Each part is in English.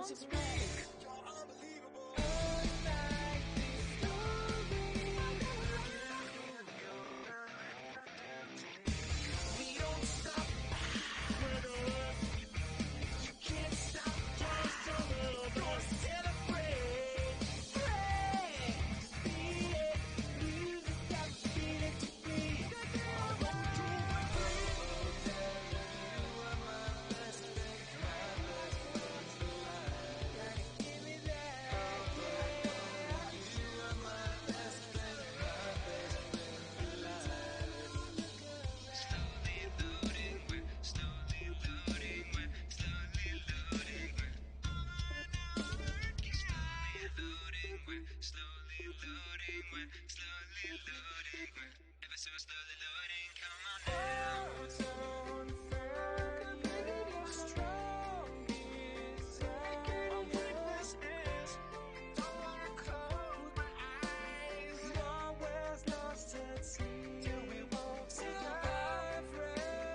music for me. You're unbelievable. We don't stop. You can't stop. Just a little bit. Celebrate. Just beat it. Music's got the feeling to be. Slowly loading, ever so slowly loading, come on now. It's unfair, strong desire. I'm weaknesses, don't wanna close my eyes. Nowhere's lost at sea, till we won't survive.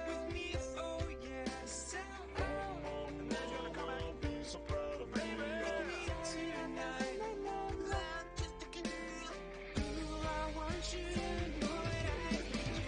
With me, oh yes, and then you're gonna come back and be so proud of me. With me tonight, I'm just thinking ooh, I want you to know that I need you.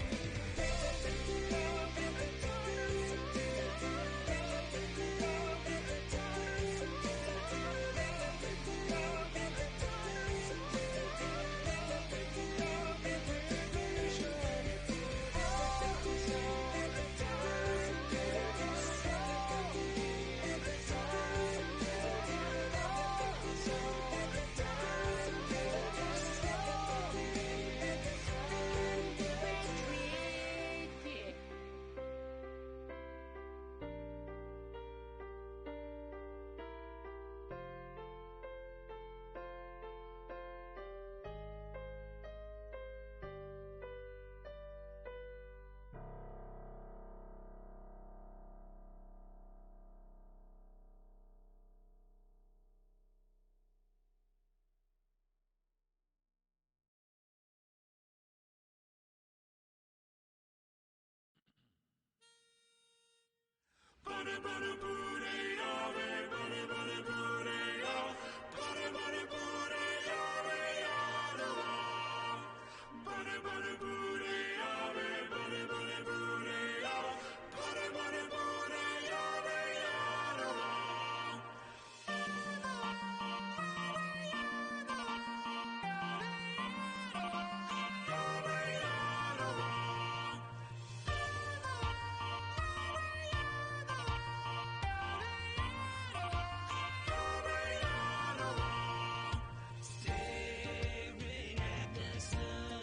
Staring at the sun,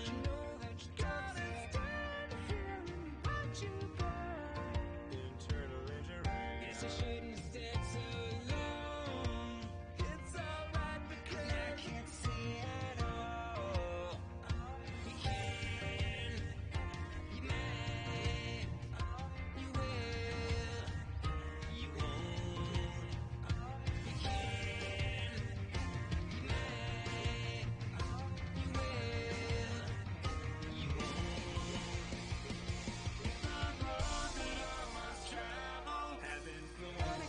you know that you gotta stand here and watch you burn. Internal injury. Guess I shouldn't have stayed so long. It's alright because I can't see at all. You can, you may, you will, you won't. You can, you may, you will, you won't. The road that I must travel have been flowing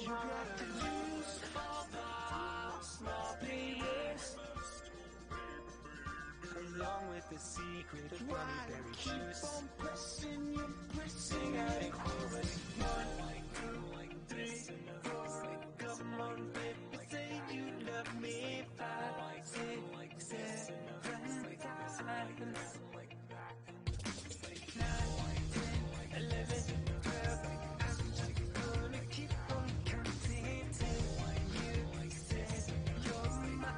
You got to use all the small things, along with the secret of gummy berry juice. Keep on pressing, you pressing out in chorus. 1, 2, 3, 4. Come on, baby, say you love me. 5, 6, 7, 8, 9, 10, 11, 12. I'm just gonna keep on counting till you say you're mine.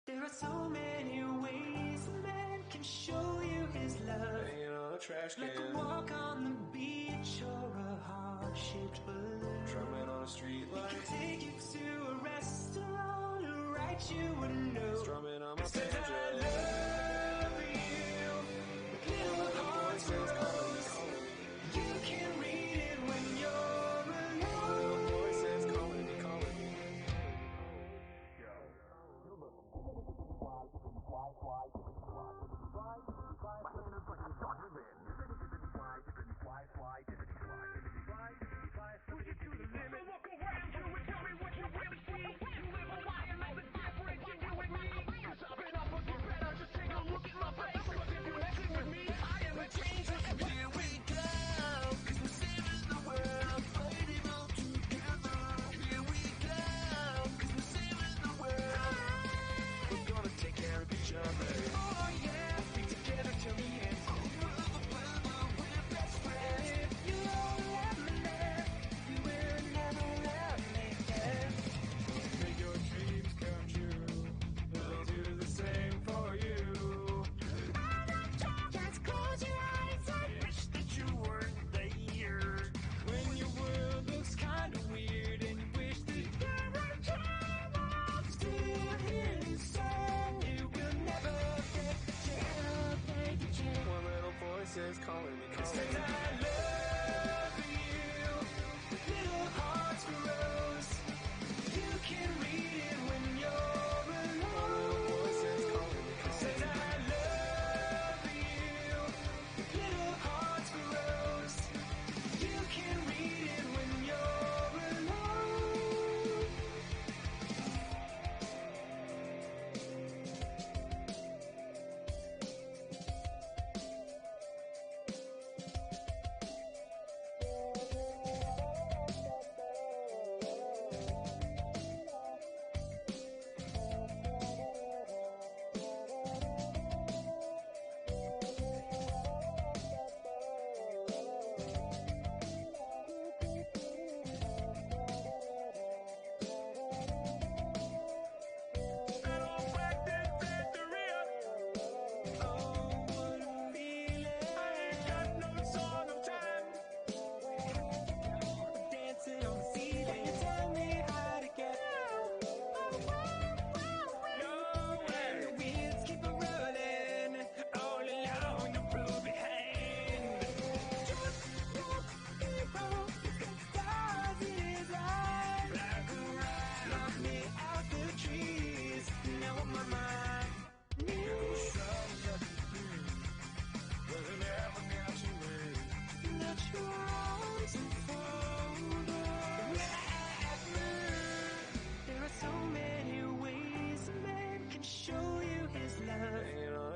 There are so many ways a man can show you his love. Hanging on a trash can, like a walk on the beach or a heart-shaped balloon. drumming on a street He light, can take you to a restaurant or write you a note. strumming on my Says banjo. I love you, little hearts rose. You can read it when you're alone. Voices calling me, calling me. Here we go, 'cause we're saving the world, fighting all together. Here we go, 'cause we're saving the world. We're gonna take care of each other. Oh yeah, be together till the end. We're best friends. If you don't let me live, you will never let me live. Make your dreams come true. I'll do the same for you. Just close your eyes and wish that you weren't there. When your world looks kinda weird and you wish that you were I'm still here to say you will never get the chance. Take the chance. One little voice is calling me, calling Says me. I love you, little hearts grows. You can read it when you're alone. Voices calling me, Says calling me. I love you, little hearts grows. You can read it when you're alone.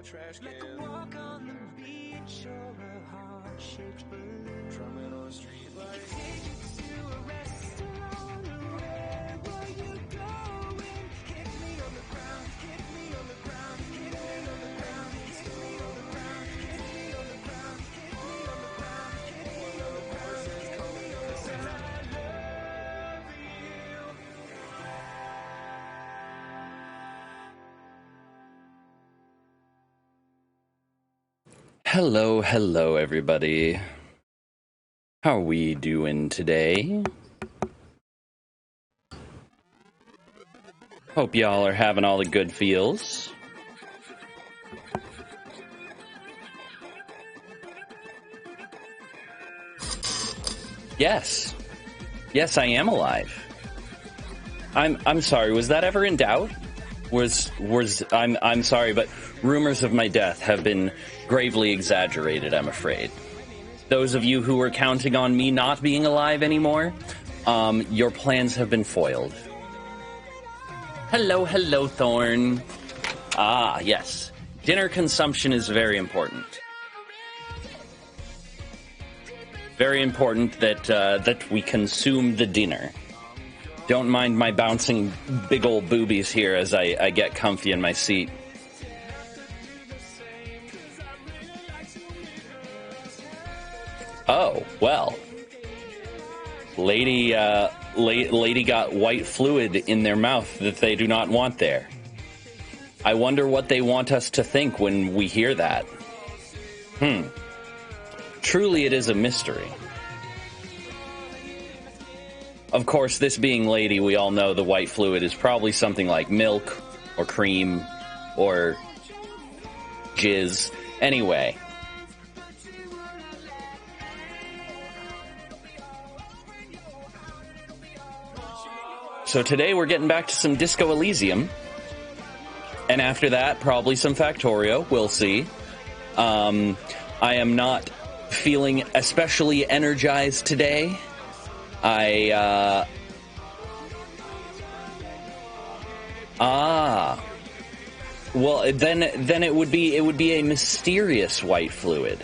Trash Like can, a walk on the beach or a heart-shaped balloon. drumming on a street light, Take you to a restaurant or wherever you're going. Hit me on the ground, hit me on the ground, hit me on the ground, hit me on the ground, hit me on the ground, hit me on the ground, hit me on the ground, hit me on the ground. Says I love you, Hello, hello, everybody. How are we doing today? Hope y'all are having all the good feels. Yes. Yes, I am alive. I'm sorry, was that ever in doubt? I'm sorry, but rumors of my death have been gravely exaggerated, I'm afraid. Those of you who were counting on me not being alive anymore, your plans have been foiled. Hello, hello, Thorn. Ah, yes. Dinner consumption is very important. Very important that we consume the dinner. Don't mind my bouncing big old boobies here as I get comfy in my seat. Oh, well. Lady got white fluid in their mouth that they do not want there. I wonder what they want us to think when we hear that. Truly it is a mystery. Of course, this being Lady, we all know the white fluid is probably something like milk or cream or jizz. Anyway. So today we're getting back to some Disco Elysium. And after that, probably some Factorio. We'll see. I am not feeling especially energized today. Well, then it would be a mysterious white fluid.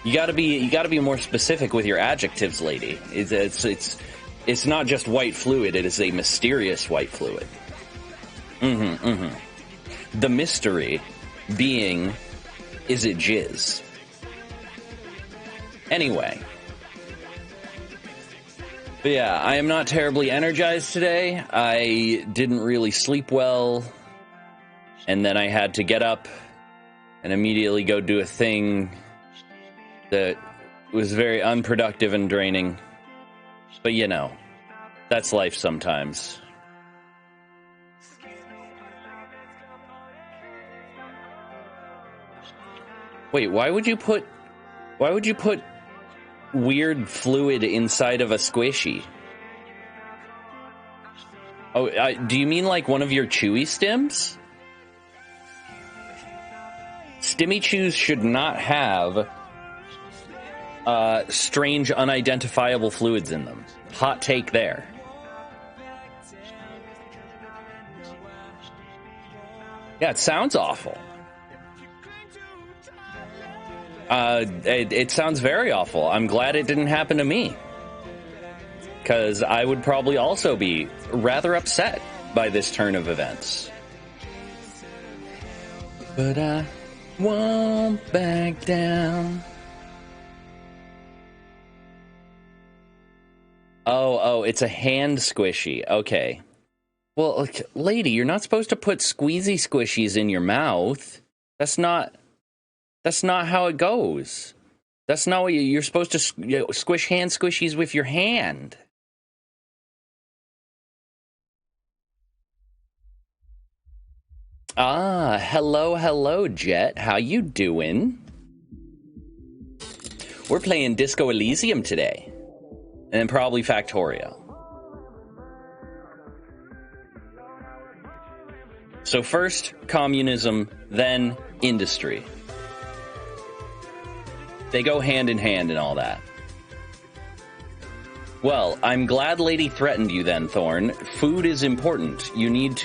You gotta be more specific with your adjectives, Lady. It's not just white fluid, it is a mysterious white fluid. The mystery being, is it jizz? Anyway. But yeah, I am not terribly energized today. I didn't really sleep well. And then I had to get up and immediately go do a thing that was very unproductive and draining. But you know, that's life sometimes. Wait, why would you put weird fluid inside of a squishy? Oh, do you mean like one of your Chewy stims? Stimmy Chews should not have strange, unidentifiable fluids in them. Hot take there. Yeah, it sounds awful. It sounds very awful. I'm glad it didn't happen to me. Because I would probably also be rather upset by this turn of events. But I won't back down. Oh, it's a hand squishy. Okay. Well, look, Lady, you're not supposed to put squeezy squishies in your mouth. That's not how it goes. That's not what you're supposed to squish hand squishies with your hand. Ah, hello, Jet. How you doing? We're playing Disco Elysium today. And then probably Factorio. So first, communism, then industry. They go hand in hand and all that. Well, I'm glad Lady threatened you then, Thorn. Food is important. You need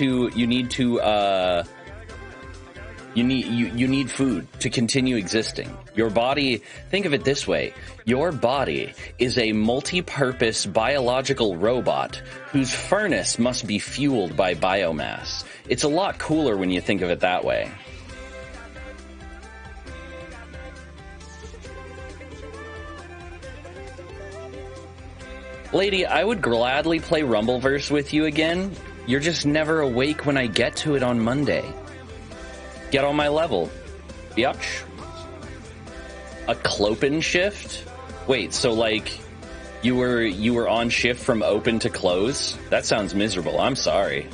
food to continue existing. Your body, think of it this way. Your body is a multi-purpose biological robot whose furnace must be fueled by biomass. It's a lot cooler when you think of it that way. Lady, I would gladly play Rumbleverse with you again. You're just never awake when I get to it on Monday. Get on my level. Biatch. A clopen shift? Wait, so like you were on shift from open to close? That sounds miserable. I'm sorry.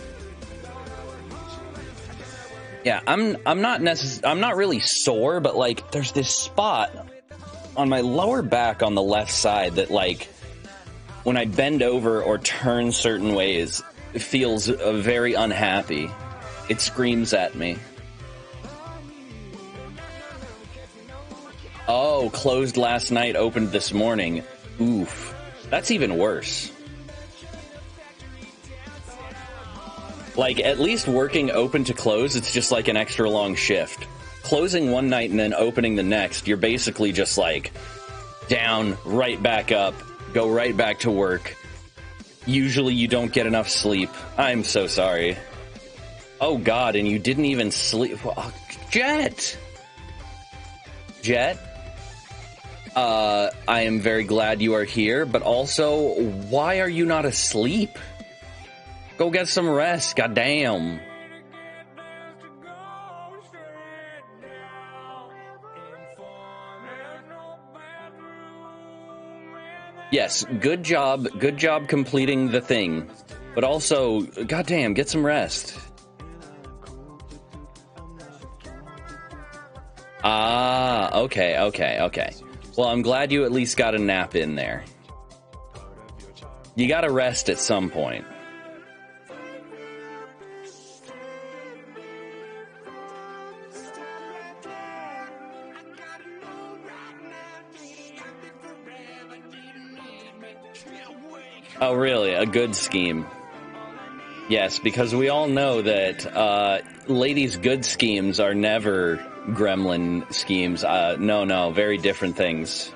Yeah, I'm not really sore, but like there's this spot on my lower back on the left side that like when I bend over or turn certain ways, it feels very unhappy. It screams at me. Oh, closed last night, opened this morning. Oof. That's even worse. Like, at least working open to close, it's just like an extra long shift. Closing one night and then opening the next, you're basically just like down, right back up, go right back to work. Usually you don't get enough sleep. I'm so sorry. Oh God, and you didn't even sleep. Jet! Jet? I am very glad you are here, but also, why are you not asleep? Go get some rest, goddamn. Yes, good job completing the thing. But also, goddamn, get some rest. Ah, okay. Well, I'm glad you at least got a nap in there. You gotta rest at some point. Oh, really? A good scheme. Yes, because we all know that ladies' good schemes are never gremlin schemes. No, very different things.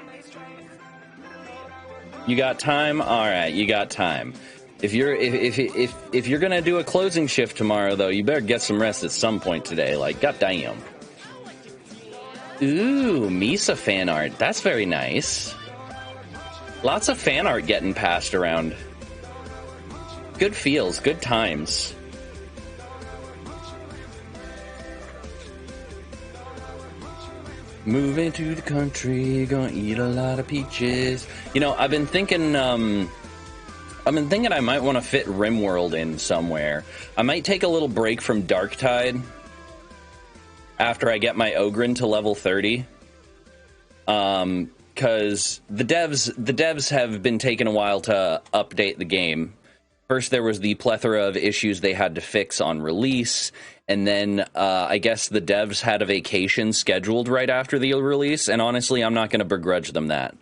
You got time? All right, you got time. If you're gonna do a closing shift tomorrow, though, you better get some rest at some point today. Like, goddamn. Ooh, Misa fan art. That's very nice. Lots of fan art getting passed around. Good feels, good times. Moving to the country, gonna eat a lot of peaches. You know, I've been thinking I might want to fit RimWorld in somewhere. I might take a little break from Darktide after I get my Ogren to level 30. Because the devs have been taking a while to update the game. First, there was the plethora of issues they had to fix on release, and then I guess the devs had a vacation scheduled right after the release, and honestly, I'm not going to begrudge them that.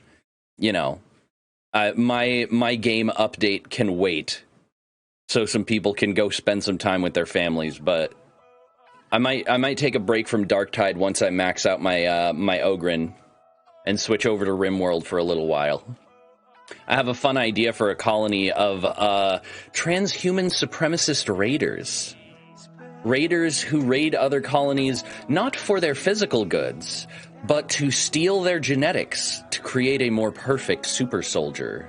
You know, my game update can wait, so some people can go spend some time with their families, but I might take a break from Darktide once I max out my my Ogren and switch over to RimWorld for a little while. I have a fun idea for a colony of transhuman supremacist raiders. Raiders who raid other colonies not for their physical goods, but to steal their genetics to create a more perfect super soldier.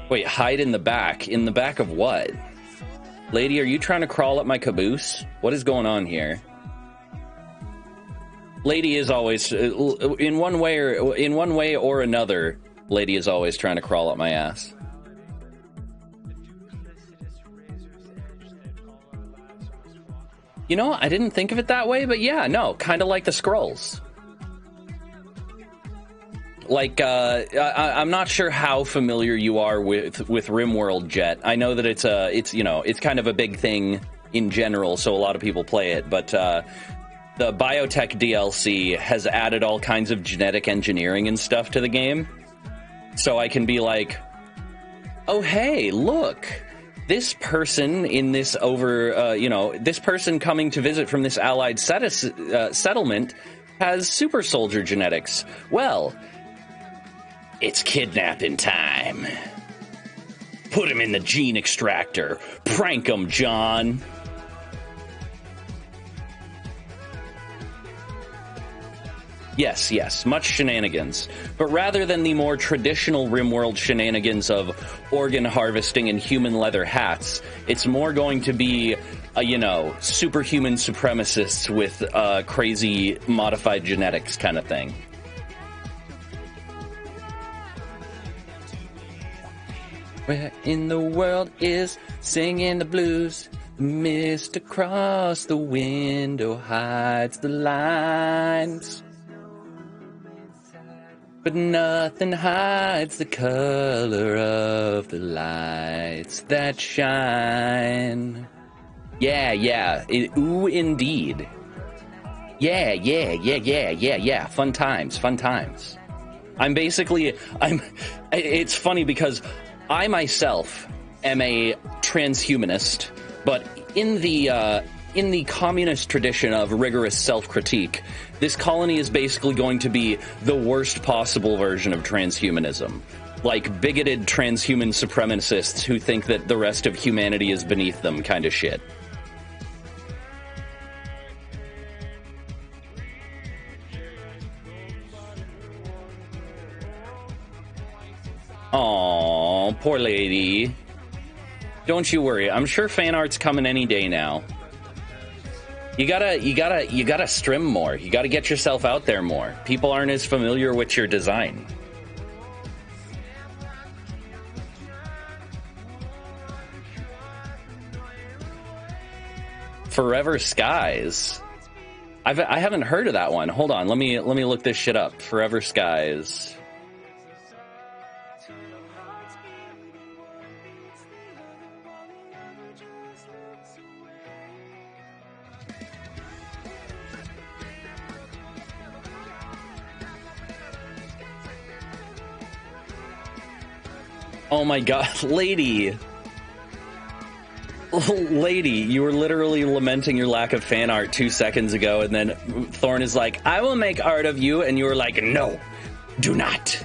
Wait, hide in the back? In the back of what? Lady, are you trying to crawl up my caboose? What is going on here? Lady is always, in one way or another, Lady is always trying to crawl up my ass. You know, I didn't think of it that way, but yeah, no, kind of like the scrolls. Like, I'm not sure how familiar you are with RimWorld, Jet. I know that it's you know, it's kind of a big thing in general, so a lot of people play it. But the biotech DLC has added all kinds of genetic engineering and stuff to the game, so I can be like, oh hey, look, this person in this this person coming to visit from this allied settlement has super soldier genetics. Well, it's kidnapping time. Put him in the gene extractor. Prank him, John. Yes, yes, much shenanigans. But rather than the more traditional RimWorld shenanigans of organ harvesting and human leather hats, it's more going to be, you know, superhuman supremacists with crazy modified genetics kind of thing. Where in the world is singing the blues? The mist across the window hides the lines. But nothing hides the color of the lights that shine. Yeah, yeah. Ooh, indeed. Yeah, yeah, yeah, yeah, yeah, yeah. Fun times, fun times. It's funny because I myself am a transhumanist, but in the communist tradition of rigorous self-critique, this colony is basically going to be the worst possible version of transhumanism. Like bigoted transhuman supremacists who think that the rest of humanity is beneath them kind of shit. Aw, poor lady. Don't you worry. I'm sure fan art's coming any day now. You gotta stream more. You gotta get yourself out there more. People aren't as familiar with your design. Forever Skies. I haven't heard of that one. Hold on, let me look this shit up. Forever Skies. Oh my god, lady! Lady, you were literally lamenting your lack of fan art 2 seconds ago, and then Thorn is like, I will make art of you, and you were like, no, do not.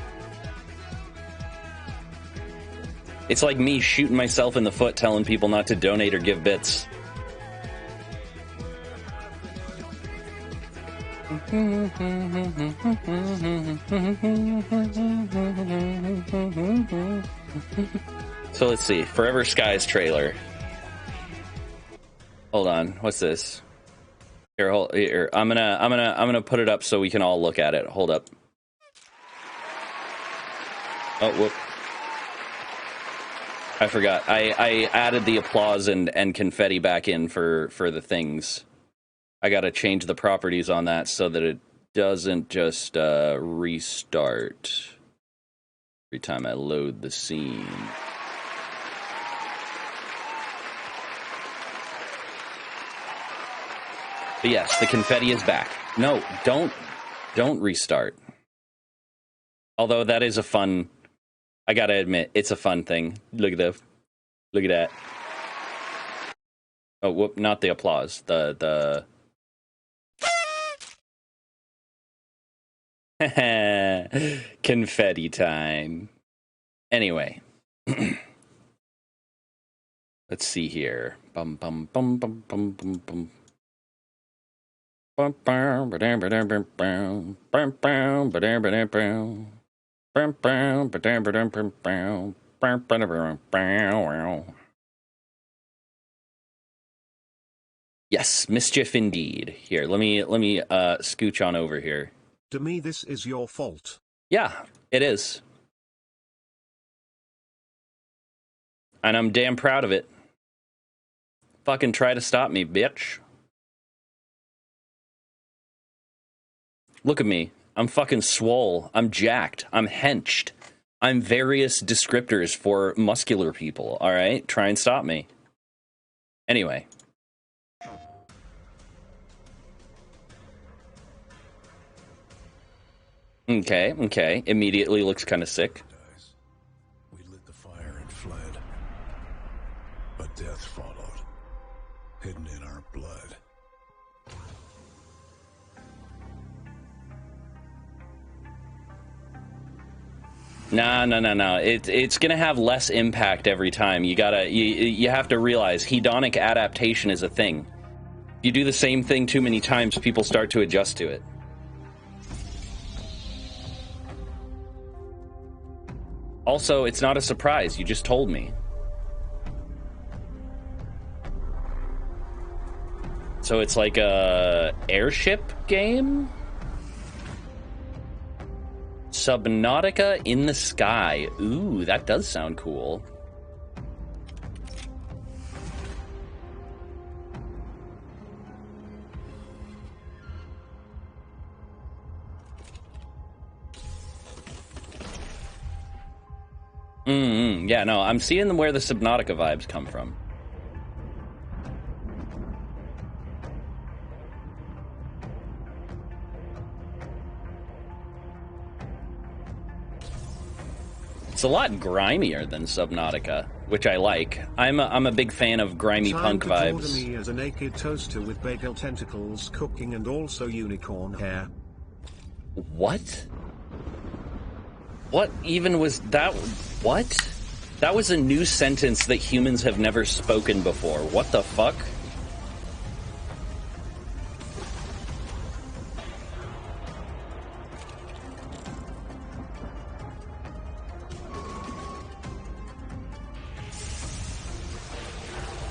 It's like me shooting myself in the foot telling people not to donate or give bits. So let's see, Forever Skies trailer. Hold on, what's this? Here, I'm gonna put it up so we can all look at it. Hold up. Oh, whoop. I forgot. I added the applause and confetti back in for the things. I gotta change the properties on that so that it doesn't just restart every time I load the scene. But yes, the confetti is back. No, don't restart. Although that is a fun, I gotta admit, it's a fun thing. Look at that. Oh, whoop, not the applause. The confetti time. Anyway. Let's see here. Bum bum bum bum bum bum bum. Yes, mischief indeed. Here, let me scooch on over here. To me, this is your fault. Yeah, it is. And I'm damn proud of it. Fucking try to stop me, bitch. Look at me. I'm fucking swole. I'm jacked. I'm henched. I'm various descriptors for muscular people, alright? Try and stop me. Anyway. Okay. Immediately looks kind of sick. We lit the fire and fled. But death followed, hidden in our blood. No. It's gonna have less impact every time. You have to realize hedonic adaptation is a thing. You do the same thing too many times, people start to adjust to it. Also, it's not a surprise. You just told me. So it's like a airship game? Subnautica in the sky. Ooh, that does sound cool. Yeah, no, I'm seeing where the Subnautica vibes come from. It's a lot grimier than Subnautica, which I like. I'm a big fan of grimy punk vibes. Me as a naked toaster with bagel tentacles cooking and also unicorn hair. What? What even was that? What? That was a new sentence that humans have never spoken before. What the fuck?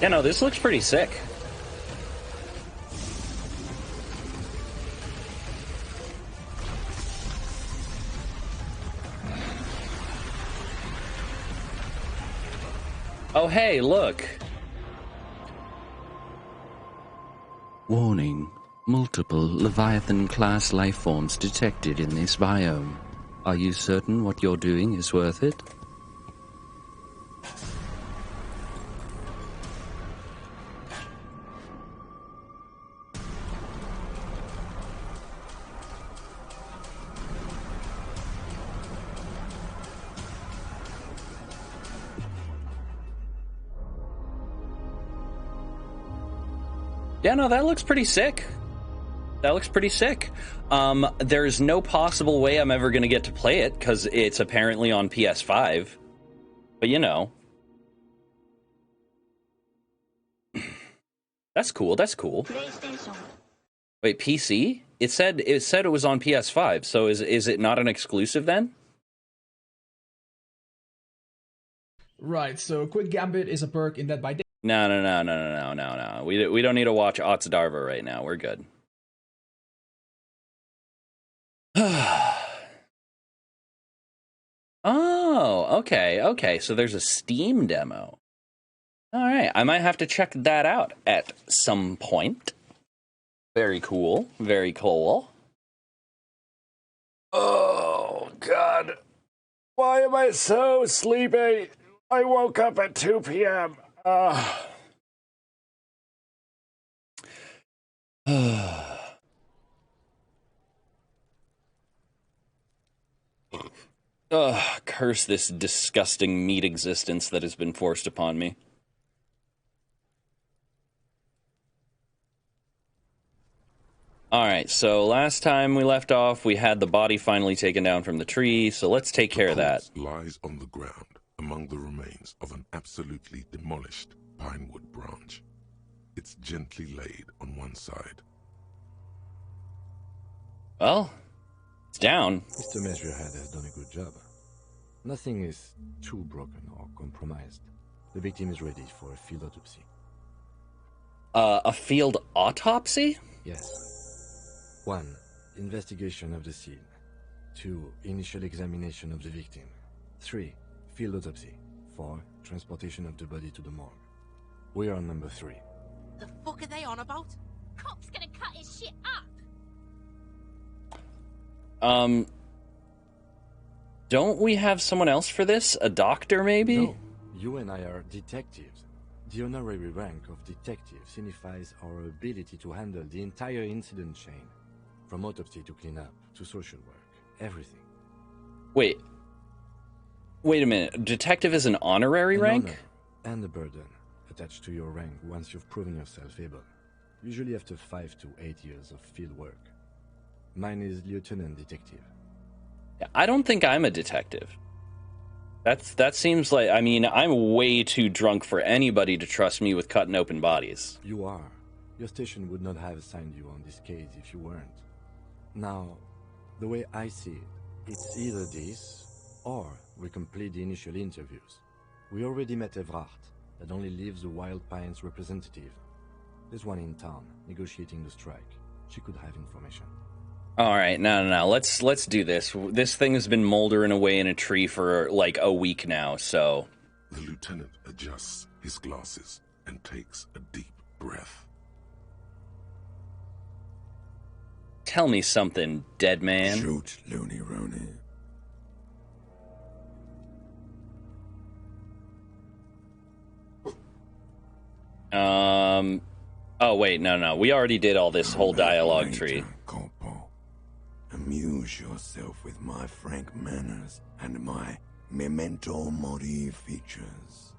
Yeah, no, this looks pretty sick. Oh, hey, look. Warning. Multiple Leviathan-class life forms detected in this biome. Are you certain what you're doing is worth it? Yeah, no, that looks pretty sick. That looks pretty sick. There's no possible way I'm ever going to get to play it, because it's apparently on PS5. But, you know. That's cool, that's cool. Wait, PC? It said it was on PS5, so is it not an exclusive then? Right, so Quick Gambit is a perk in Dead by Day. No. We don't need to watch Otsdarva right now. We're good. Oh, okay. So there's a Steam demo. All right, I might have to check that out at some point. Very cool. Very cool. Oh, God. Why am I so sleepy? I woke up at 2 p.m. Curse this disgusting meat existence that has been forced upon me. Alright, so last time we left off, we had the body finally taken down from the tree, so let's take care of that. The corpse lies on the ground among the remains of an absolutely demolished pinewood branch. It's gently laid on one side. Well, it's down. Mr. Measurehead has done a good job. Nothing is too broken or compromised. The victim is ready for a field autopsy. A field autopsy? Yes. 1. Investigation of the scene. 2. Initial examination of the victim. 3. Field autopsy. 4. Transportation of the body to the morgue. We are on number 3. The fuck are they on about? Cop's gonna cut his shit up! Don't we have someone else for this? A doctor, maybe? No. You and I are detectives. The honorary rank of detective signifies our ability to handle the entire incident chain. From autopsy to cleanup, to social work, everything. Wait a minute. Detective is an honorary rank? Honor and a burden attached to your rank once you've proven yourself able. Usually after 5 to 8 years of field work. Mine is Lieutenant Detective. I don't think I'm a detective. That seems like, I mean, I'm way too drunk for anybody to trust me with cutting open bodies. You are. Your station would not have assigned you on this case if you weren't. Now, the way I see it, it's either this, Or we complete the initial interviews. We already met Evrard, that only leaves the Wild Pines representative. There's one in town, negotiating the strike. She could have information. All right, no. Let's do this. This thing has been moldering away in a tree for like a week now, so... The lieutenant adjusts his glasses and takes a deep breath. Tell me something, dead man. Shoot, Looney Rooney. Oh, wait, no. We already did all this whole dialogue tree. Corporal. Amuse yourself with my frank manners and my memento mori features.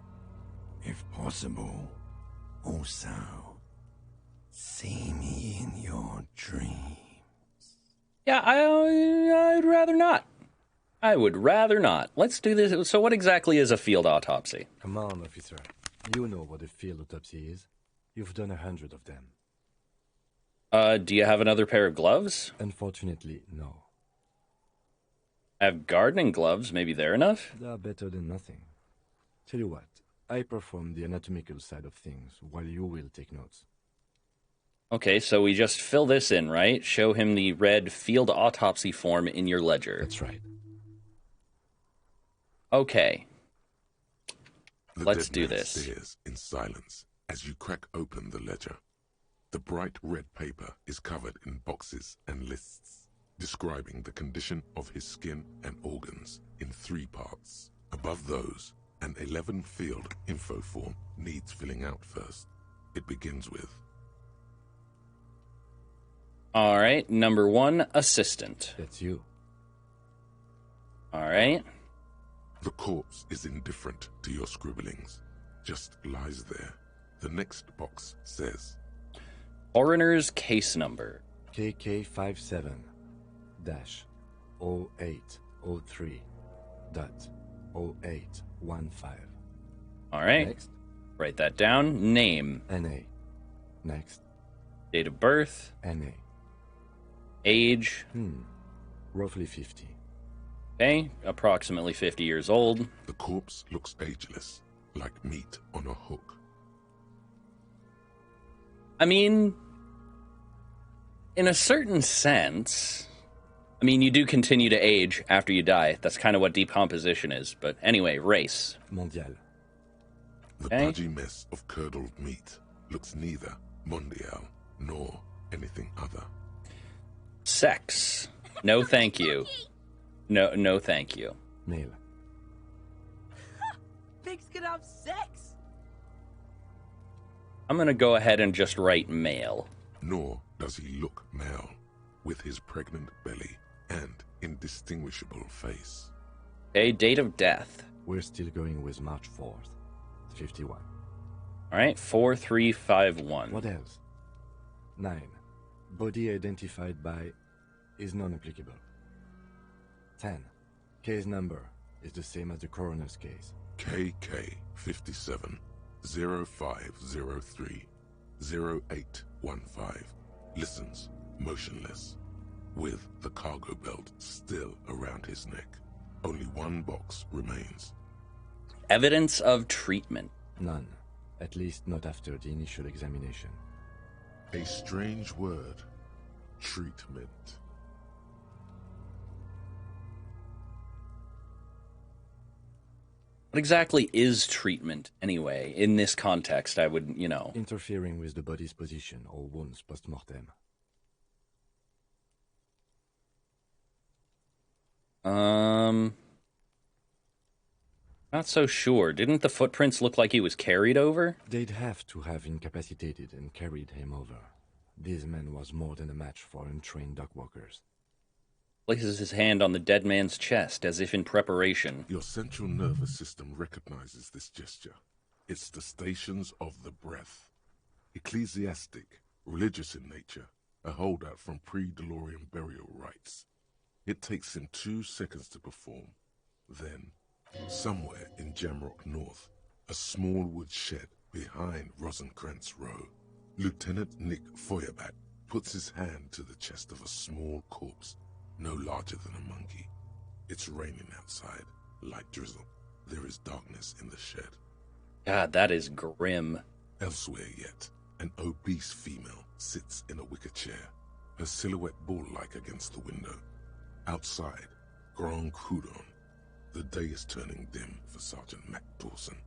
If possible, also, see me in your dreams. Yeah, I'd rather not. I would rather not. Let's do this. So what exactly is a field autopsy? Come on, officer. You know what a field autopsy is. You've done 100 of them. Do you have another pair of gloves? Unfortunately, no. I have gardening gloves. Maybe they're enough? They are better than nothing. Tell you what, I perform the anatomical side of things, while you will take notes. Okay, so we just fill this in, right? Show him the red field autopsy form in your ledger. That's right. Okay. The Let's dead do man this. stares in silence as you crack open the ledger. The bright red paper is covered in boxes and lists, describing the condition of his skin and organs in 3 parts. Above those, an 11-field info form needs filling out first. It begins with... All right, number 1, assistant. That's you. All right. The corpse is indifferent to your scribblings, just lies there. The next box says... Coroner's case number. KK57-0803.0815. All right. Next. Write that down. Name. NA. Next. Date of birth. NA. Age. Roughly 50. Okay, approximately 50 years old. The corpse looks ageless, like meat on a hook. I mean, in a certain sense, I mean, you do continue to age after you die. That's kind of what decomposition is. But anyway, race. Mondial. The pudgy mess of curdled meat looks neither mondial nor anything other. Sex. No, thank you. No, thank you. Male. Pigs can have sex. I'm going to go ahead and just write male. Nor does he look male, with his pregnant belly and indistinguishable face. Okay, date of death. We're still going with March 4th, 51. All right, 4351. What else? 9. Body identified by is non-applicable. 10. Case number is the same as the coroner's case. KK 57 0503 0815 listens motionless, with the cargo belt still around his neck. Only one box remains. Evidence of treatment. None. At least not after the initial examination. A strange word. Treatment. What exactly is treatment, anyway? In this context, I would, Interfering with the body's position or wounds post-mortem. Not so sure. Didn't the footprints look like he was carried over? They'd have to have incapacitated and carried him over. This man was more than a match for untrained dogwalkers. Places his hand on the dead man's chest, as if in preparation. Your central nervous system recognizes this gesture. It's the stations of the breath. Ecclesiastic, religious in nature, a holdout from pre-DeLorean burial rites. It takes him 2 seconds to perform. Then, somewhere in Jamrock North, a small wood shed behind Rosencrantz Row, Lieutenant Nick Feuerbat puts his hand to the chest of a small corpse, no larger than a monkey. It's raining outside, light drizzle. There is darkness in the shed. God, that is grim. Elsewhere yet, an obese female sits in a wicker chair, her silhouette bull-like against the window. Outside, Grand Coudon. The day is turning dim for Sergeant Mac Dawson.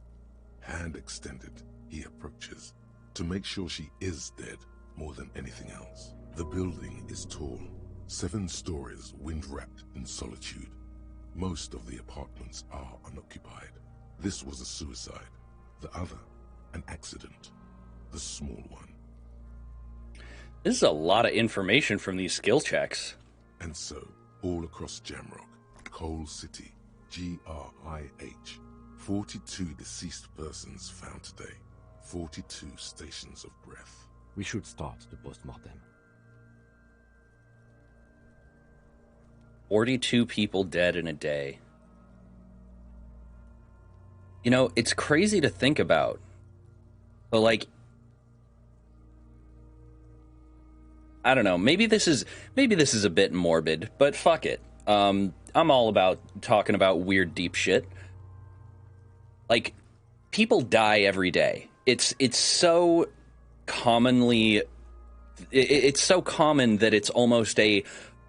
Hand extended, he approaches, to make sure she is dead more than anything else. The building is tall, 7 stories wind-wrapped in solitude. Most of the apartments are unoccupied. This was a suicide. The other, an accident. The small one. This is a lot of information from these skill checks. And so, all across Jamrock, Coal City, GRIH, 42 deceased persons found today. 42 stations of breath. We should start the post-mortem. 42 people dead in a day. You know, it's crazy to think about. But, like, I don't know. Maybe this is a bit morbid, but fuck it. I'm all about talking about weird, deep shit. Like, people die every day. It's so commonly... It's so common that it's almost a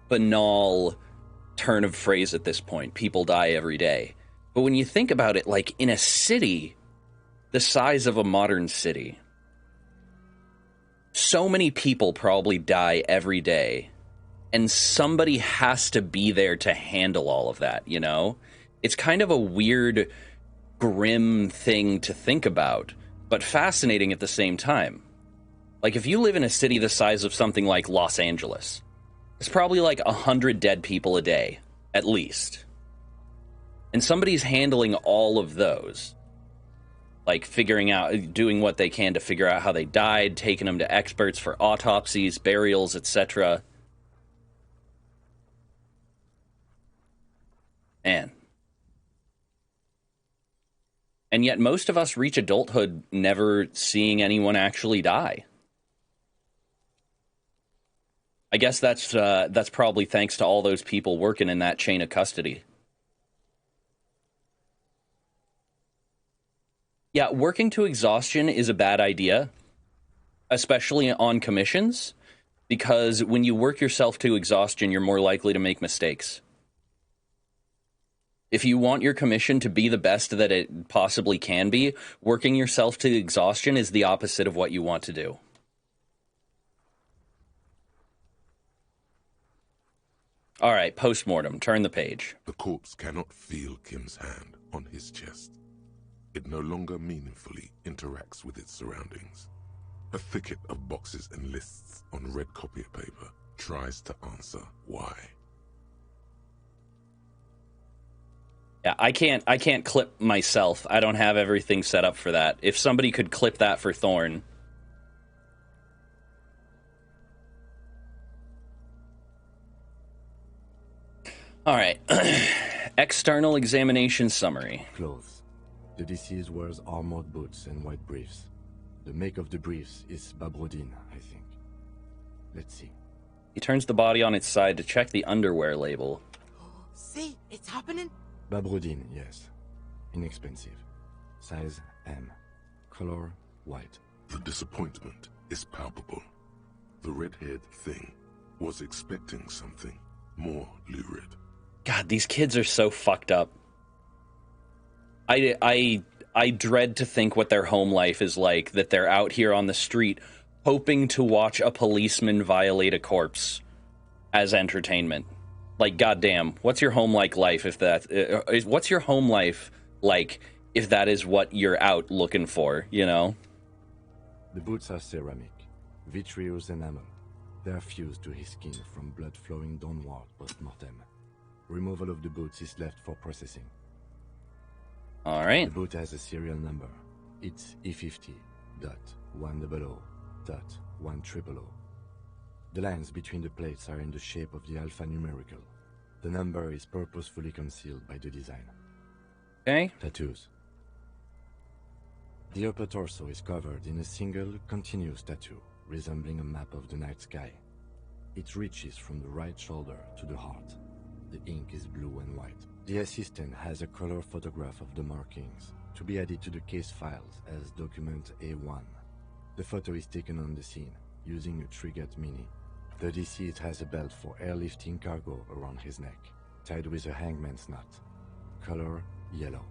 banal turn of phrase at this point. People die every day. But when you think about it, like, in a city the size of a modern city, so many people probably die every day, and somebody has to be there to handle all of that, you know? It's kind of a weird, grim thing to think about, but fascinating at the same time. Like, if you live in a city the size of something like Los Angeles, it's probably like 100 dead people a day, at least. And somebody's handling all of those. Like, figuring out, doing what they can to figure out how they died, taking them to experts for autopsies, burials, etc. Man. And yet most of us reach adulthood never seeing anyone actually die. I guess that's probably thanks to all those people working in that chain of custody. Yeah, working to exhaustion is a bad idea, especially on commissions, because when you work yourself to exhaustion, you're more likely to make mistakes. If you want your commission to be the best that it possibly can be, working yourself to exhaustion is the opposite of what you want to do. All right, postmortem. Turn the page. The corpse cannot feel Kim's hand on his chest. It no longer meaningfully interacts with its surroundings. A thicket of boxes and lists on red copier paper tries to answer why. Yeah, I can't clip myself. I don't have everything set up for that. If somebody could clip that for Thorn. All right. External examination summary. Clothes. The deceased wears armored boots and white briefs. The make of the briefs is Babrodine, I think. Let's see. He turns the body on its side to check the underwear label. See, it's happening. Babrodine, yes. Inexpensive. Size M. Color white. The disappointment is palpable. The red-haired thing was expecting something more lurid. God, these kids are so fucked up. I dread to think what their home life is like, that they're out here on the street hoping to watch a policeman violate a corpse as entertainment. Like, goddamn, what's your home life if that... what's your home life like if that is what you're out looking for, you know? The boots are ceramic, vitreous enamel. They are fused to his skin from blood flowing downward post-mortem. Removal of the boots is left for processing. All right. The boot has a serial number. It's E50.100.100. The lines between the plates are in the shape of the alphanumerical. The number is purposefully concealed by the design. Okay. Tattoos. The upper torso is covered in a single, continuous tattoo, resembling a map of the night sky. It reaches from the right shoulder to the heart. The ink is blue and white. The assistant has a color photograph of the markings to be added to the case files as document A1. The photo is taken on the scene using a Trigat Mini. The deceased has a belt for airlifting cargo around his neck, tied with a hangman's knot. Color yellow.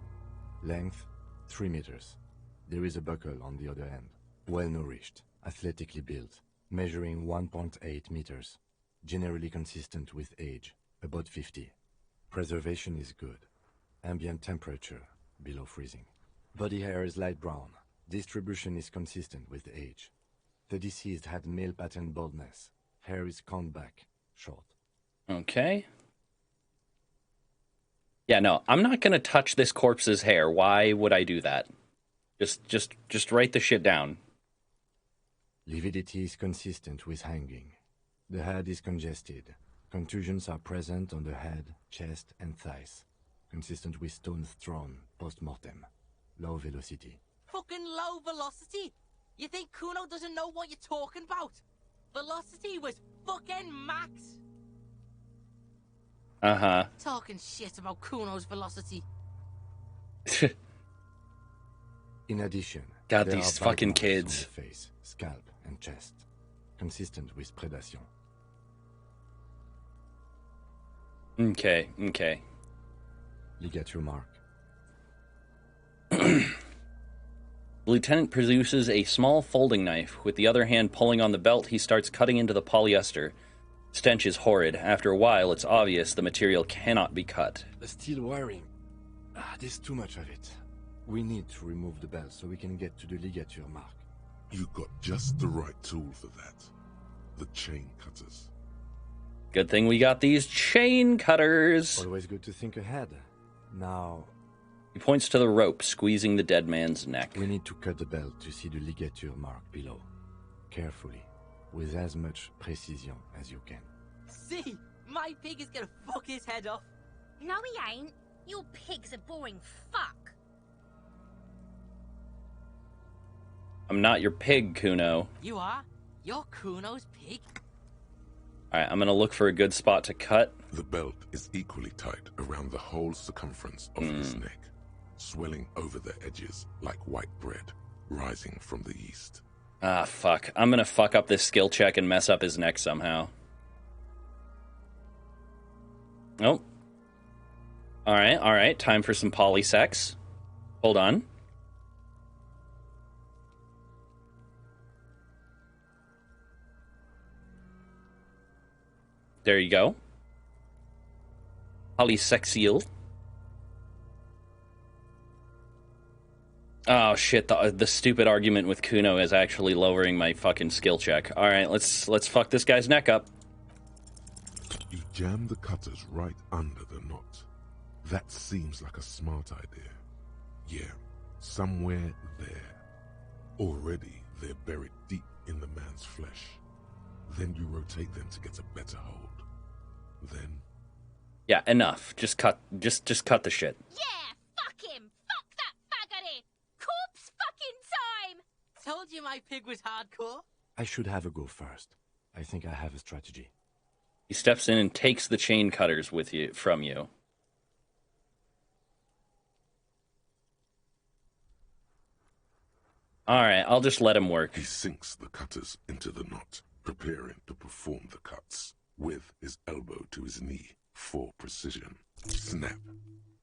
Length 3 meters. There is a buckle on the other end. Well nourished, athletically built, measuring 1.8 meters. Generally consistent with age, about 50. Preservation is good. Ambient temperature below freezing. Body hair is light brown. Distribution is consistent with age. The deceased had male pattern baldness. Hair is combed back, short. Okay. Yeah, no, I'm not gonna touch this corpse's hair. Why would I do that? Just write the shit down. Lividity is consistent with hanging. The head is congested. Contusions are present on the head, chest, and thighs. Consistent with stones thrown post-mortem. Low velocity. Fucking low velocity? You think Kuno doesn't know what you're talking about? Velocity was fucking max. Uh-huh. Talking shit about Kuno's velocity. In addition, God, there these are fucking bite marks on kids. the face, scalp, and chest. Consistent with predation. Okay, okay. Ligature mark. The lieutenant produces a small folding knife. With the other hand pulling on the belt, he starts cutting into the polyester. Stench is horrid. After a while, it's obvious the material cannot be cut. The steel wiring. There's too much of it. We need to remove the belt so we can get to the ligature mark. You got just the right tool for that. The chain cutters. Good thing we got these chain cutters. Always good to think ahead. Now, He points to the rope squeezing the dead man's neck. we need to cut the belt to see the ligature mark below. Carefully, with as much precision as you can. See, my pig is gonna fuck his head off. No, he ain't. Your pig's a boring fuck. I'm not your pig, Kuno. You are? You're Kuno's pig? Alright, I'm gonna look for a good spot to cut. The belt is equally tight around the whole circumference of his neck, swelling over the edges like white bread rising from the yeast. Ah, fuck. I'm gonna fuck up this skill check and mess up his neck somehow. Nope. Alright. Time for some polysex. Hold on. There you go. Polysexial. Oh shit, the stupid argument with Kuno is actually lowering my fucking skill check. Alright, let's fuck this guy's neck up. You jam the cutters right under the knot. That seems like a smart idea. Yeah, somewhere there. Already they're buried deep in the man's flesh. Then you rotate them to get a better hold. Then... Yeah, enough. Just cut the shit. Yeah, fuck him. Fuck that faggoty. Corpse fucking time. Told you my pig was hardcore. I should have a go first. I think I have a strategy. He steps in and takes the chain cutters from you. Alright, I'll just let him work. He sinks the cutters into the knot, preparing to perform the cuts, with his elbow to his knee for precision. Snap.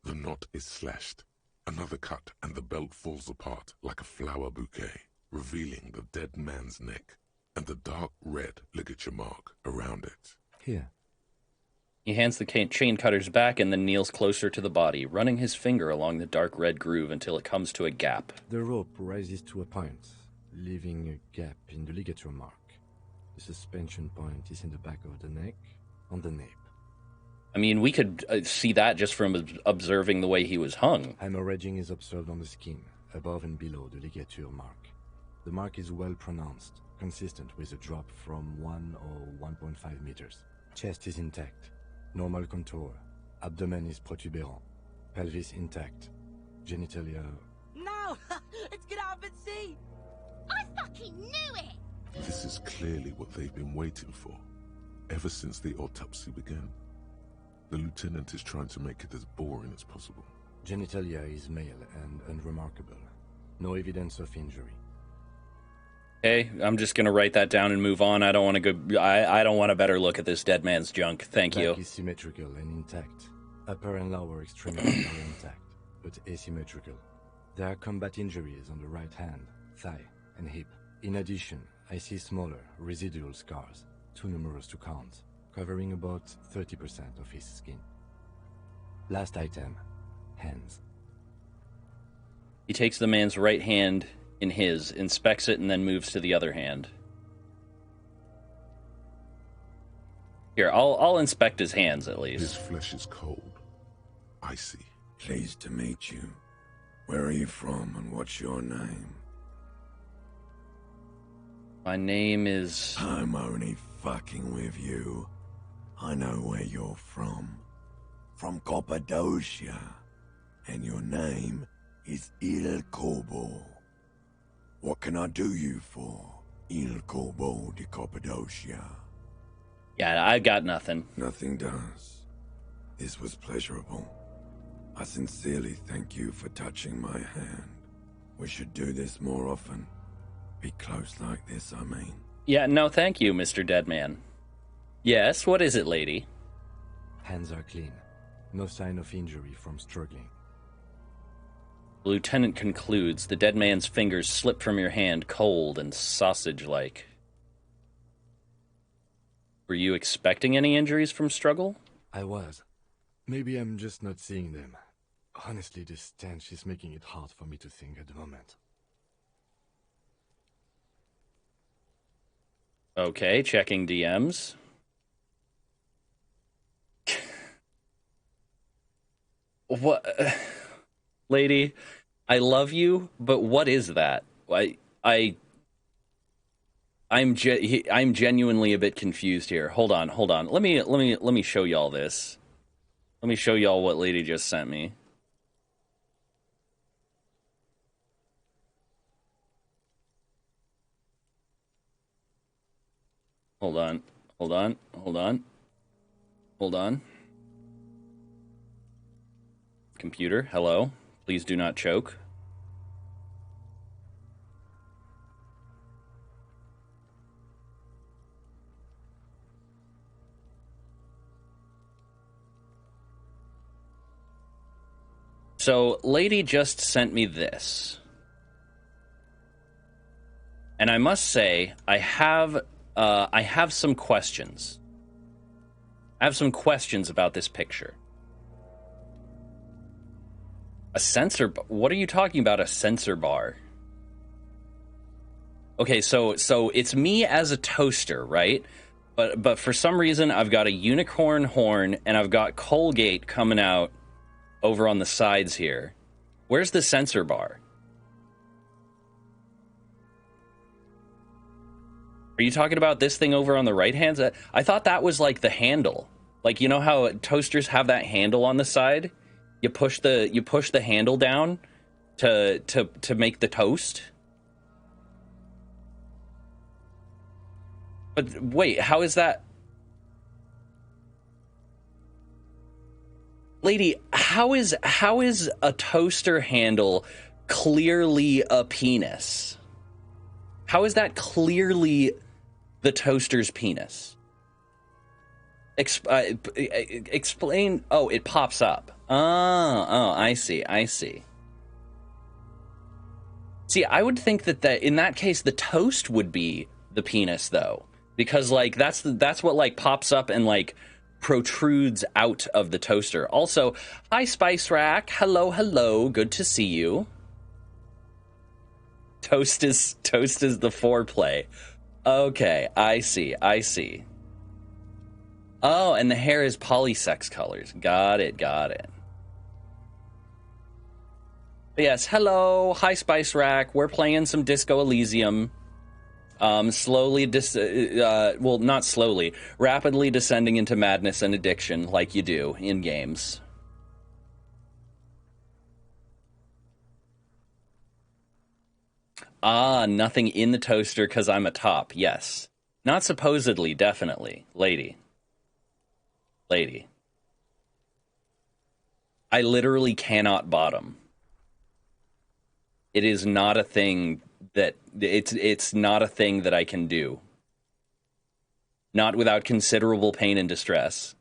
The knot is slashed. Another cut and the belt falls apart like a flower bouquet, revealing the dead man's neck and the dark red ligature mark around it. Here. He hands the chain cutters back and then kneels closer to the body, running his finger along the dark red groove until it comes to a gap. The rope rises to a point, leaving a gap in the ligature mark. The suspension point is in the back of the neck, on the nape. I mean, we could see that just from observing the way he was hung. Hemorrhaging is observed on the skin, above and below the ligature mark. The mark is well pronounced, consistent with a drop from 1 or 1.5 meters. Chest is intact, normal contour. Abdomen is protuberant. Pelvis intact. Genitalia... No! It's gonna happen, see! I fucking knew it! This is clearly what they've been waiting for, ever since the autopsy began. The lieutenant is trying to make it as boring as possible. Genitalia is male and unremarkable. No evidence of injury. Okay, I'm just gonna write that down and move on. I don't want to go. I don't want a better look at this dead man's junk. Thank you. Back is symmetrical and intact. Upper and lower extremities are intact, but asymmetrical. There are combat injuries on the right hand, thigh, and hip. In addition, I see smaller, residual scars, too numerous to count, covering about 30% of his skin. Last item, hands. He takes the man's right hand in his, inspects it, and then moves to the other hand. Here, I'll inspect his hands at least. His flesh is cold, icy. Pleased to meet you. Where are you from and what's your name? My name is... I'm only fucking with you. I know where you're from. From Cappadocia. And your name is Il Corbo. What can I do you for, Il Corbo de Cappadocia? Yeah, I got nothing. Nothing does. This was pleasurable. I sincerely thank you for touching my hand. We should do this more often. Be close like this, I mean. Yeah, no thank you, Mr. Deadman. Yes, what is it, lady? Hands are clean. No sign of injury from struggling. The lieutenant concludes, the dead man's fingers slip from your hand, cold and sausage-like. Were you expecting any injuries from struggle? I was. Maybe I'm just not seeing them. Honestly, this stench is making it hard for me to think at the moment. Okay, checking DMs. What? Lady, I love you, but what is that? I'm genuinely a bit confused here. Hold on. Let me show y'all this. Let me show y'all what lady just sent me. Hold on. Computer, hello. Please do not choke. So, lady just sent me this. And I must say, I have some questions. I have some questions about this picture. A sensor... What are you talking about, a sensor bar? Okay, so it's me as a toaster, right? But for some reason, I've got a unicorn horn, and I've got Colgate coming out over on the sides here. Where's the sensor bar? Are you talking about this thing over on the right hand side? I thought that was like the handle. Like, you know how toasters have that handle on the side? You push the handle down to make the toast. But wait, how is that? Lady, how is a toaster handle clearly a penis? How is that clearly the toaster's penis? Explain. Oh, it pops up. Oh, I see. See, I would think that in that case, the toast would be the penis, though, because like that's what like pops up and like protrudes out of the toaster. Also, hi Spice Rack. Hello. Good to see you. Toast is the foreplay. Okay, I see. Oh, and the hair is polysex colors. Got it. Yes, hello. Hi, Spice Rack. We're playing some Disco Elysium. Not slowly. Rapidly descending into madness and addiction like you do in games. Ah, nothing in the toaster because I'm a top. Yes. Not supposedly, definitely. Lady. I literally cannot bottom. It is not a thing that it's not a thing that I can do. Not without considerable pain and distress.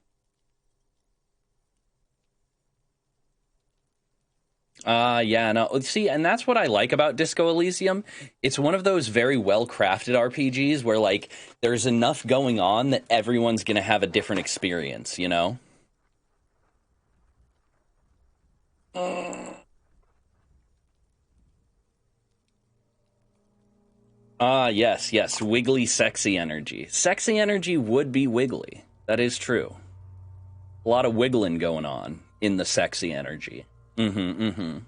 Yeah, no. See, and that's what I like about Disco Elysium. It's one of those very well-crafted RPGs where, like, there's enough going on that everyone's gonna have a different experience, you know? Yes, yes. Wiggly, sexy energy. Sexy energy would be wiggly. That is true. A lot of wiggling going on in the sexy energy. Mm-hmm, mm-hmm.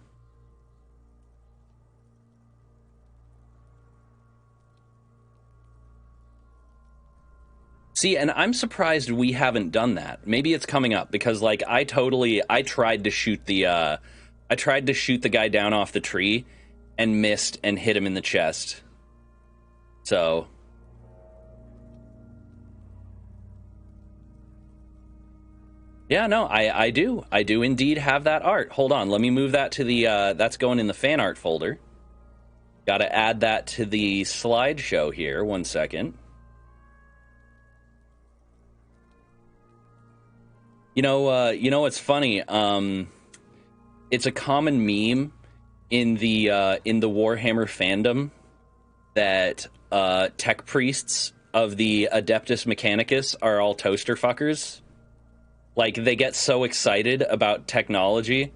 See, and I'm surprised we haven't done that. Maybe it's coming up because, like, I tried to shoot the guy down off the tree and missed and hit him in the chest. So, yeah, no, I do indeed have that art. Hold on, let me move that to the, that's going in the fan art folder. Gotta add that to the slideshow here, 1 second. You know what's funny? It's a common meme in the Warhammer fandom that tech priests of the Adeptus Mechanicus are all toaster fuckers. Like, they get so excited about technology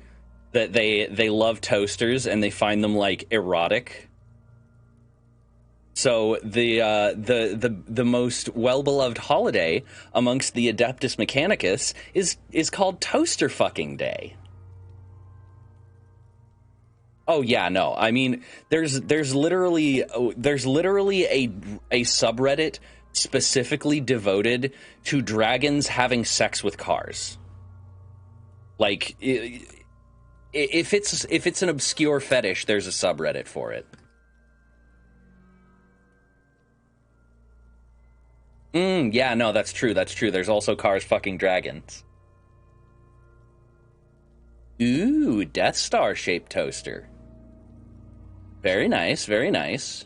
that they love toasters and they find them, like, erotic. So the most well-beloved holiday amongst the Adeptus Mechanicus is called Toaster Fucking Day. Oh yeah, no. I mean, there's literally a subreddit specifically devoted to dragons having sex with cars. Like, if it's an obscure fetish, there's a subreddit for it. Yeah, no, that's true. That's true. There's also cars fucking dragons. Ooh, Death Star shaped toaster. Very nice, very nice.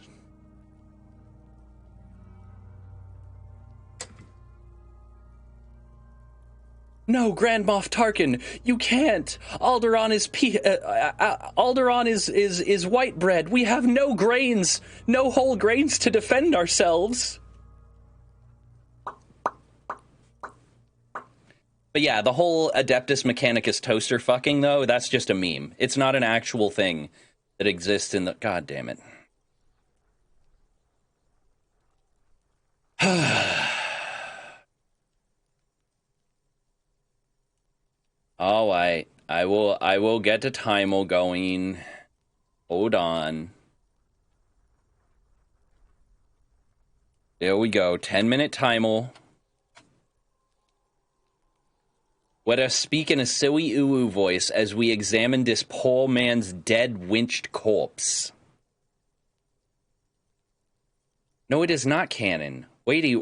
No, Grand Moff Tarkin, you can't. Alderaan is white bread. We have no grains, no whole grains to defend ourselves. But yeah, the whole Adeptus Mechanicus toaster fucking, though, that's just a meme. It's not an actual thing that exists in the... God damn it. All right. I will get to timer going. Hold on. There we go. 10-minute timer. Let us speak in a silly uwu voice as we examine this poor man's dead, winched corpse. No, it is not canon. Wait,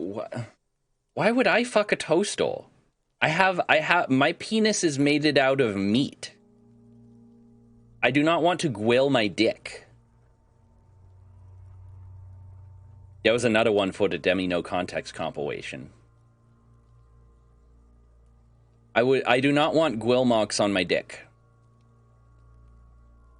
why would I fuck a toaster? My penis is made out of meat. I do not want to grill my dick. That was another one for the Demi No Context compilation. I do not want grill marks on my dick.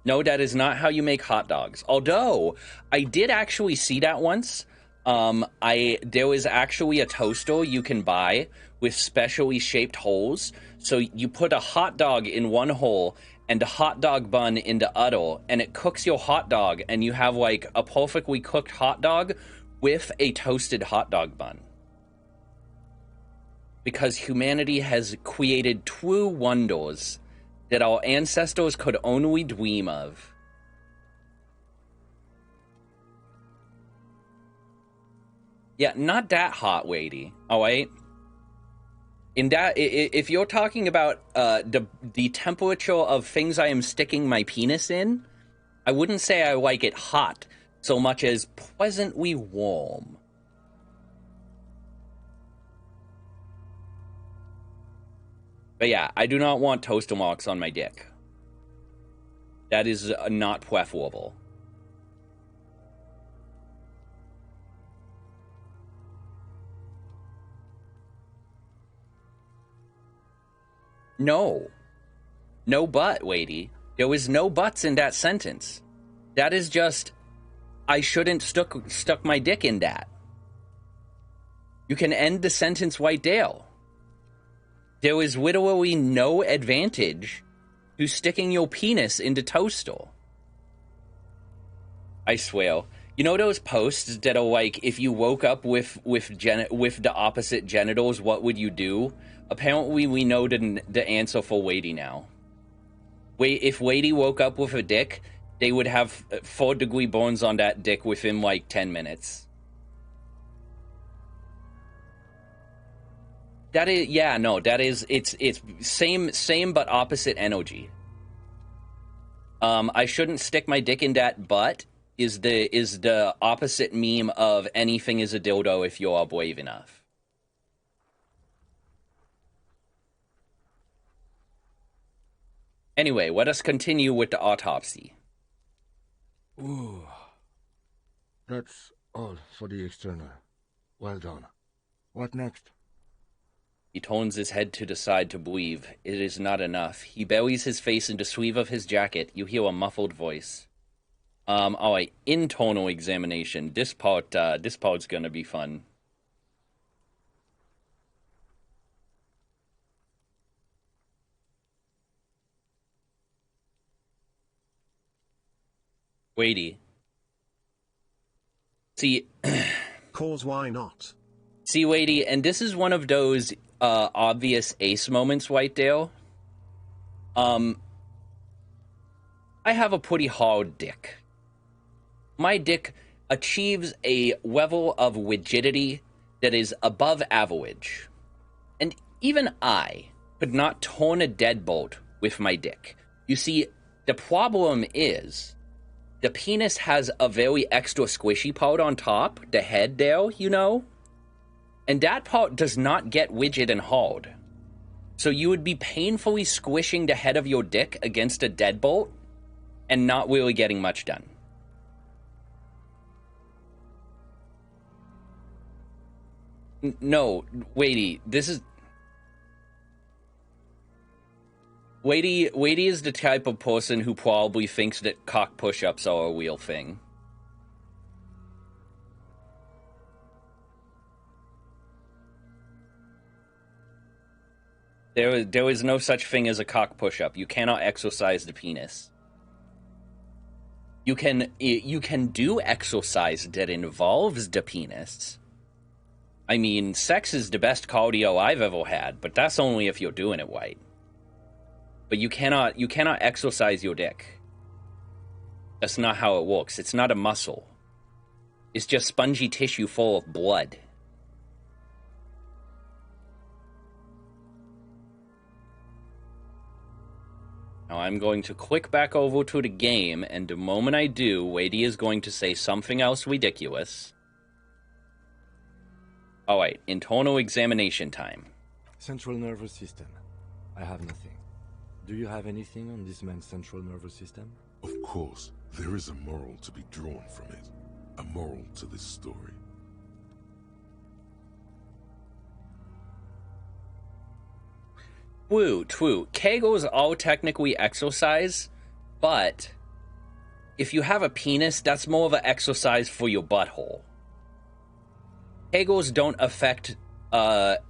No, that is not how you make hot dogs. Although, I did actually see that once. There was actually a toaster you can buy with specially shaped holes. So you put a hot dog in one hole and a hot dog bun in the other, and it cooks your hot dog, and you have like a perfectly cooked hot dog with a toasted hot dog bun. Because humanity has created true wonders that our ancestors could only dream of. Yeah, not that hot, Wadey. All right. In that, if you're talking about the temperature of things I am sticking my penis in, I wouldn't say I like it hot so much as pleasantly warm. But yeah, I do not want toaster marks on my dick. That is not preferable. No. No but, Wadey. There was no buts in that sentence. That is just, I shouldn't stuck my dick in that. You can end the sentence right there. There was literally no advantage to sticking your penis into toaster. I swear. You know those posts that are like, if you woke up with the opposite genitals, what would you do? Apparently, we know the answer for Wadey now. If Wadey woke up with a dick, they would have 4-degree burns on that dick within like 10 minutes. That is, yeah, no, that is, it's same but opposite energy. I shouldn't stick my dick in that butt is the opposite meme of anything is a dildo if you're brave enough. Anyway, let us continue with the autopsy. Ooh. That's all for the external. Well done. What next? He turns his head to the side to breathe. It is not enough. He buries his face in the sleeve of his jacket. You hear a muffled voice. Alright, internal examination. This part's gonna be fun. Wadey. See... Cause why not? See, Wadey, and this is one of those obvious ace moments right there. I have a pretty hard dick. My dick achieves a level of rigidity that is above average. And even I could not turn a deadbolt with my dick. You see, the problem is, the penis has a very extra squishy part on top, the head there, you know? And that part does not get rigid and hard. So you would be painfully squishing the head of your dick against a deadbolt and not really getting much done. No, Wadey, this is... Wadey is the type of person who probably thinks that cock push-ups are a real thing. There is no such thing as a cock push-up. You cannot exercise the penis. You can do exercise that involves the penis. I mean, sex is the best cardio I've ever had, but that's only if you're doing it right. But you cannot exercise your dick. That's not how it works. It's not a muscle. It's just spongy tissue full of blood. Now I'm going to click back over to the game, and the moment I do, Wadey is going to say something else ridiculous. Alright, internal examination time. Central nervous system. I have nothing. Do you have anything on this man's central nervous system? Of course, there is a moral to be drawn from it. A moral to this story. True. Kegels are technically exercise, but if you have a penis, that's more of an exercise for your butthole. Kegels don't affect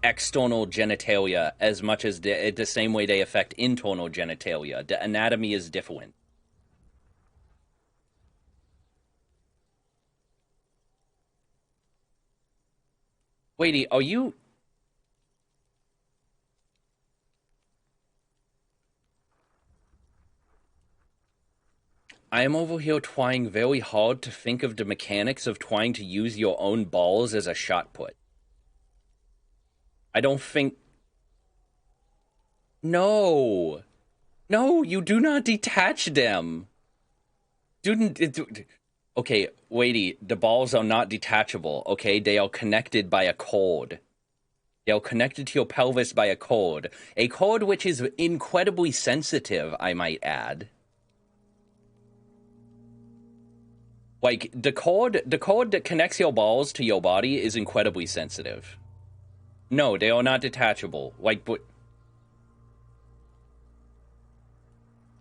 external genitalia as much as the same way they affect internal genitalia. The anatomy is different. Wadey, are you... I am over here trying very hard to think of the mechanics of trying to use your own balls as a shot put. I don't think... No! No, you do not detach them! Okay, Wadey, the balls are not detachable, okay? They are connected by a cord. They are connected to your pelvis by a cord. A cord which is incredibly sensitive, I might add. Like, the cord that connects your balls to your body is incredibly sensitive. No, they are not detachable. Like, but...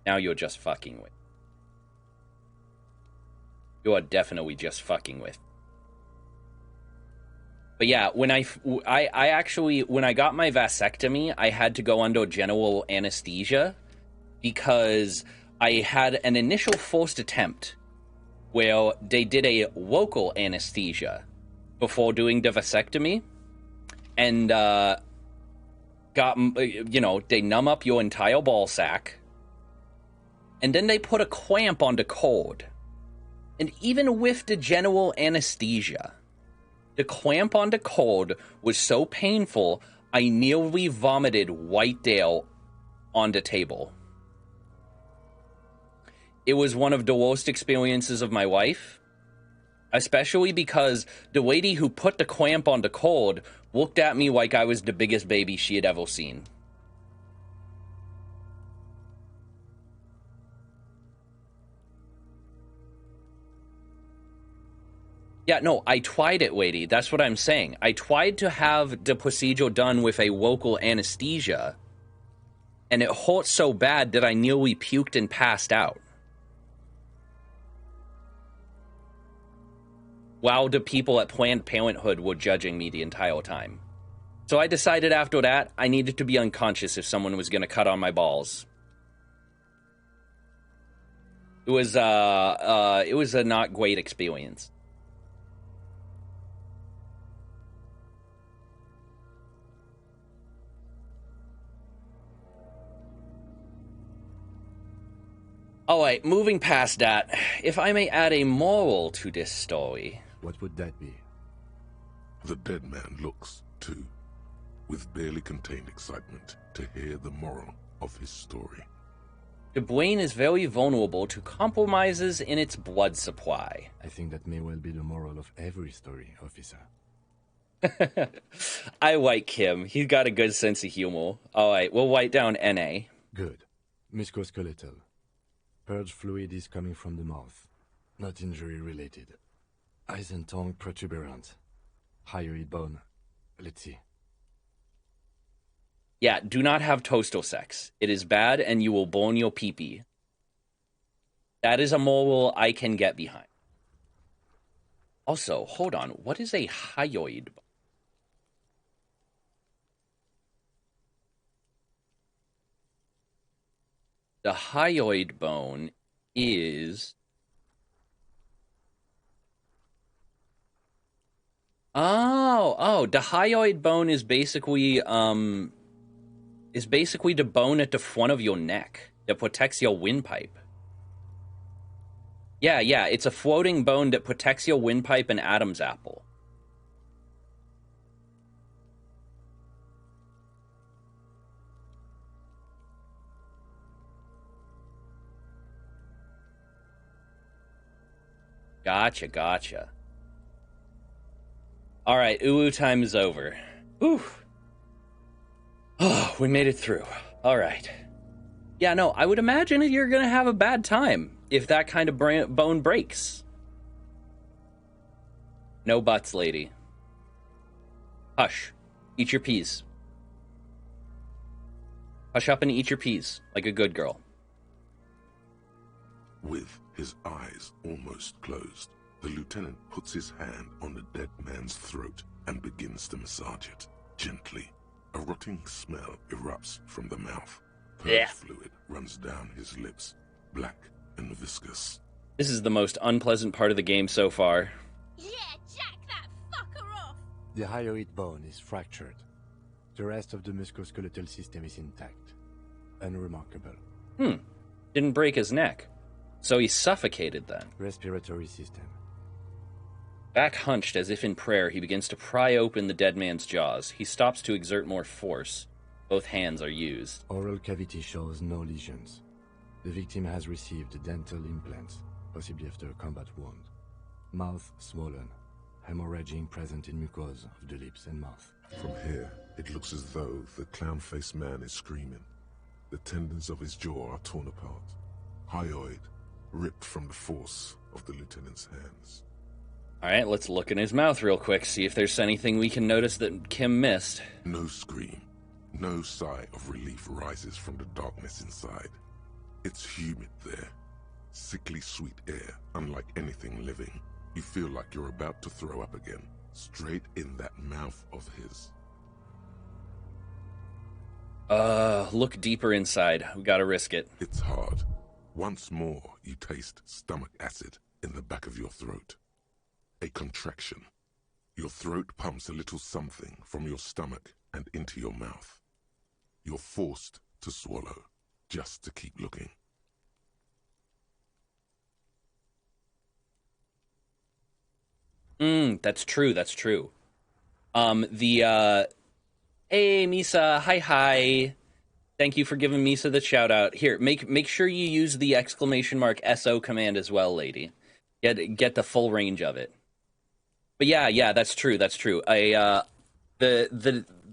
Now you're just fucking with. You are definitely just fucking with. But yeah, when I actually, when I got my vasectomy, I had to go under general anesthesia because I had an initial forced attempt where they did a local anesthesia before doing the vasectomy, and they numb up your entire ball sack, and then they put a clamp on the cord. And even with the general anesthesia, the clamp on the cord was so painful, I nearly vomited right there on the table. It was one of the worst experiences of my life, especially because the lady who put the clamp on the cord looked at me like I was the biggest baby she had ever seen. Yeah, no, I tried it, lady. That's what I'm saying. I tried to have the procedure done with a local anesthesia, and it hurt so bad that I nearly puked and passed out. While the people at Planned Parenthood were judging me the entire time. So I decided after that, I needed to be unconscious if someone was going to cut on my balls. It was a not great experience. Alright, moving past that, if I may add a moral to this story. What would that be? The dead man looks, too, with barely contained excitement to hear the moral of his story. The brain is very vulnerable to compromises in its blood supply. I think that may well be the moral of every story, officer. I like him. He's got a good sense of humor. Alright, we'll write down NA. Good. Musculoskeletal. Purge fluid is coming from the mouth. Not injury-related. Eyes and tongue protuberant. Hyoid bone. Let's see. Yeah, do not have toaster sex. It is bad and you will burn your pee-pee. That is a moral I can get behind. Also, hold on. What is a hyoid bone? The hyoid bone is... Oh, the hyoid bone is basically, the bone at the front of your neck that protects your windpipe. Yeah, it's a floating bone that protects your windpipe and Adam's apple. Gotcha. Alright, Ulu time is over. Whew. Oh, we made it through. Alright. Yeah, no, I would imagine you're gonna have a bad time if that kind of bone breaks. No buts, lady. Hush. Eat your peas. Hush up and eat your peas, like a good girl. With his eyes almost closed, the lieutenant puts his hand on the dead man's throat and begins to massage it, gently. A rotting smell erupts from the mouth. Purge fluid runs down his lips, black and viscous. This is the most unpleasant part of the game so far. Yeah, jack that fucker off! The hyoid bone is fractured. The rest of the musculoskeletal system is intact. Unremarkable. Didn't break his neck. So he suffocated then. Respiratory system. Back hunched as if in prayer, he begins to pry open the dead man's jaws. He stops to exert more force. Both hands are used. Oral cavity shows no lesions. The victim has received dental implants, possibly after a combat wound. Mouth swollen. hemorrhaging present in mucosa of the lips and mouth. From here, it looks as though the clown-faced man is screaming. The tendons of his jaw are torn apart. Hyoid, ripped from the force of the lieutenant's hands. Alright, let's look in his mouth real quick, see if there's anything we can notice that Kim missed. No scream, no sigh of relief rises from the darkness inside. It's humid there. Sickly sweet air, unlike anything living. You feel like you're about to throw up again, straight in that mouth of his. Look deeper inside. We gotta risk it. It's hard. Once more, you taste stomach acid in the back of your throat. A contraction. Your throat pumps a little something from your stomach and into your mouth. You're forced to swallow, just to keep looking. That's true, that's true. Hey, Misa, hi. Thank you for giving Misa the shout out. Here, make sure you use the !SO command as well, lady. Get the full range of it. But yeah, that's true. The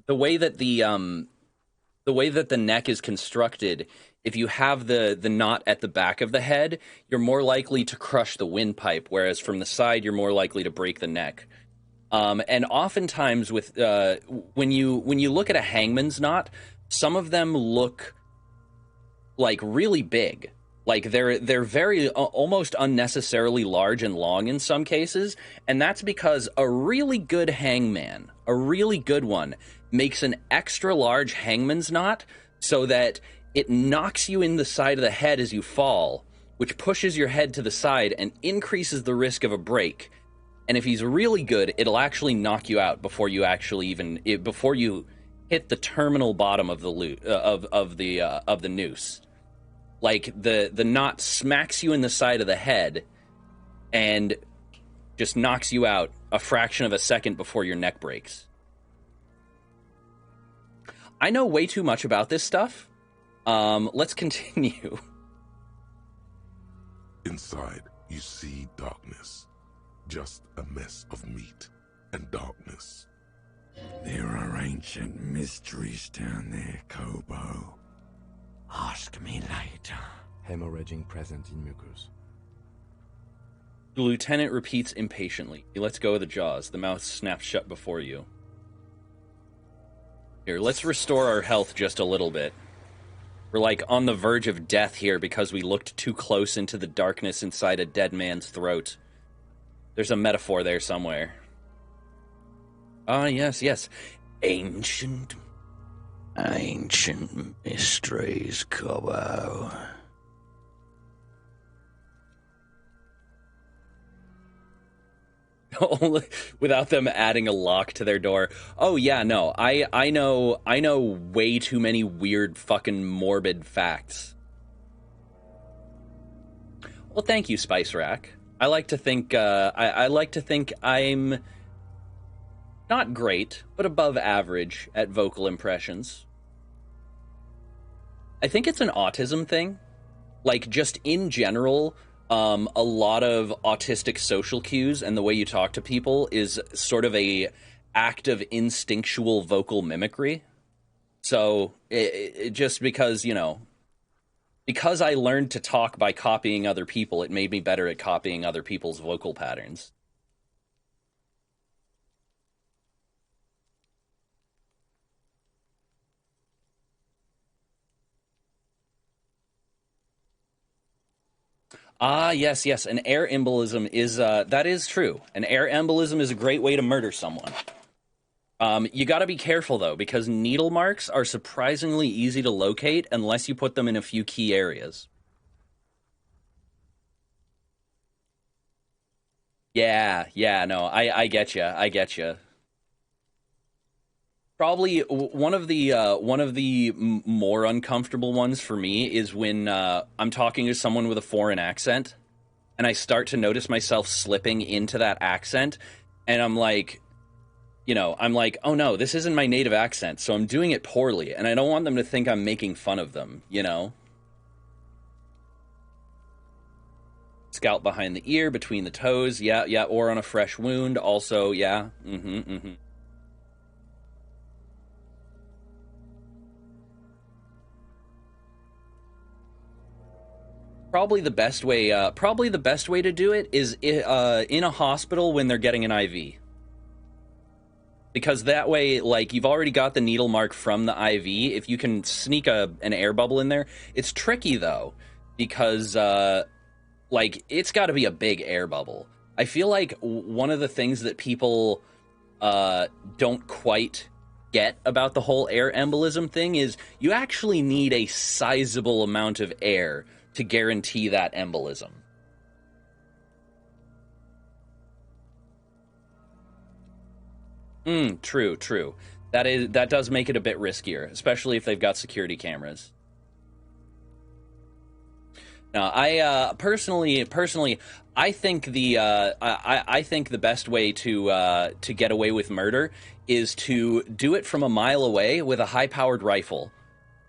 way that the way that the neck is constructed, if you have the knot at the back of the head, you're more likely to crush the windpipe, whereas from the side, you're more likely to break the neck. And oftentimes, with when you look at a hangman's knot, some of them look like really big. Like they're very almost unnecessarily large and long in some cases, and that's because a really good hangman, a really good one, makes an extra large hangman's knot so that it knocks you in the side of the head as you fall, which pushes your head to the side and increases the risk of a break. And if he's really good, it'll actually knock you out before you actually before you hit the terminal bottom of the of the noose. Like the knot smacks you in the side of the head and just knocks you out a fraction of a second before your neck breaks. I know way too much about this stuff. Let's continue. Inside, you see darkness. Just a mess of meat and darkness. There are ancient mysteries down there, Kobo. Ask me later. Hemorrhaging present in mucus. The lieutenant repeats impatiently. He lets go of the jaws. The mouth snaps shut before you. Here, let's restore our health just a little bit. We're like on the verge of death here because we looked too close into the darkness inside a dead man's throat. There's a metaphor there somewhere. Ah, yes. Ancient mysteries, Kobo. Only without them adding a lock to their door. Oh yeah, no. I know way too many weird fucking morbid facts. Well, thank you, Spice Rack. I like to think I like to think I'm not great, but above average at vocal impressions. I think it's an autism thing. Like, just in general, a lot of autistic social cues and the way you talk to people is sort of a act of instinctual vocal mimicry. So, it just because, because I learned to talk by copying other people, it made me better at copying other people's vocal patterns. Ah, yes. An air embolism is, that is true. An air embolism is a great way to murder someone. You gotta be careful, though, because needle marks are surprisingly easy to locate unless you put them in a few key areas. Yeah, no, I get you. Probably one of the more uncomfortable ones for me is when I'm talking to someone with a foreign accent, and I start to notice myself slipping into that accent, and I'm like, oh no, this isn't my native accent, so I'm doing it poorly, and I don't want them to think I'm making fun of them, Scalp behind the ear, between the toes. Yeah, yeah. Or on a fresh wound. Also, yeah. Probably the best way. Probably the best way to do it is in a hospital when they're getting an IV. Because that way, like, you've already got the needle mark from the IV. If you can sneak an air bubble in there, it's tricky though, because like, it's got to be a big air bubble. I feel like one of the things that people don't quite get about the whole air embolism thing is you actually need a sizable amount of air to guarantee that embolism. True. That does make it a bit riskier, especially if they've got security cameras. Now, I personally, I think I think the best way to get away with murder is to do it from a mile away with a high-powered rifle,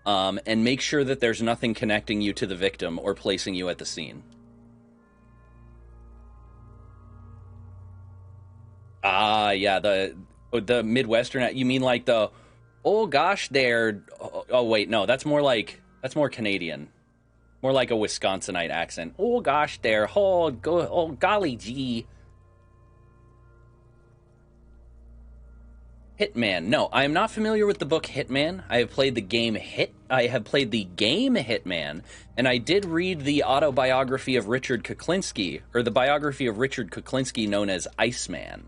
and make sure that there's nothing connecting you to the victim or placing you at the scene. Yeah, the Midwestern. You mean like the, oh gosh, they're. Oh wait, no, that's more Canadian. More like a Wisconsinite accent. Oh gosh, there. Oh golly gee. Hitman. No, I am not familiar with the book Hitman. I have played the game Hitman, and I did read the autobiography of Richard Kuklinski, or the biography of Richard Kuklinski known as Iceman.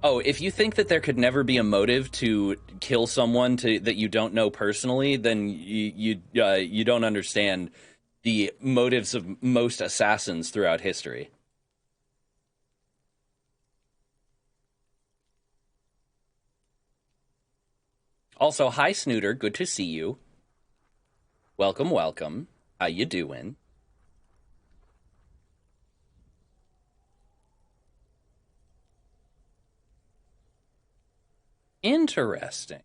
Oh, if you think that there could never be a motive to kill someone that you don't know personally, then you don't understand the motives of most assassins throughout history. Also, hi Snooter, good to see you. Welcome. How you doing? Interesting.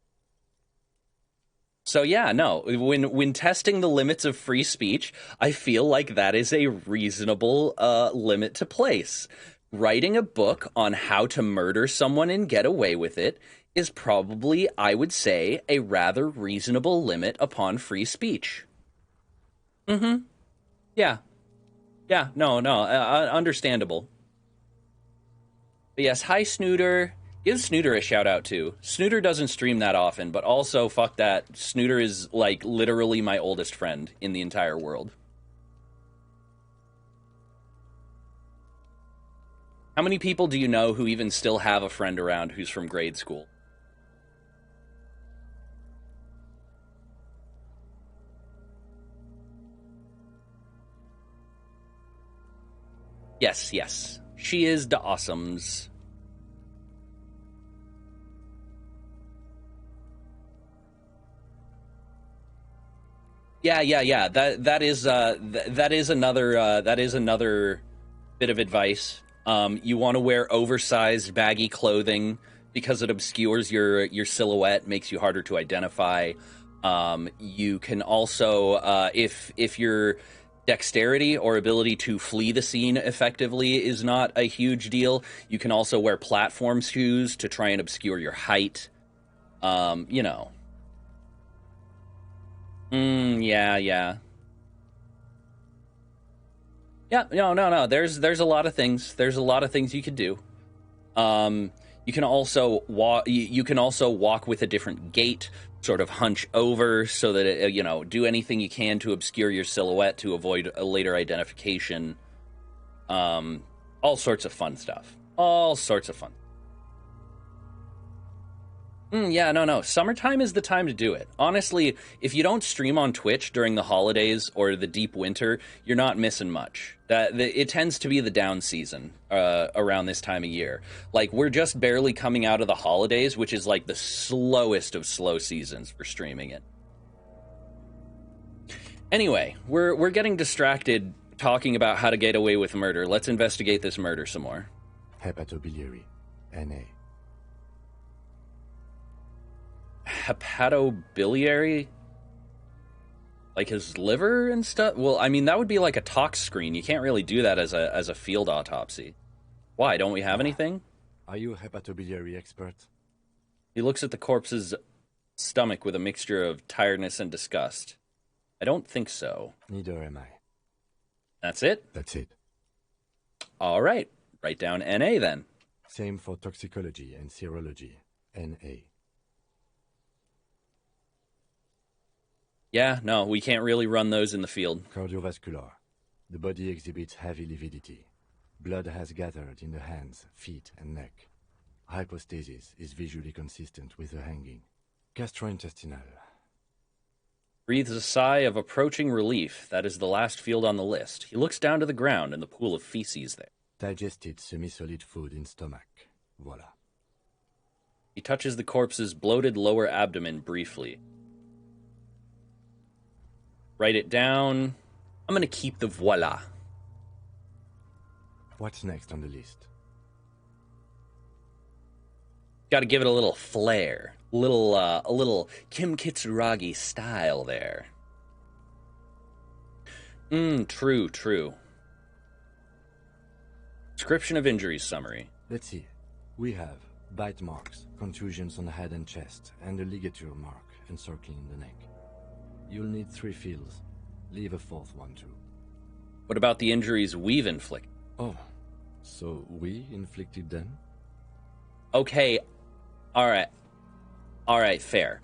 So yeah, no, when testing the limits of free speech, I feel like that is a reasonable limit to place. Writing a book on how to murder someone and get away with it is probably, I would say, a rather reasonable limit upon free speech. Yeah. No, understandable. But yes, hi Snooter. Give Snooter a shout out too. Snooter doesn't stream that often, but also fuck that. Snooter is like literally my oldest friend in the entire world. How many people do you know who even still have a friend around who's from grade school? Yes. She is the awesomes. Yeah. That is another bit of advice. You want to wear oversized, baggy clothing because it obscures your silhouette, makes you harder to identify. You can also, if your dexterity or ability to flee the scene effectively is not a huge deal, you can also wear platform shoes to try and obscure your height. You know. Yeah. Yeah, no. There's a lot of things. There's a lot of things you could do. You can also walk. You can also walk with a different gait, sort of hunch over, so that it, do anything you can to obscure your silhouette to avoid a later identification. All sorts of fun stuff. All sorts of fun. Yeah, no. Summertime is the time to do it. Honestly, if you don't stream on Twitch during the holidays or the deep winter, you're not missing much. It tends to be the down season around this time of year. Like, we're just barely coming out of the holidays, which is like the slowest of slow seasons for streaming it. Anyway, we're getting distracted talking about how to get away with murder. Let's investigate this murder some more. Hepatobiliary, NA. Hepatobiliary? Like his liver and stuff? Well, I mean, that would be like a tox screen. You can't really do that as a field autopsy. Why? Don't we have anything? Are you a hepatobiliary expert? He looks at the corpse's stomach with a mixture of tiredness and disgust. I don't think so. Neither am I. That's it? That's it. All right. Write down NA then. Same for toxicology and serology. NA. Yeah, no, we can't really run those in the field. Cardiovascular. The body exhibits heavy lividity. Blood has gathered in the hands, feet, and neck. Hypostasis is visually consistent with the hanging. Gastrointestinal. Breathes a sigh of approaching relief. That is the last field on the list. He looks down to the ground and the pool of feces there. Digested semi-solid food in stomach. Voila. He touches the corpse's bloated lower abdomen briefly. Write it down. I'm going to keep the voila. What's next on the list? Got to give it a little flair. A little Kim Kitsuragi style there. True. Description of injuries summary. Let's see. We have bite marks, contusions on the head and chest, and a ligature mark encircling the neck. You'll need 3 fields. Leave a 4th one too. What about the injuries we've inflicted? Oh, so we inflicted them? Okay, alright, fair.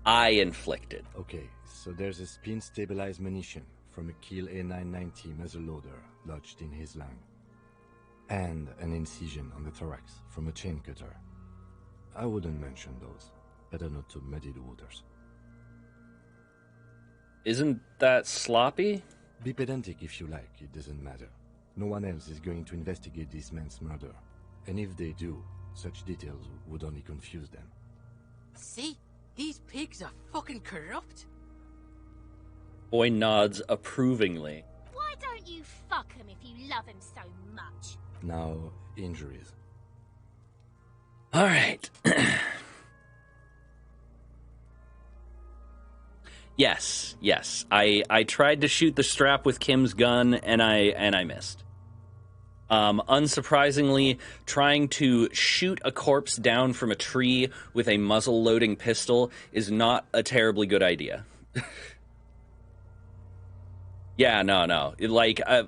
I inflicted. Okay, so there's a spin-stabilized munition from a Kiel A990 muzzleloader lodged in his lung. And an incision on the thorax from a chain cutter. I wouldn't mention those. Better not to muddy the waters. Isn't that sloppy? Be pedantic if you like, it doesn't matter. No one else is going to investigate this man's murder. And if they do, such details would only confuse them. See? These pigs are fucking corrupt. Boy nods approvingly. Why don't you fuck him if you love him so much? Now, injuries. Alright. Yes. I tried to shoot the strap with Kim's gun and I missed. Unsurprisingly, trying to shoot a corpse down from a tree with a muzzle-loading pistol is not a terribly good idea. Yeah, no.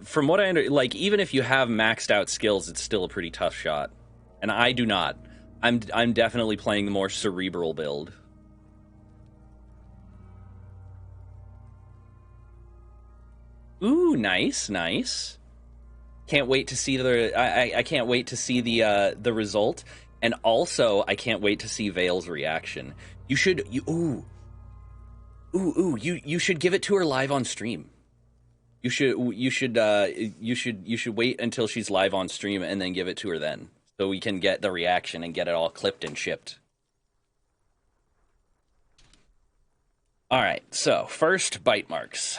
From what I understand, even if you have maxed out skills, it's still a pretty tough shot. And I do not. I'm definitely playing the more cerebral build. Ooh, nice. Can't wait to see I can't wait to see the result, and also I can't wait to see Vale's reaction. You should you should give it to her live on stream. You should wait until she's live on stream and then give it to her then, so we can get the reaction and get it all clipped and shipped. All right, so first bite marks.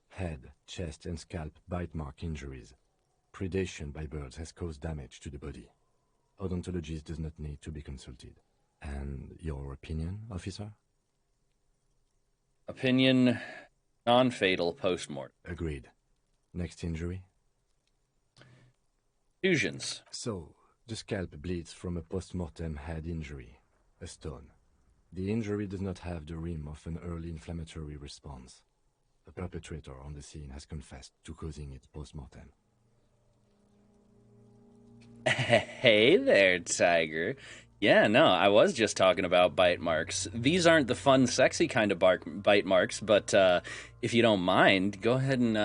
Head, chest, and scalp bite mark injuries. Predation by birds has caused damage to the body. Odontologist does not need to be consulted. And your opinion, officer? Opinion, non-fatal post-mortem. Agreed. Next injury? Fusions. So, the scalp bleeds from a post-mortem head injury, a stone. The injury does not have the rim of an early inflammatory response. The perpetrator on the scene has confessed to causing it post-mortem. Hey there, Tiger. Yeah, no, I was just talking about bite marks. These aren't the fun, sexy kind of bite marks, but if you don't mind, go ahead and,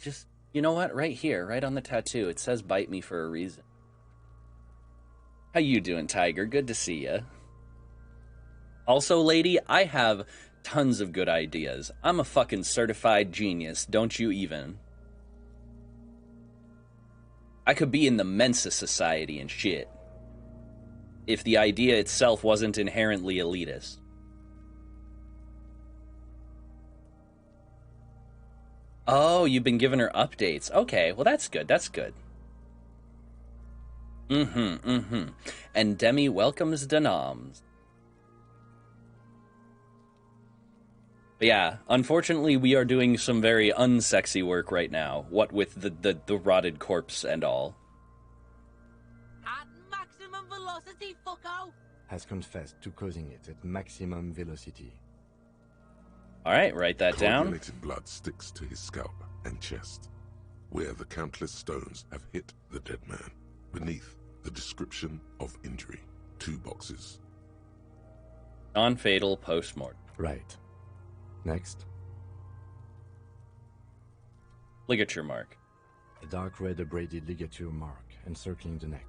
just, you know what? Right here, right on the tattoo, it says bite me for a reason. How you doing, Tiger? Good to see ya. Also, lady, I have tons of good ideas. I'm a fucking certified genius, don't you even? I could be in the Mensa Society and shit, if the idea itself wasn't inherently elitist. Oh, you've been giving her updates. Okay, well that's good, that's good. And Demi welcomes Denoms. But yeah, unfortunately, we are doing some very unsexy work right now. What with the rotted corpse and all. At maximum velocity, fucko! Has confessed to causing it at maximum velocity. All right, write that down. Coagulated blood sticks to his scalp and chest, where the countless stones have hit the dead man. Beneath, the description of injury. 2 boxes. Non-fatal post-mortem. Right. Next. Ligature mark. A dark red abraded ligature mark encircling the neck,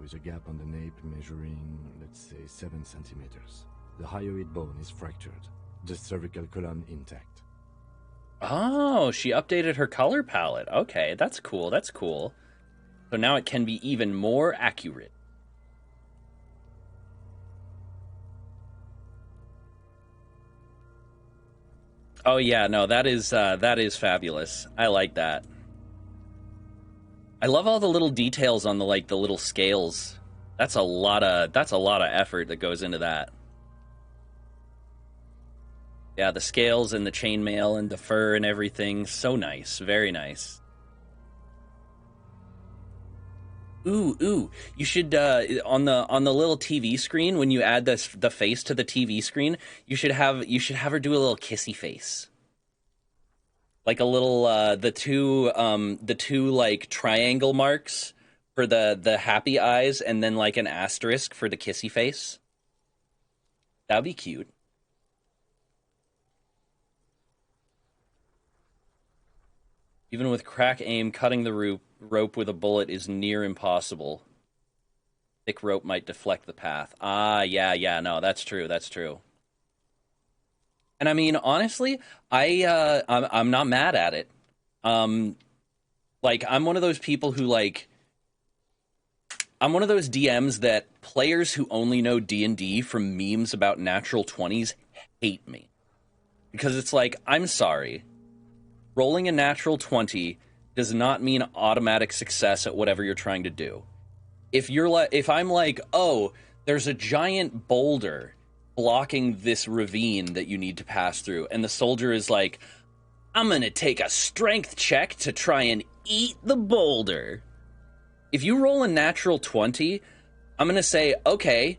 with a gap on the nape measuring, let's say, 7 centimeters. The hyoid bone is fractured. The cervical column intact. Oh, she updated her color palette. Okay, that's cool, that's cool. So now it can be even more accurate. Oh yeah, no, that is fabulous. I like that. I love all the little details on the little scales. That's a lot of effort that goes into that. Yeah, the scales and the chainmail and the fur and everything, so nice, very nice. Ooh, you should on the little TV screen when you add the face to the TV screen, you should have her do a little kissy face. Like a little the two like triangle marks for the happy eyes and then like an asterisk for the kissy face. That'd be cute. Even with crack aim, cutting the rope with a bullet is near impossible. Thick rope might deflect the path. Ah, yeah, no, that's true. And I mean, honestly, I'm not mad at it. Like, I'm one of those people who, like, I'm one of those DMs that players who only know D&D from memes about natural 20s hate me. Because it's like, I'm sorry. Rolling a natural 20 does not mean automatic success at whatever you're trying to do. If I'm like, oh, there's a giant boulder blocking this ravine that you need to pass through, and the soldier is like, I'm gonna take a strength check to try and eat the boulder. If you roll a natural 20, I'm gonna say, okay,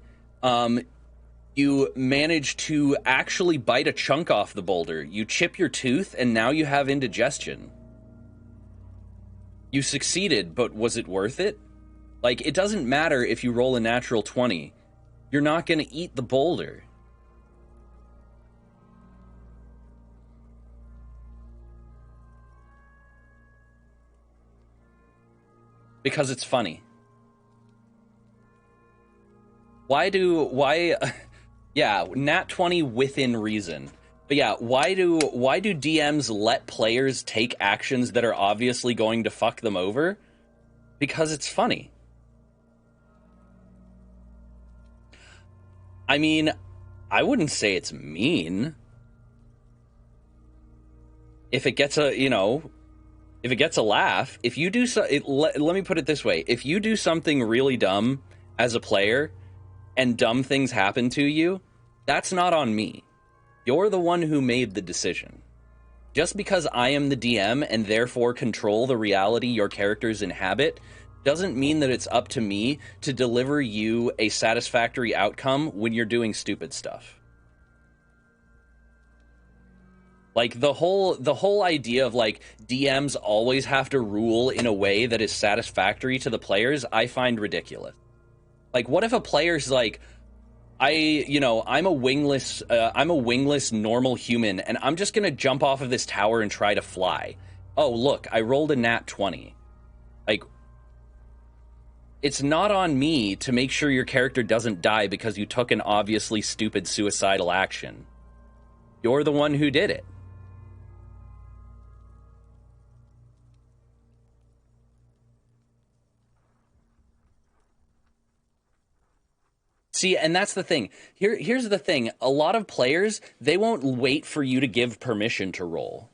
you manage to actually bite a chunk off the boulder. You chip your tooth, and now you have indigestion. You succeeded, but was it worth it? Like, it doesn't matter if you roll a natural 20. You're not going to eat the boulder. Because it's funny. Yeah, nat 20 within reason. But yeah, why do DMs let players take actions that are obviously going to fuck them over? Because it's funny. I mean, I wouldn't say it's mean. If it gets a laugh, if you do let me put it this way, if you do something really dumb as a player and dumb things happen to you, that's not on me. You're the one who made the decision. Just because I am the DM and therefore control the reality your characters inhabit doesn't mean that it's up to me to deliver you a satisfactory outcome when you're doing stupid stuff. Like, the whole idea of, like, DMs always have to rule in a way that is satisfactory to the players, I find ridiculous. Like, what if a player's like, I'm a wingless normal human, and I'm just gonna jump off of this tower and try to fly. Oh, look, I rolled a nat 20. Like, it's not on me to make sure your character doesn't die because you took an obviously stupid suicidal action. You're the one who did it. See, and that's the thing. Here's the thing. A lot of players, they won't wait for you to give permission to roll.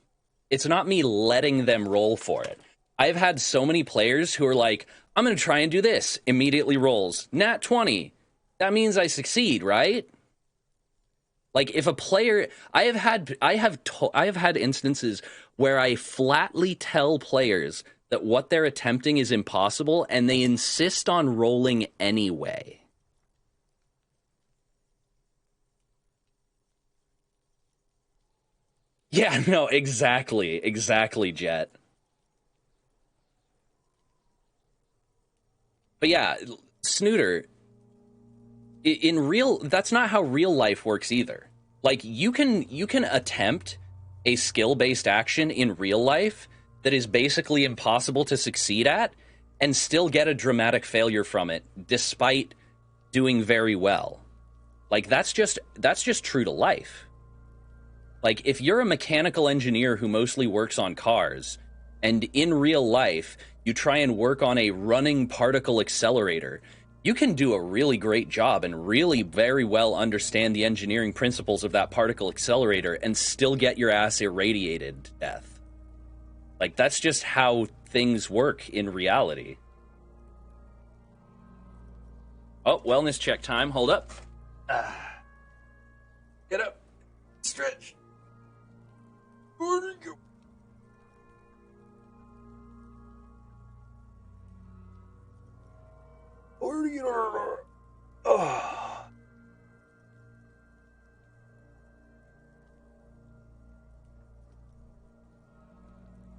It's not me letting them roll for it. I've had so many players who are like, I'm going to try and do this. Immediately rolls. Nat 20. That means I succeed, right? Like if a player, I have had instances where I flatly tell players that what they're attempting is impossible, and they insist on rolling anyway. Yeah, no, exactly, Jet. But yeah, Snooter, in real, that's not how real life works either. Like you can attempt a skill-based action in real life that is basically impossible to succeed at and still get a dramatic failure from it despite doing very well. Like that's just true to life. Like if you're a mechanical engineer who mostly works on cars and in real life you try and work on a running particle accelerator, you can do a really great job and really very well understand the engineering principles of that particle accelerator and still get your ass irradiated to death. Like, that's just how things work in reality. Oh, wellness check time. Hold up. Get up. Stretch. Where do you go? Where do you go? Oh.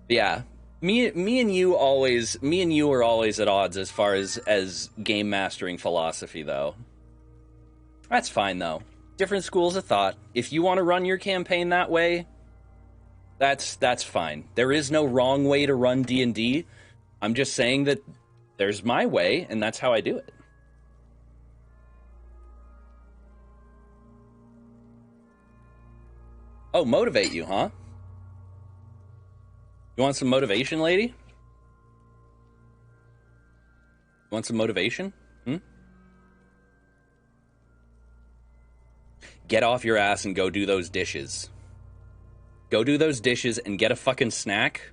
Yeah. Me and you are always at odds as far as game mastering philosophy, though. That's fine, though. Different schools of thought. If you want to run your campaign that way, that's fine. There is no wrong way to run D&D. I'm just saying that there's my way, and that's how I do it. Oh, motivate you, huh? You want some motivation, lady? You want some motivation? Get off your ass and go do those dishes. Go do those dishes and get a fucking snack.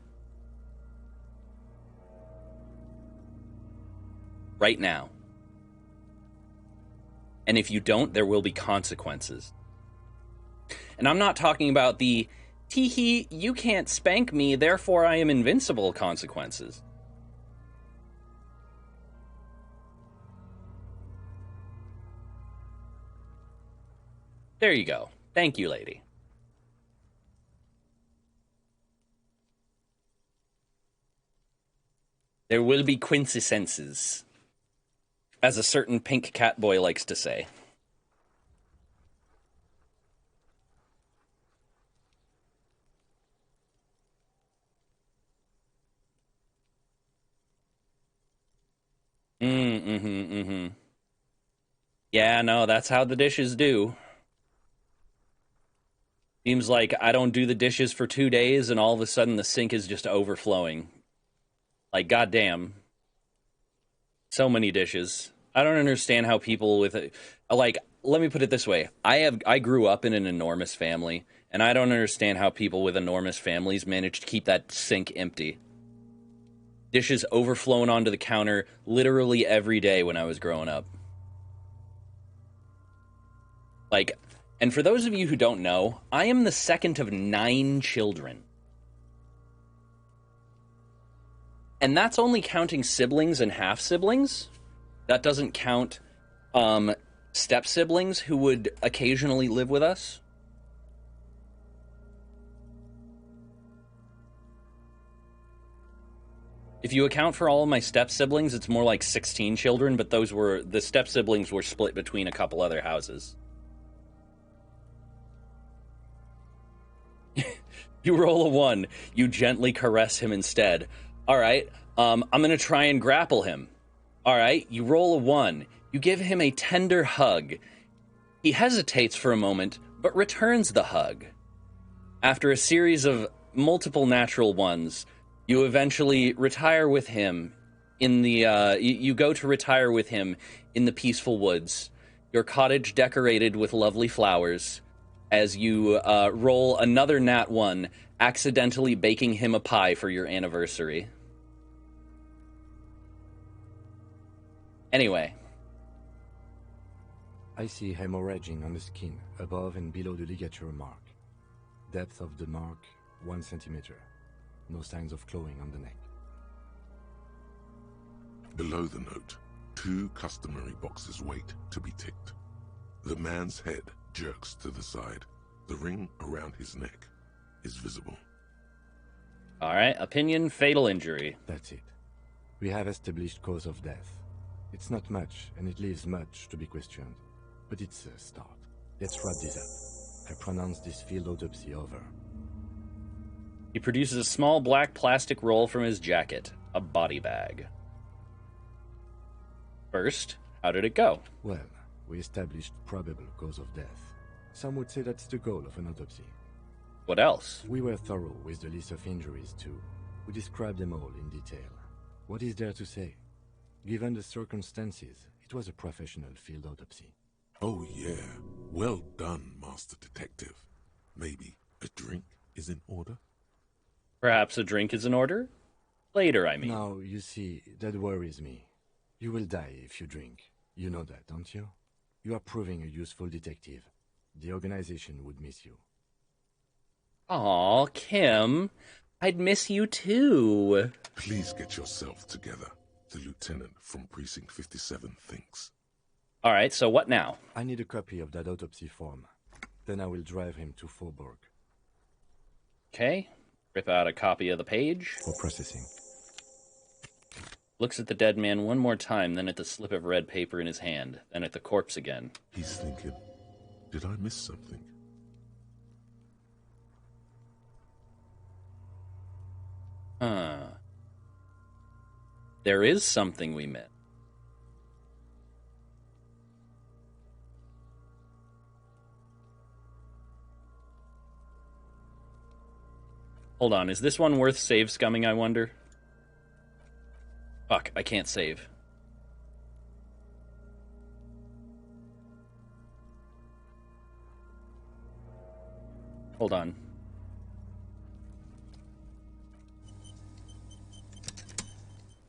Right now. And if you don't, there will be consequences. And I'm not talking about the tee-hee, you can't spank me, therefore I am invincible consequences. There you go. Thank you, lady. There will be quintessences, as a certain pink cat boy likes to say. Yeah, no, that's how the dishes do. Seems like I don't do the dishes for 2 days and all of a sudden the sink is just overflowing. Like, goddamn. So many dishes. I don't understand how people with like, let me put it this way. I grew up in an enormous family, and I don't understand how people with enormous families manage to keep that sink empty. Dishes overflowing onto the counter literally every day when I was growing up. Like, and for those of you who don't know, I am the second of 9 children. And that's only counting siblings and half-siblings. That doesn't count step-siblings who would occasionally live with us. If you account for all of my step-siblings, it's more like 16 children, but the step-siblings were split between a couple other houses. You roll a 1. You gently caress him instead. All right, I'm going to try and grapple him. All right, you roll a 1. You give him a tender hug. He hesitates for a moment, but returns the hug. After a series of multiple natural ones, you eventually retire with him in the, you go to retire with him in the peaceful woods. Your cottage decorated with lovely flowers. As you roll another nat 1, accidentally baking him a pie for your anniversary. Anyway, I see hemorrhaging on the skin, above and below the ligature mark. Depth of the mark, 1 centimeter. No signs of clawing on the neck. Below the note, 2 customary boxes wait to be ticked. The man's head jerks to the side. The ring around his neck is visible. All right, opinion, fatal injury. That's it. We have established cause of death. It's not much, and it leaves much to be questioned. But it's a start. Let's wrap this up. I pronounce this field autopsy over. He produces a small black plastic roll from his jacket, a body bag. First, how did it go? Well, we established probable cause of death. Some would say that's the goal of an autopsy. What else? We were thorough with the list of injuries, too. We described them all in detail. What is there to say? Given the circumstances, it was a professional field autopsy. Oh yeah, well done, Master Detective. Maybe a drink is in order? Perhaps a drink is in order? Later, I mean. Now, you see, that worries me. You will die if you drink. You know that, don't you? You are proving a useful detective. The organization would miss you. Aw, Kim. I'd miss you too. Please get yourself together. The lieutenant from Precinct 57 thinks. All right, so what now? I need a copy of that autopsy form. Then I will drive him to Faubourg. Okay. Rip out a copy of the page. For processing. Looks at the dead man one more time, then at the slip of red paper in his hand, then at the corpse again. He's thinking, did I miss something? There is something we missed. Hold on, is this one worth save scumming, I wonder? Fuck, I can't save. Hold on.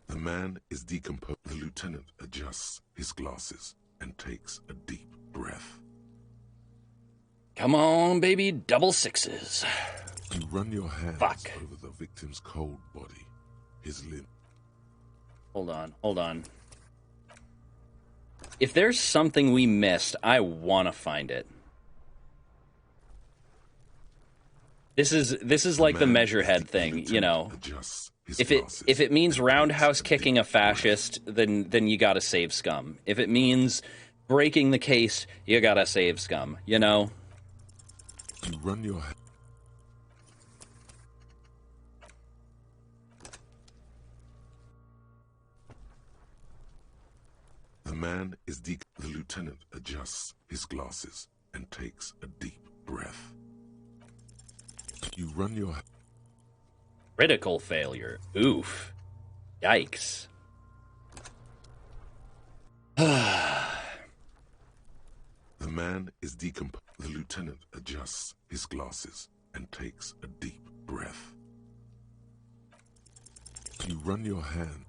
The man is decomposed. The lieutenant adjusts his glasses and takes a deep breath. Come on, baby, double sixes. You run your hands over the victim's cold body, his limb. Hold on. If there's something we missed, I want to find it. This is like the Measurehead thing, you know. If it means roundhouse kicking a fascist, then you gotta save scum. If it means breaking the case, you gotta save scum, you know? You run your... The man is The lieutenant adjusts his glasses and takes a deep breath. You run your... Critical failure. Oof. Yikes. The man is decomposed. The lieutenant adjusts his glasses and takes a deep breath. You run your hand.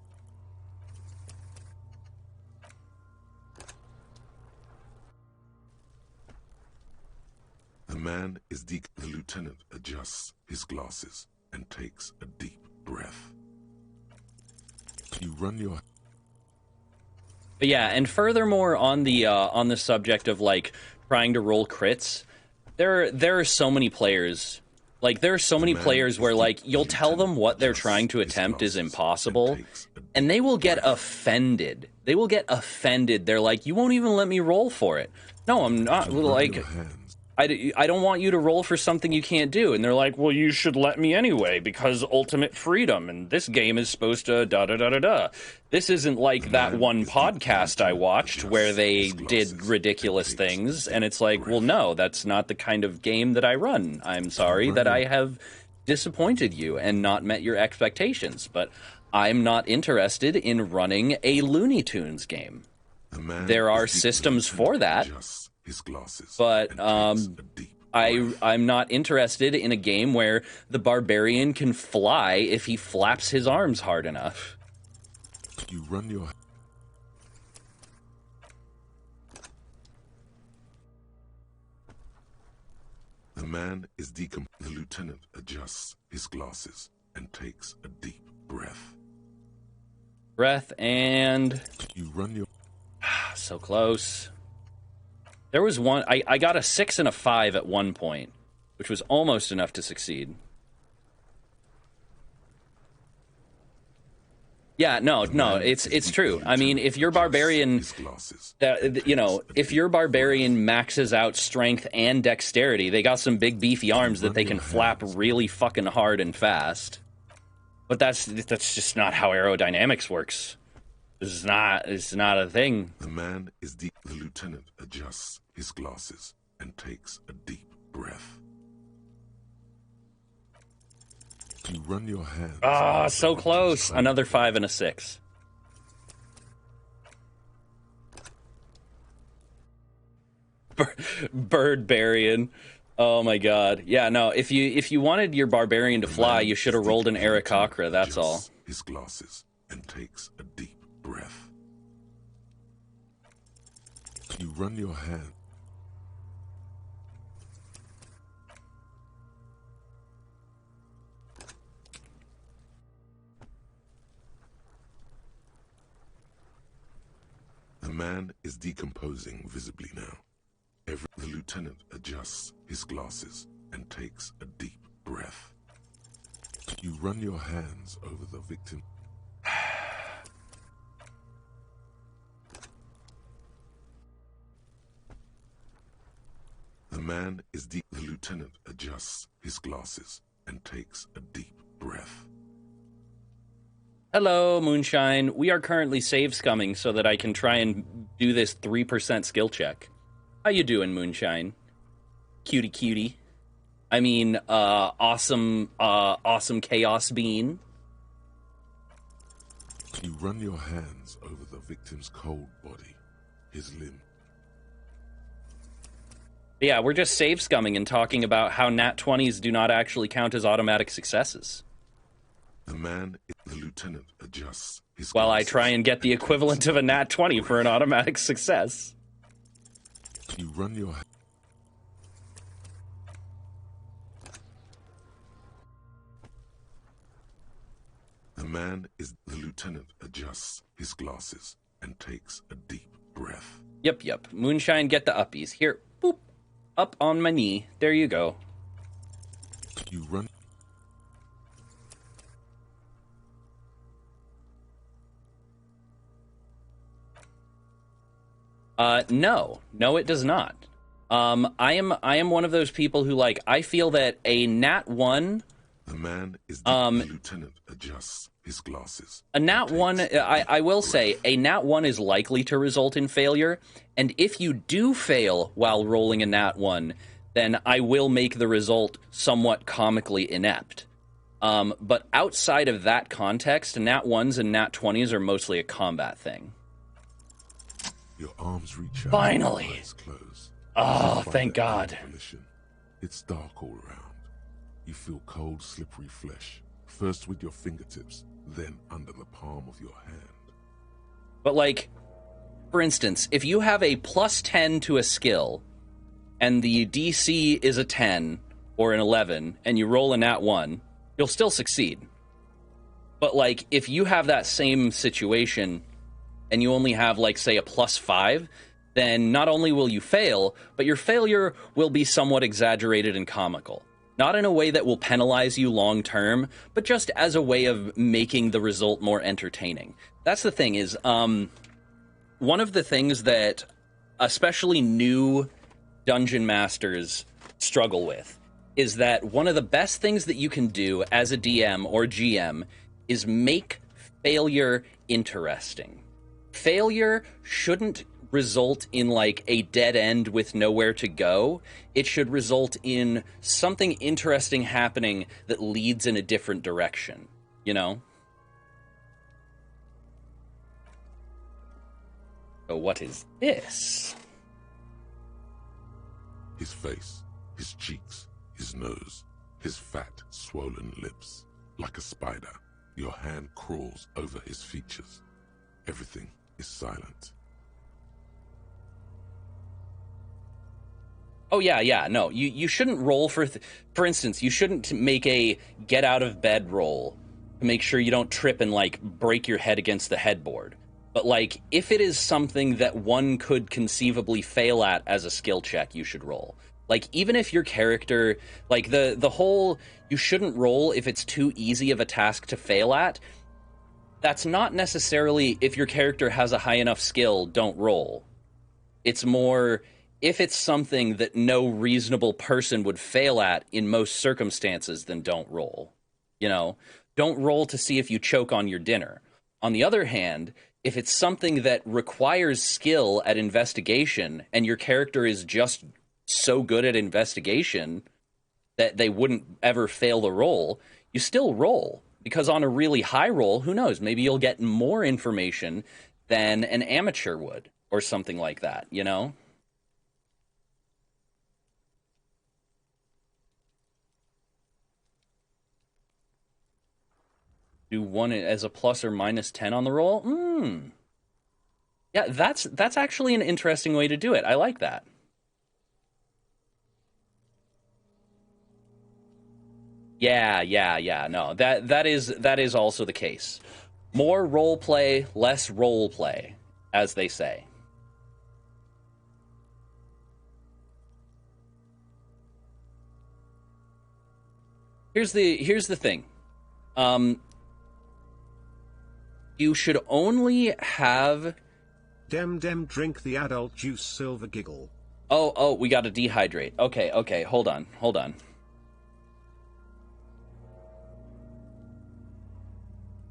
The man is The lieutenant adjusts his glasses and takes a deep breath. You run your... But yeah, and furthermore on the subject of like trying to roll crits, there are so many players. Like there are so many players where like you'll tell them what they're trying to attempt is impossible, and they will get offended. They will get offended. They're like, "You won't even let me roll for it." No, I'm not. Like, I don't want you to roll for something you can't do. And they're like, well, you should let me anyway, because ultimate freedom, and this game is supposed to da-da-da-da-da. This isn't like that one podcast I watched where they did ridiculous things, and it's like, well, no, that's not the kind of game that I run. I'm sorry that I have disappointed you and not met your expectations, but I'm not interested in running a Looney Tunes game. There are systems for that. His glasses, but I'm not interested in a game where the barbarian can fly if he flaps his arms hard enough. You run your... man is decomposed. The lieutenant adjusts his glasses and takes a deep breath. Breath and... You run your... So close. There was one... I got a 6 and a 5 at one point, which was almost enough to succeed. Yeah, no, it's true. I mean, if your barbarian, if your barbarian maxes out strength and dexterity, they got some big beefy arms that they can flap really fucking hard and fast. But that's just not how aerodynamics works. It's not a thing. The lieutenant adjusts his glasses and takes a deep breath. You run your hands. Ah, so close. Another 5 and a 6. Birdbarian. Oh my god. Yeah, no, if you wanted your barbarian to fly, you should have rolled an Aarakocra, that's all. His glasses and takes a deep breath. You run your hand. The man is decomposing visibly now. The lieutenant adjusts his glasses and takes a deep breath. You run your hands over the victim. The lieutenant adjusts his glasses and takes a deep breath. Hello, Moonshine. We are currently save scumming so that I can try and do this 3% skill check. How you doing, Moonshine? Cutie cutie. I mean, awesome Chaos Bean. You run your hands over the victim's cold body, his limb. Yeah, we're just save scumming and talking about how nat 20s do not actually count as automatic successes. The lieutenant adjusts his while I try and get the equivalent of a nat 20 for an automatic success. You run your... The lieutenant adjusts his glasses and takes a deep breath. Yep. Moonshine, get the uppies. Here, boop. Up on my knee. There you go. You run... No, it does not. I am one of those people who, like, I feel that a nat 1... The lieutenant adjusts his glasses. A nat 1, I will say, a nat 1 is likely to result in failure, and if you do fail while rolling a nat 1, then I will make the result somewhat comically inept. But outside of that context, nat 1s and nat 20s are mostly a combat thing. Your arms reach out. Finally! Your eyes close. Oh, thank God. It's dark all around. You feel cold, slippery flesh, first with your fingertips, then under the palm of your hand. But, like, for instance, if you have a plus 10 to a skill, and the DC is a 10 or an 11, and you roll a nat 1, you'll still succeed. But, like, if you have that same situation, and you only have, like, say, a plus 5, then not only will you fail, but your failure will be somewhat exaggerated and comical. Not in a way that will penalize you long term, but just as a way of making the result more entertaining. That's the thing is, one of the things that especially new dungeon masters struggle with is that one of the best things that you can do as a DM or GM is make failure interesting. Failure shouldn't result in, like, a dead end with nowhere to go. It should result in something interesting happening that leads in a different direction, you know? So what is this? His face, his cheeks, his nose, his fat, swollen lips. Like a spider, your hand crawls over his features. Everything is silent. Oh yeah, no. You shouldn't roll for instance, you shouldn't make a get out of bed roll to make sure you don't trip and like break your head against the headboard. But like if it is something that one could conceivably fail at as a skill check, you should roll. Like even if your character, like the whole you shouldn't roll if it's too easy of a task to fail at, that's not necessarily if your character has a high enough skill, don't roll. It's more if it's something that no reasonable person would fail at in most circumstances, then don't roll. You know, don't roll to see if you choke on your dinner. On the other hand, if it's something that requires skill at investigation and your character is just so good at investigation that they wouldn't ever fail the roll, you still roll. Because on a really high roll, who knows, maybe you'll get more information than an amateur would or something like that, you know? Do one as a plus or minus 10 on the roll? Yeah, that's actually an interesting way to do it. I like that. Yeah. No, that is also the case. More role play, less role play, as they say. Here's the thing. You should only have... Dem drink the adult juice, silver giggle. Oh, we gotta dehydrate. Okay, hold on.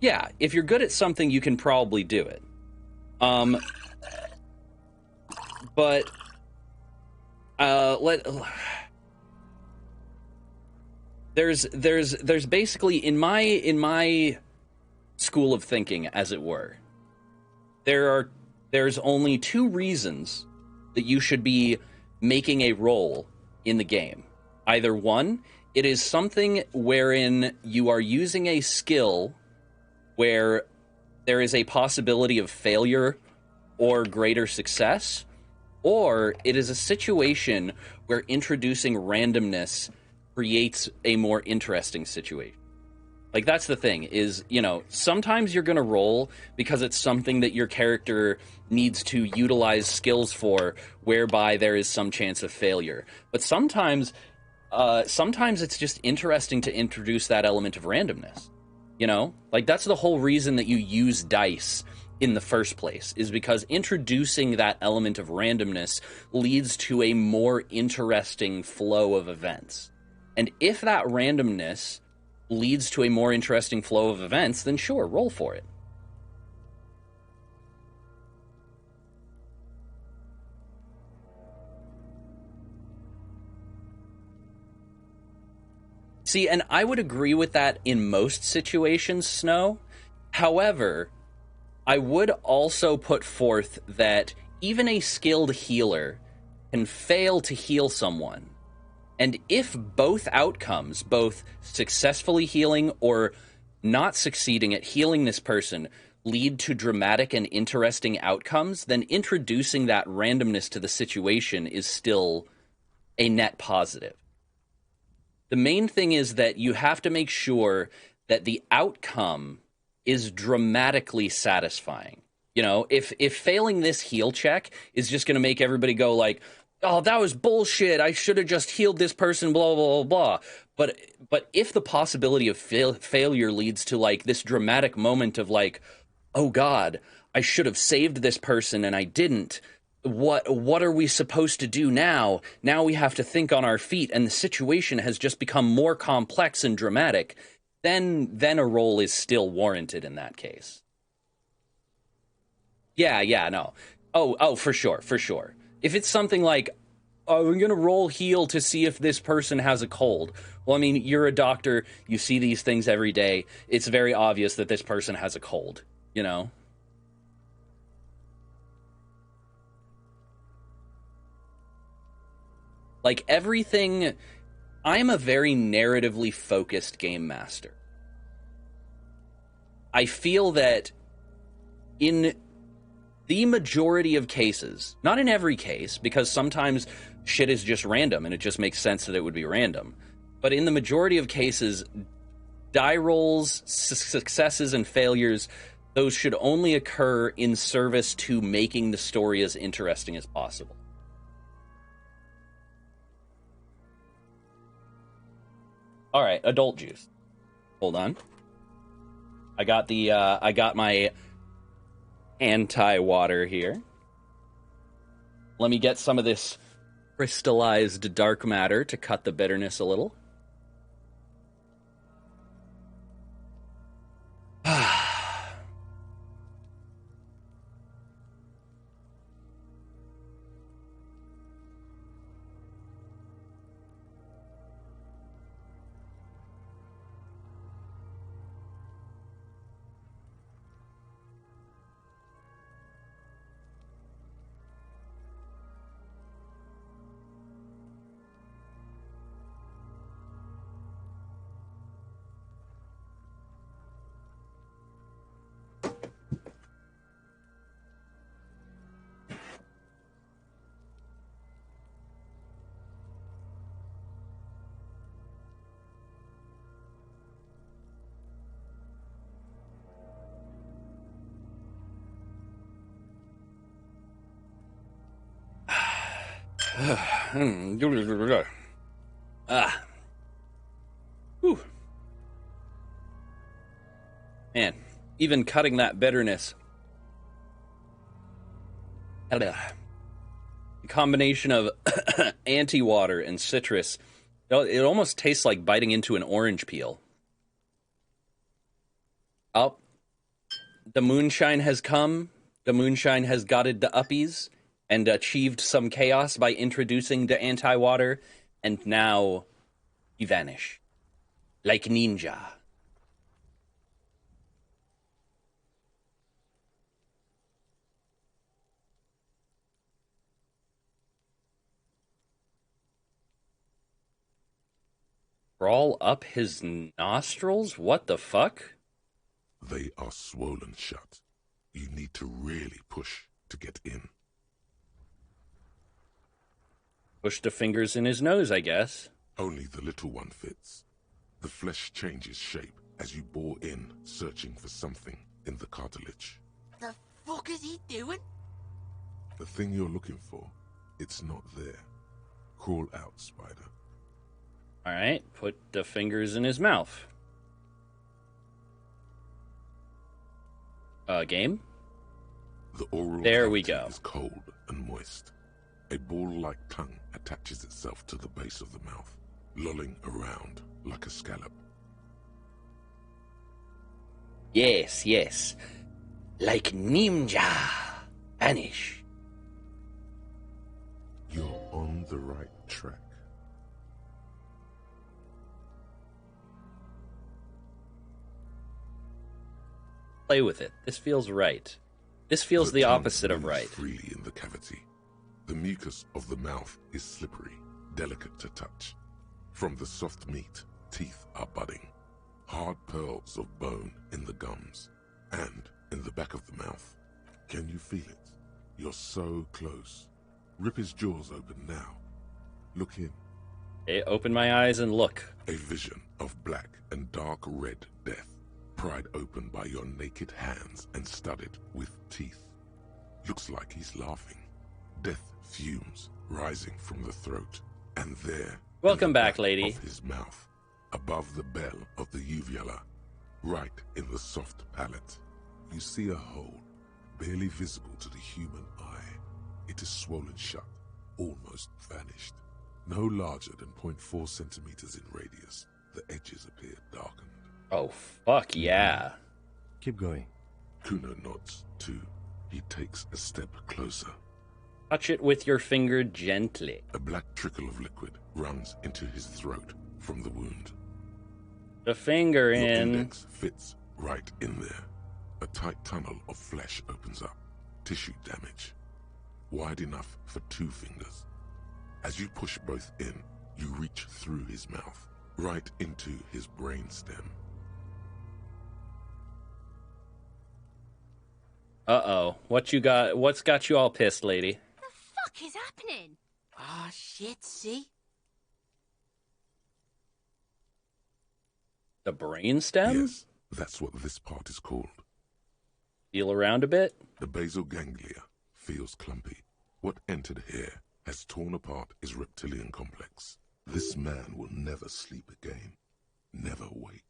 Yeah, if you're good at something, you can probably do it. But... There's basically, in my school of thinking, as it were, there's only two reasons that you should be making a roll in the game. Either one, it is something wherein you are using a skill where there is a possibility of failure or greater success, or it is a situation where introducing randomness creates a more interesting situation. Like, that's the thing, is, you know, sometimes you're going to roll because it's something that your character needs to utilize skills for, whereby there is some chance of failure. But sometimes it's just interesting to introduce that element of randomness, you know? Like, that's the whole reason that you use dice in the first place, is because introducing that element of randomness leads to a more interesting flow of events. And if that randomness leads to a more interesting flow of events, then sure, roll for it. See, and I would agree with that in most situations, Snow. However, I would also put forth that even a skilled healer can fail to heal someone. And if both outcomes, both successfully healing or not succeeding at healing this person, lead to dramatic and interesting outcomes, then introducing that randomness to the situation is still a net positive. The main thing is that you have to make sure that the outcome is dramatically satisfying. You know, if failing this heal check is just going to make everybody go like, oh, that was bullshit, I should have just healed this person, blah, blah, blah, blah. But if the possibility of failure leads to, like, this dramatic moment of, like, oh, God, I should have saved this person and I didn't. What are we supposed to do now? Now we have to think on our feet, and the situation has just become more complex and dramatic. Then a roll is still warranted in that case. Yeah, no. Oh, for sure. If it's something like, oh, I'm going to roll heal to see if this person has a cold. Well, I mean, you're a doctor. You see these things every day. It's very obvious that this person has a cold, you know? Like, everything... I'm a very narratively focused game master. I feel that in the majority of cases, not in every case, because sometimes shit is just random and it just makes sense that it would be random, but in the majority of cases, die rolls, successes, and failures, those should only occur in service to making the story as interesting as possible. All right, adult juice. Hold on. I got my anti-water here. Let me get some of this crystallized dark matter to cut the bitterness a little. Whew. Man, even cutting that bitterness. The combination of anti-water and citrus, it almost tastes like biting into an orange peel. Oh, the moonshine has come. The moonshine has gotted the uppies and achieved some chaos by introducing the anti-water, and now he vanish like ninja. Crawl up his nostrils? What the fuck? They are swollen shut. You need to really push to get in. Push the fingers in his nose, I guess. Only the little one fits. The flesh changes shape as you bore in, searching for something in the cartilage. The fuck is he doing? The thing you're looking for, it's not there. Crawl out, spider. All right, put the fingers in his mouth. Game? The oral there we cavity go. Is cold and moist. A ball-like tongue attaches itself to the base of the mouth, lolling around like a scallop. Yes, yes. Like ninja. Vanish. You're on the right track. Play with it. This feels right. This feels the opposite of right. Freely in the cavity. The mucus of the mouth is slippery, delicate to touch. From the soft meat, teeth are budding. Hard pearls of bone in the gums and in the back of the mouth. Can you feel it? You're so close. Rip his jaws open now. Look in. Okay, open my eyes and look. A vision of black and dark red death, pried open by your naked hands and studded with teeth. Looks like he's laughing. Death fumes rising from the throat, and there, welcome back, lady. Of his mouth, above the bell of the uvula, right in the soft palate, you see a hole, barely visible to the human eye. It is swollen shut, almost vanished. No larger than 0.4 centimeters in radius. The edges appear darkened. Oh, fuck yeah. Keep going. Kuno nods, too. He takes a step closer. Touch it with your finger gently. A black trickle of liquid runs into his throat from the wound. The finger Your in. index fits right in there. A tight tunnel of flesh opens up. Tissue damage. Wide enough for 2 fingers. As you push both in, you reach through his mouth, right into his brainstem. Uh-oh. What you got? What's got you all pissed, lady? The fuck is happening? Ah, shit, see? The brainstem? Yes, that's what this part is called. Feel around a bit? The basal ganglia feels clumpy. What entered here has torn apart his reptilian complex. This man will never sleep again. Never wake.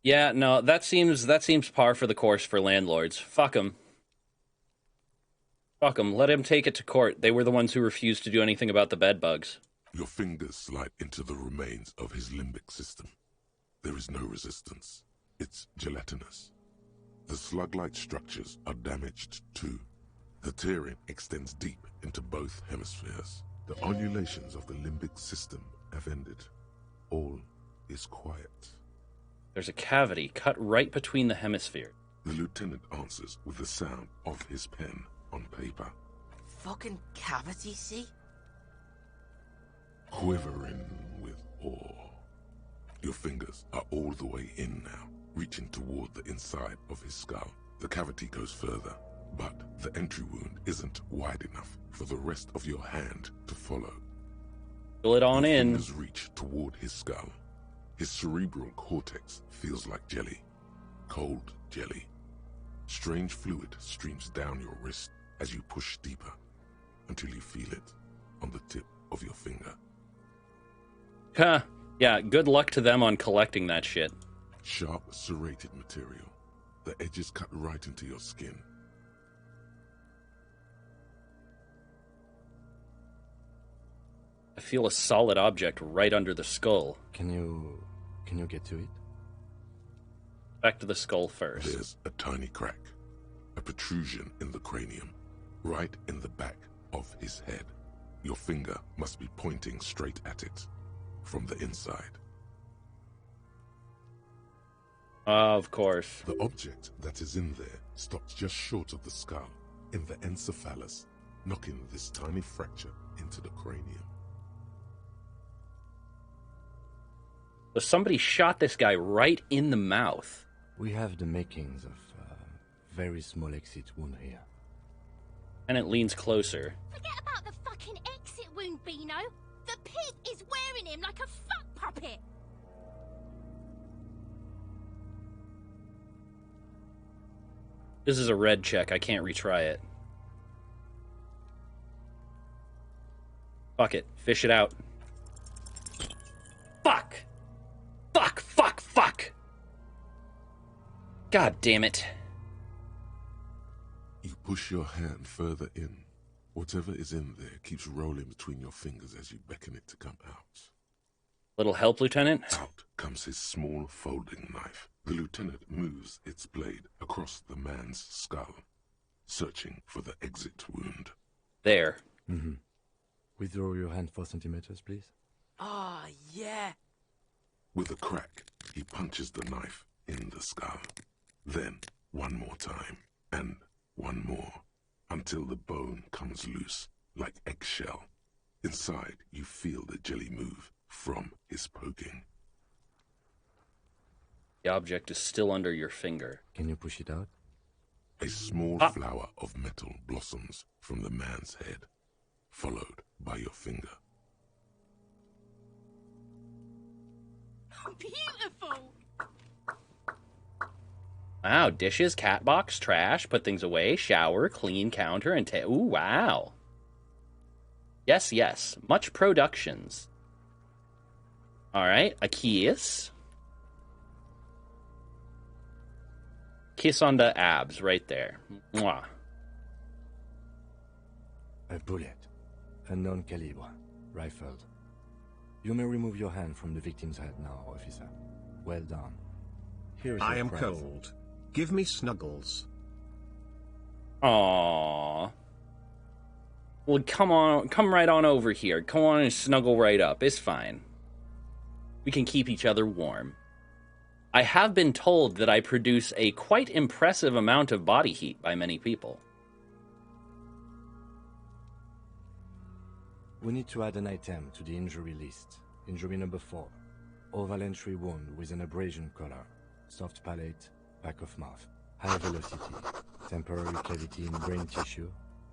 Yeah, no, that seems par for the course for landlords. Fuck them. Fuck them. Let him take it to court. They were the ones who refused to do anything about the bed bugs. Your fingers slide into the remains of his limbic system. There is no resistance. It's gelatinous. The slug-like structures are damaged too. The tearing extends deep into both hemispheres. The undulations of the limbic system have ended. All is quiet. There's a cavity cut right between the hemispheres. The lieutenant answers with the sound of his pen on paper. Fucking cavity, see? Quivering with awe. Your fingers are all the way in now, reaching toward the inside of his skull. The cavity goes further, but the entry wound isn't wide enough for the rest of your hand to follow. Pull it on your in. Fingers reach toward his skull. His cerebral cortex feels like jelly. Cold jelly. Strange fluid streams down your wrist as you push deeper until you feel it on the tip of your finger. Huh. Yeah, good luck to them on collecting that shit. Sharp, serrated material. The edges cut right into your skin. I feel a solid object right under the skull. Can you get to it? Back to the skull first. There's a tiny crack. A protrusion in the cranium. Right in the back of his head. Your finger must be pointing straight at it. From the inside. Of course. The object that is in there stops just short of the skull, in the encephalus, knocking this tiny fracture into the cranium. So somebody shot this guy right in the mouth. We have the makings of a very small exit wound here. And it leans closer. Forget about the fucking exit wound, Beano. The pig is wearing him like a fuck puppet. This is a red check. I can't retry it. Fuck it. Fish it out. Fuck! Fuck, fuck, fuck! God damn it. You push your hand further in. Whatever is in there keeps rolling between your fingers as you beckon it to come out. Little help, Lieutenant? Out comes his small folding knife. The lieutenant moves its blade across the man's skull, searching for the exit wound. There. Mm-hmm. Withdraw your hand 4 centimeters, please. Ah, yeah. With a crack, he punches the knife in the skull. Then, one more time, and one more, until the bone comes loose, like eggshell. Inside, you feel the jelly move from his poking. The object is still under your finger. Can you push it out? A small flower of metal blossoms from the man's head, followed by your finger. Beautiful. Wow, dishes, cat box, trash, put things away, shower, clean counter, and ooh, wow. Yes, yes. Much productions. Alright, a kiss. Kiss on the abs, right there. Mwah. A bullet. Unknown caliber. Rifled. You may remove your hand from the victim's head now, officer. Well done. Here is I your am prize. cold. Give me snuggles. Aww. Well, come on, come right on over here. Come on and snuggle right up. It's fine. We can keep each other warm. I have been told that I produce a quite impressive amount of body heat by many people. We need to add an item to the injury list. Injury number 4. Oval entry wound with an abrasion color. Soft palate, back of mouth. High velocity. Temporary cavity in brain tissue.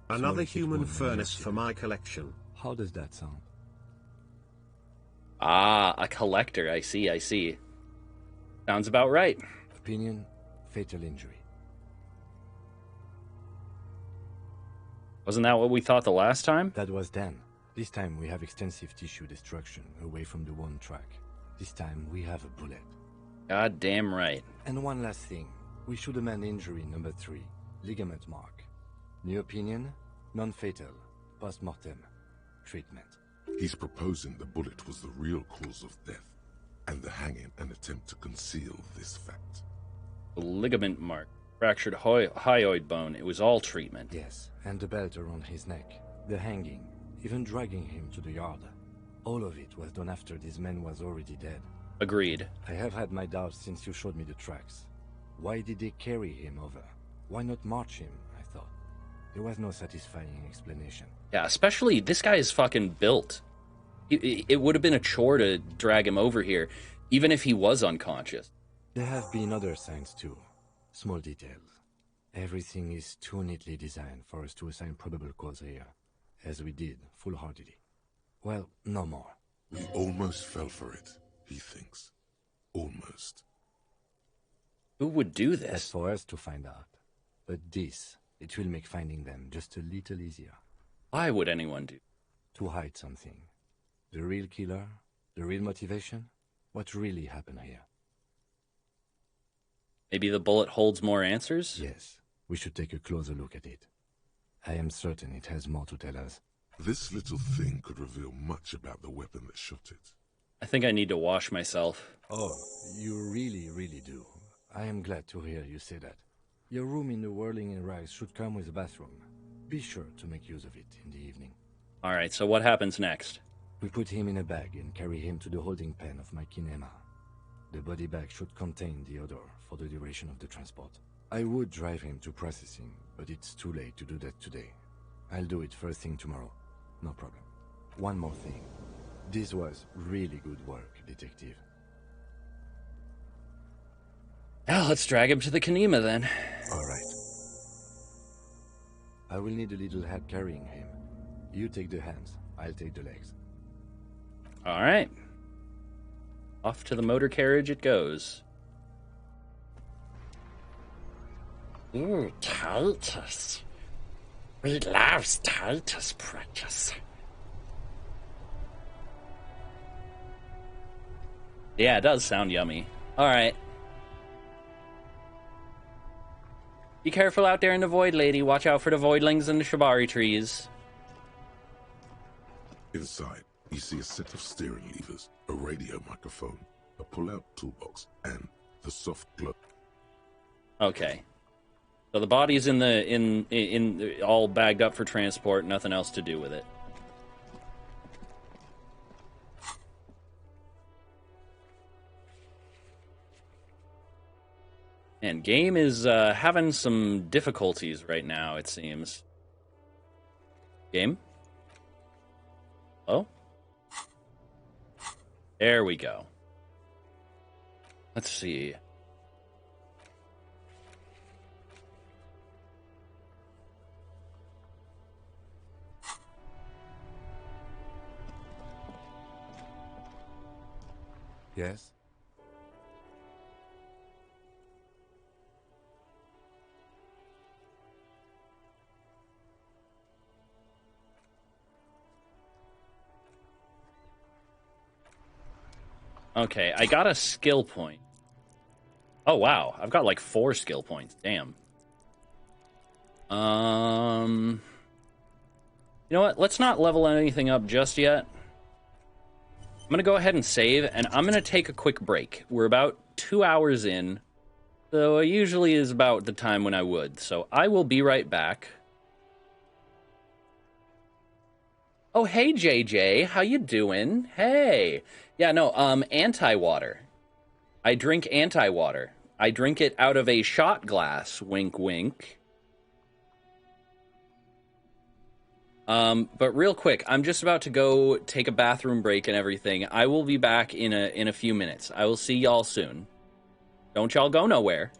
Another Small human wound furnace injected. for my collection. How does that sound? Ah, a collector. I see, I see. Sounds about right. Opinion, fatal injury. Wasn't that what we thought the last time? That was then. This time we have extensive tissue destruction away from the wound track. This time we have a bullet. God damn right. And one last thing. We should amend injury number 3. Ligament mark. New opinion? Non-fatal. Post-mortem. Treatment. He's proposing the bullet was the real cause of death, and the hanging an attempt to conceal this fact. The ligament mark. Fractured hyoid bone. It was all treatment. Yes, and the belt around his neck. The hanging. Even dragging him to the yard. All of it was done after this man was already dead. Agreed. I have had my doubts since you showed me the tracks. Why did they carry him over? Why not march him, I thought. There was no satisfying explanation. Yeah, especially this guy is fucking built. It would have been a chore to drag him over here, even if he was unconscious. There have been other signs too. Small details. Everything is too neatly designed for us to assign probable cause here, as we did, full-heartedly. Well, no more. We almost fell for it, he thinks. Almost. Who would do That's this? for us to find out. But this, it will make finding them just a little easier. Why would anyone do? To hide something. The real killer? The real motivation? What really happened here? Maybe the bullet holds more answers? Yes, we should take a closer look at it. I am certain it has more to tell us. This little thing could reveal much about the weapon that shot it. I think I need to wash myself. Oh, you really do. I am glad to hear you say that. Your room in the Whirling and Rise should come with a bathroom. Be sure to make use of it in the evening. Alright, so what happens next? We put him in a bag and carry him to the holding pen of my kinema. The body bag should contain the odor for the duration of the transport. I would drive him to processing, but it's too late to do that today. I'll do it first thing tomorrow. No problem. One more thing. This was really good work, detective. Well, let's drag him to the Kanema then. All right. I will need a little help carrying him. You take the hands, I'll take the legs. Alright. Off to the motor carriage it goes. Ooh, Titus. We love Titus precious. Yeah, it does sound yummy. Alright. Be careful out there in the void, lady. Watch out for the voidlings and the shibari trees. Inside, you see a set of steering levers, a radio microphone, a pull-out toolbox, and the soft glove. Okay. So the body's in all bagged up for transport, nothing else to do with it. And game is having some difficulties right now, it seems. Game? Oh? There we go. Let's see. Yes? Okay, I got a skill point. Oh, wow. I've got like 4 skill points. Damn. You know what? Let's not level anything up just yet. I'm going to go ahead and save, and I'm going to take a quick break. We're about 2 hours in, so it usually is about the time when I would. So I will be right back. Oh, hey, JJ. How you doing? Hey. Yeah, no, anti-water. I drink anti-water. I drink it out of a shot glass. Wink, wink. But real quick, I'm just about to go take a bathroom break and everything. I will be back in a few minutes. I will see y'all soon. Don't y'all go nowhere.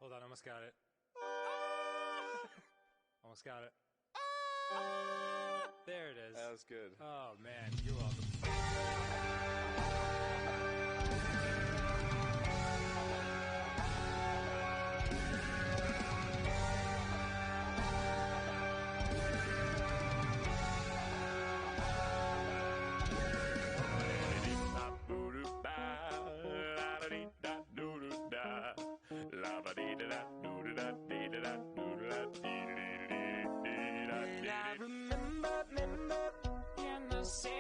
Hold on, almost got it. Almost got it. There it is. That was good. Oh, man. You're welcome. And I remember in the city,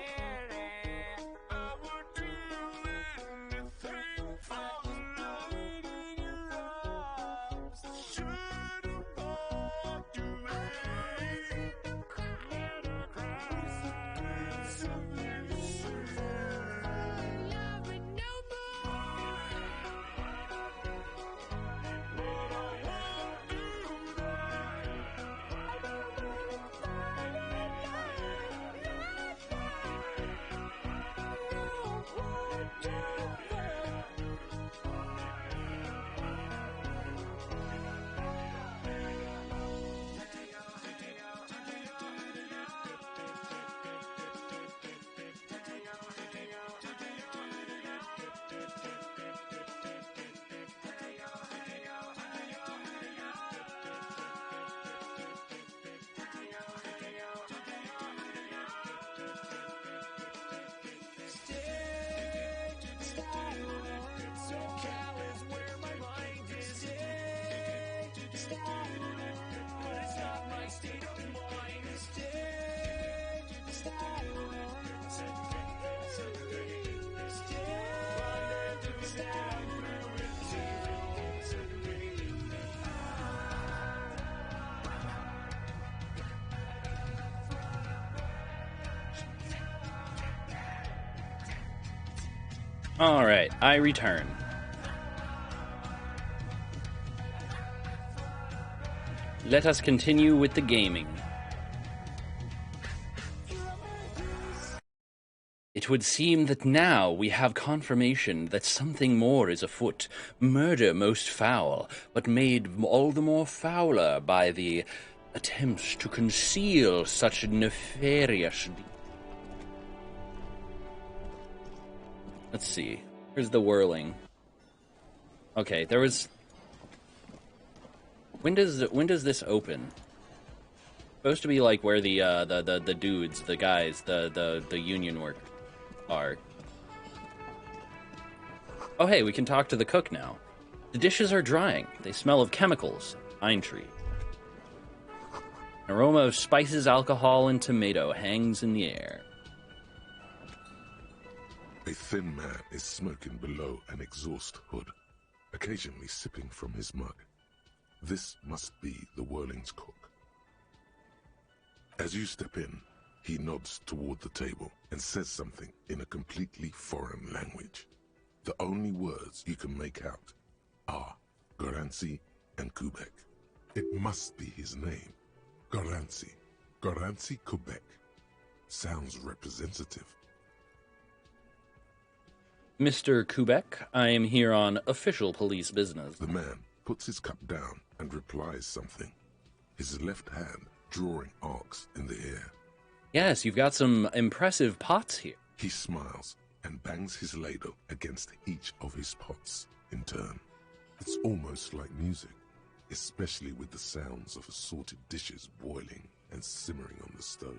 Alright, I return. Let us continue with the gaming. It would seem that now we have confirmation that something more is afoot. Murder most foul, but made all the more fouler by the attempts to conceal such nefarious deeds. Let's see. Here's the whirling. Okay, there was... When does this open? Supposed to be like where the dudes, the guys, the union workers are. Oh hey, we can talk to the cook now. The dishes are drying. They smell of chemicals. Pine tree. An aroma of spices, alcohol, and tomato hangs in the air. A thin man is smoking below an exhaust hood, occasionally sipping from his mug. This must be the Whirling's cook. As you step in, he nods toward the table and says something in a completely foreign language. The only words you can make out are Garancy and Quebec. It must be his name. Garancy. Garancy Quebec. Sounds representative. Mr. Quebec, I am here on official police business. The man puts his cup down and replies something, his left hand drawing arcs in the air. Yes, you've got some impressive pots here. He smiles and bangs his ladle against each of his pots in turn. It's almost like music, especially with the sounds of assorted dishes boiling and simmering on the stove.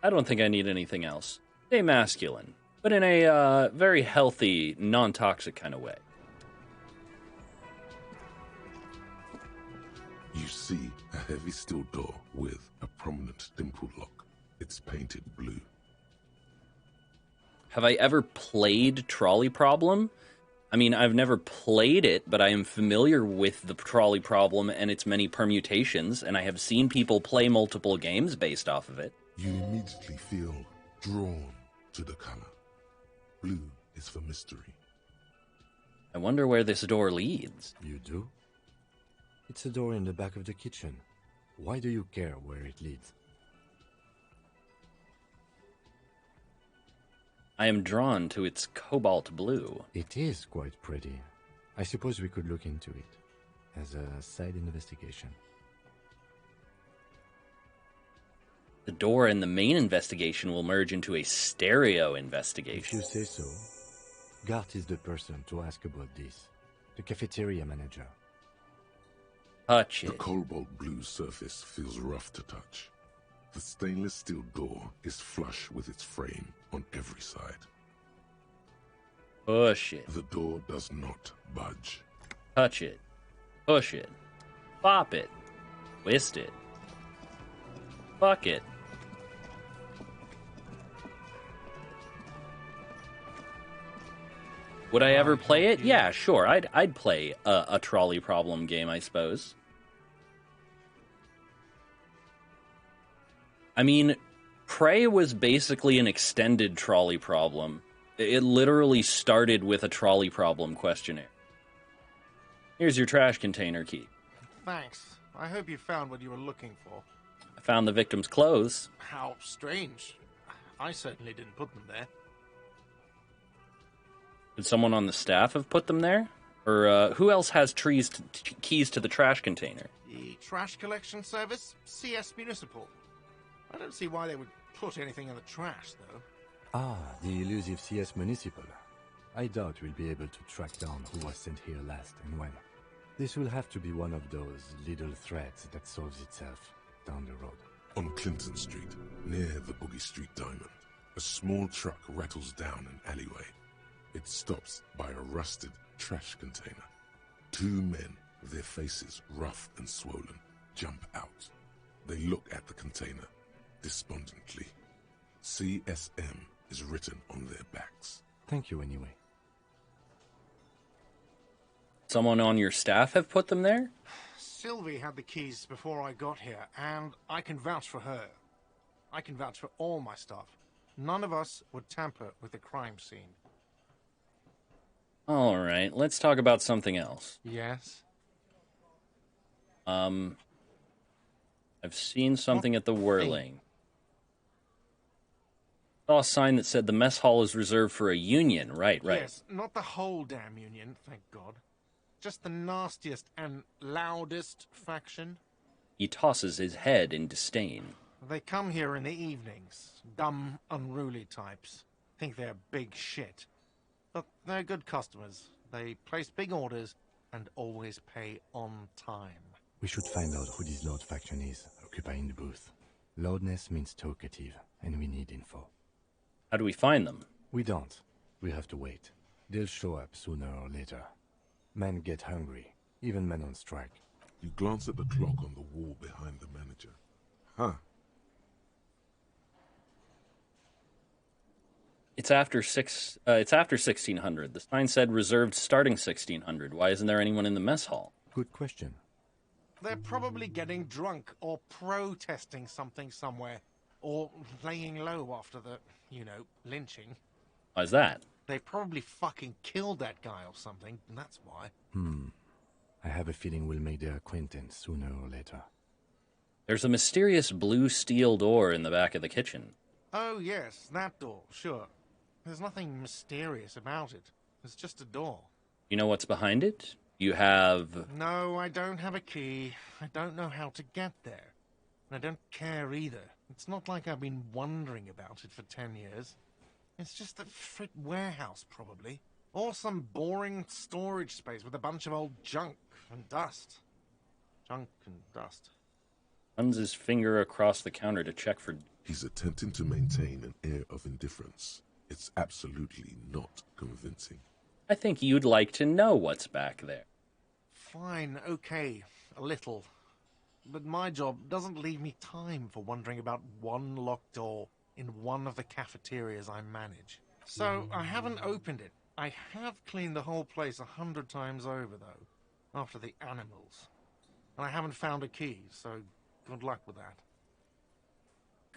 I don't think I need anything else. Stay masculine, but in a very healthy, non-toxic kind of way. You see a heavy steel door with a prominent dimple lock. It's painted blue. Have I ever played Trolley Problem? I mean, I've never played it, but I am familiar with the Trolley Problem and its many permutations, and I have seen people play multiple games based off of it. You immediately feel drawn to the color. Blue is for mystery. I wonder where this door leads. You do? It's a door in the back of the kitchen. Why do you care where it leads? I am drawn to its cobalt blue. It is quite pretty. I suppose we could look into it as a side investigation. The door and the main investigation will merge into a stereo investigation. If you say so. Gart is the person to ask about this. The cafeteria manager. Touch it. The cobalt blue surface feels rough to touch. The stainless steel door is flush with its frame on every side. Push it. The door does not budge. Touch it. Push it. Pop it. Twist it. Fuck it. Would I ever play it? Yeah, sure. I'd play a Trolley Problem game, I suppose. I mean, Prey was basically an extended Trolley Problem. It literally started with a Trolley Problem questionnaire. Here's your trash container key. Thanks. I hope you found what you were looking for. I found the victim's clothes. How strange. I certainly didn't put them there. Did someone on the staff have put them there? Or who else has keys to the trash container? The trash collection service? CS Municipal. I don't see why they would put anything in the trash, though. Ah, the elusive CS Municipal. I doubt we'll be able to track down who was sent here last and when. This will have to be one of those little threads that solves itself down the road. On Clinton Street, near the Boogie Street Diamond, a small truck rattles down an alleyway. It stops by a rusted trash container. Two men, their faces rough and swollen, jump out. They look at the container despondently. CSM is written on their backs. Thank you anyway. Someone on your staff have put them there? Sylvie had the keys before I got here, and I can vouch for her. I can vouch for all my staff. None of us would tamper with the crime scene. All right, let's talk about something else. Yes? I've seen something at the Whirling. Saw a sign that said the mess hall is reserved for a union. Right. Yes, not the whole damn union, thank God. Just the nastiest and loudest faction. He tosses his head in disdain. They come here in the evenings. Dumb, unruly types. Think they're big shit. But they're good customers. They place big orders and always pay on time. We should find out who this Lord faction is, occupying the booth. Loudness means talkative, and we need info. How do we find them? We don't. We have to wait. They'll show up sooner or later. Men get hungry, even men on strike. You glance at the clock on the wall behind the manager. Huh. It's after 1600. The sign said reserved starting 1600. Why isn't there anyone in the mess hall? Good question. They're probably getting drunk or protesting something somewhere. Or laying low after the, lynching. Why's that? They probably fucking killed that guy or something, and that's why. I have a feeling we'll make their acquaintance sooner or later. There's a mysterious blue steel door in the back of the kitchen. Oh, yes, that door, sure. There's nothing mysterious about it. It's just a door. You know what's behind it? You have... No, I don't have a key. I don't know how to get there. And I don't care either. It's not like I've been wondering about it for 10 years. It's just a frit warehouse, probably. Or some boring storage space with a bunch of old junk and dust. Junk and dust. Runs his finger across the counter to check for... He's attempting to maintain an air of indifference. It's absolutely not convincing. I think you'd like to know what's back there. Fine, okay, a little. But my job doesn't leave me time for wondering about one locked door in one of the cafeterias I manage. So I haven't opened it. I have cleaned the whole place 100 times over, though, after the animals. And I haven't found a key, so good luck with that.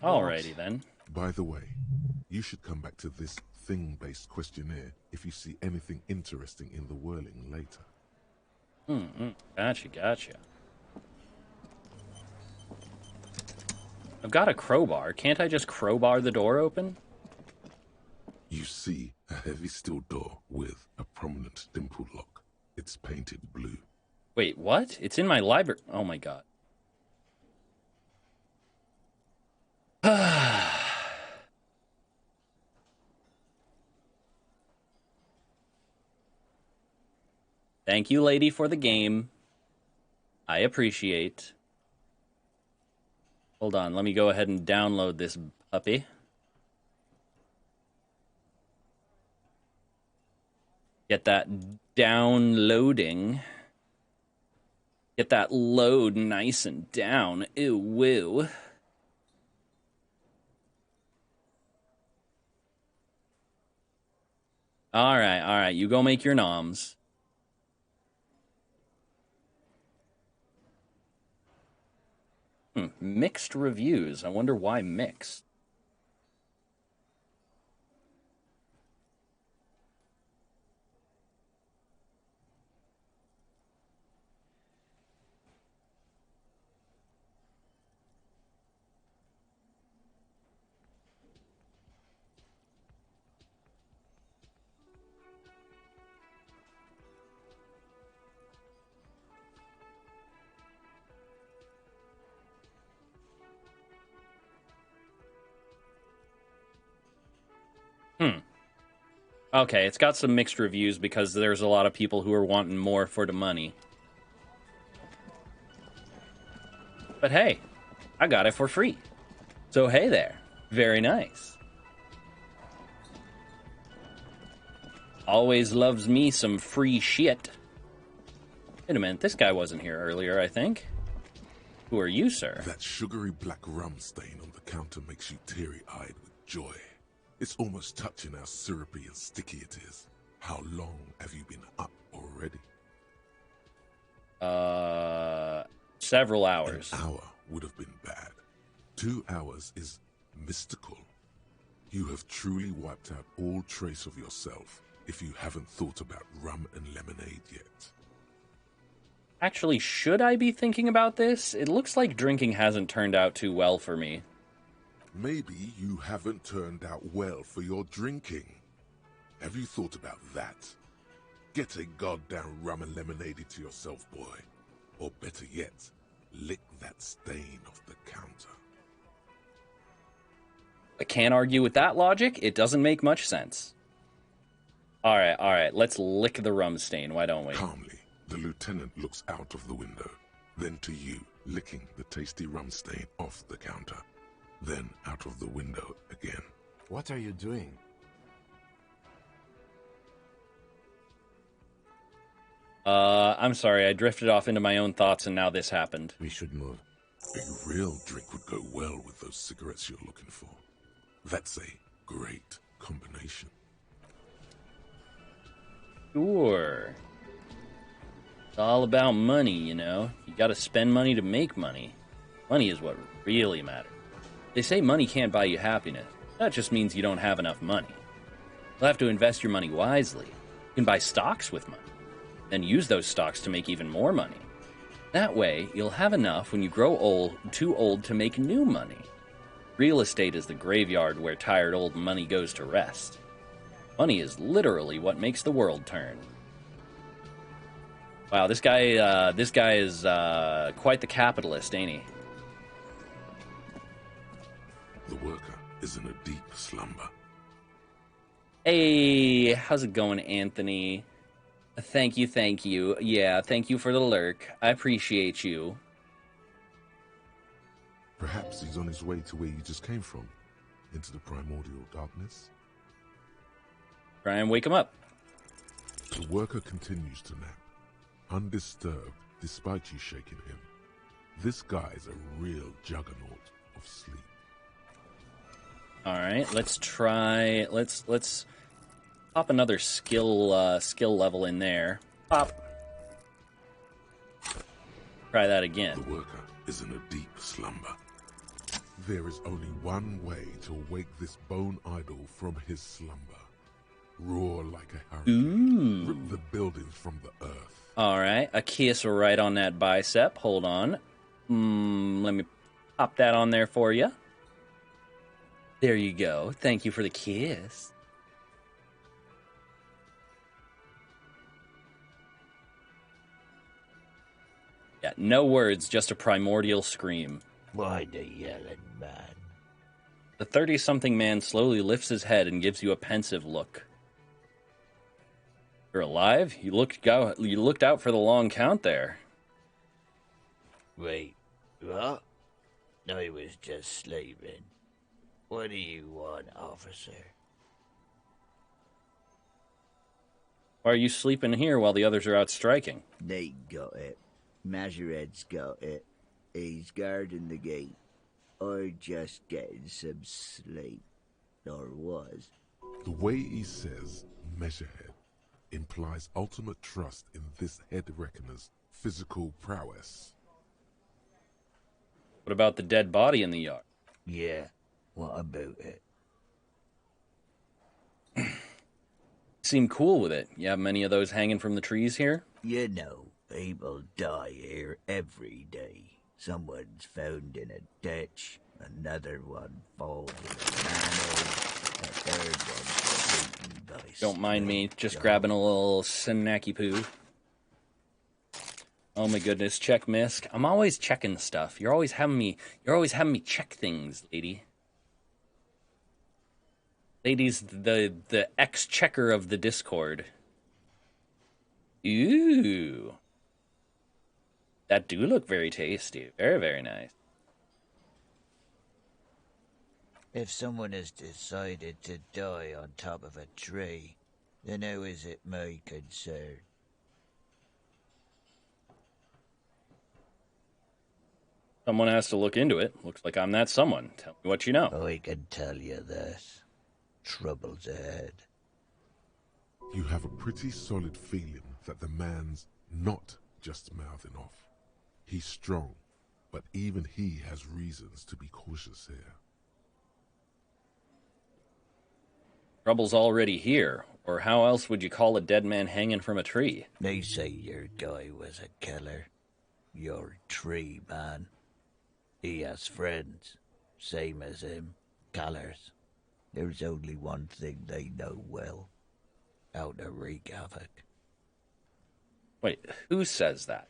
Alrighty then. By the way, you should come back to this thing-based questionnaire if you see anything interesting in the Whirling later. Gotcha. I've got a crowbar. Can't I just crowbar the door open? You see a heavy steel door with a prominent dimple lock. It's painted blue. Wait, what? It's in my library. Oh my god. Thank you, lady, for the game. I appreciate. Hold on, let me go ahead and download this puppy. Get that downloading. Get that load nice and down. Ew, woo. Alright, you go make your noms. Mixed reviews. I wonder why mixed. Okay, it's got some mixed reviews because there's a lot of people who are wanting more for the money. But hey, I got it for free. So hey there. Very nice. Always loves me some free shit. Wait a minute, this guy wasn't here earlier, I think. Who are you, sir? That sugary black rum stain on the counter makes you teary-eyed with joy. It's almost touching how syrupy and sticky it is. How long have you been up already? Several hours. An hour would have been bad. 2 hours is mystical. You have truly wiped out all trace of yourself if you haven't thought about rum and lemonade yet. Actually, should I be thinking about this? It looks like drinking hasn't turned out too well for me. Maybe you haven't turned out well for your drinking. Have you thought about that? Get a goddamn rum and lemonade to yourself, boy. Or better yet, lick that stain off the counter. I can't argue with that logic. It doesn't make much sense. All right, let's lick the rum stain, why don't we? Calmly, the lieutenant looks out of the window, then to you, licking the tasty rum stain off the counter, then out of the window again. What are you doing? I'm sorry, I drifted off into my own thoughts and now this happened. We should move. A real drink would go well with those cigarettes you're looking for. That's a great combination. Sure. It's all about money, you know? You gotta spend money to make money. Money is what really matters. They say money can't buy you happiness. That just means you don't have enough money. You'll have to invest your money wisely. You can buy stocks with money, then use those stocks to make even more money. That way, you'll have enough when you grow too old to make new money. Real estate is the graveyard where tired old money goes to rest. Money is literally what makes the world turn. Wow, this guy is quite the capitalist, ain't he? The worker is in a deep slumber. Hey, how's it going, Anthony? Thank you. Yeah, thank you for the lurk. I appreciate you. Perhaps he's on his way to where you just came from, into the primordial darkness. Try and wake him up. The worker continues to nap, undisturbed despite you shaking him. This guy's a real juggernaut of sleep. All right, let's try. Let's pop another skill level in there. Pop. Try that again. The worker is in a deep slumber. There is only one way to wake this bone idol from his slumber. Roar like a hurricane. Rip the buildings from the earth. All right, a kiss right on that bicep. Hold on. Let me pop that on there for you. There you go. Thank you for the kiss. Yeah, no words, just a primordial scream. Why the yelling, man? The 30-something man slowly lifts his head and gives you a pensive look. You're alive? You looked out for the long count there. Wait, what? I was just sleeping. What do you want, officer? Why are you sleeping here while the others are out striking? They got it. Majoret's got it. He's guarding the gate. Or just getting some sleep. Or was. The way he says Measurehead implies ultimate trust in this head reckoner's physical prowess. What about the dead body in the yard? Yeah, what about it? Seem cool with it. You have many of those hanging from the trees here? You know, people die here every day. Someone's found in a ditch, another one falls in a manhole, a third one's eaten by Don't mind me just grabbing a little snacky poo. Oh my goodness, check misc. I'm always checking stuff. You're always having me check things, lady. Lady's the ex-checker of the Discord. Ooh. That do look very tasty. Very, very nice. If someone has decided to die on top of a tree, then how is it my concern? Someone has to look into it. Looks like I'm that someone. Tell me what you know. I can tell you this. Trouble's ahead. You have a pretty solid feeling that the man's not just mouthing off. He's strong, but even he has reasons to be cautious here. Trouble's already here, Or how else would you call a dead man hanging from a tree? They say your guy was a killer. Your tree man. He has friends, same as him, killers. There's only one thing they know well. How to wreak havoc. Wait, who says that?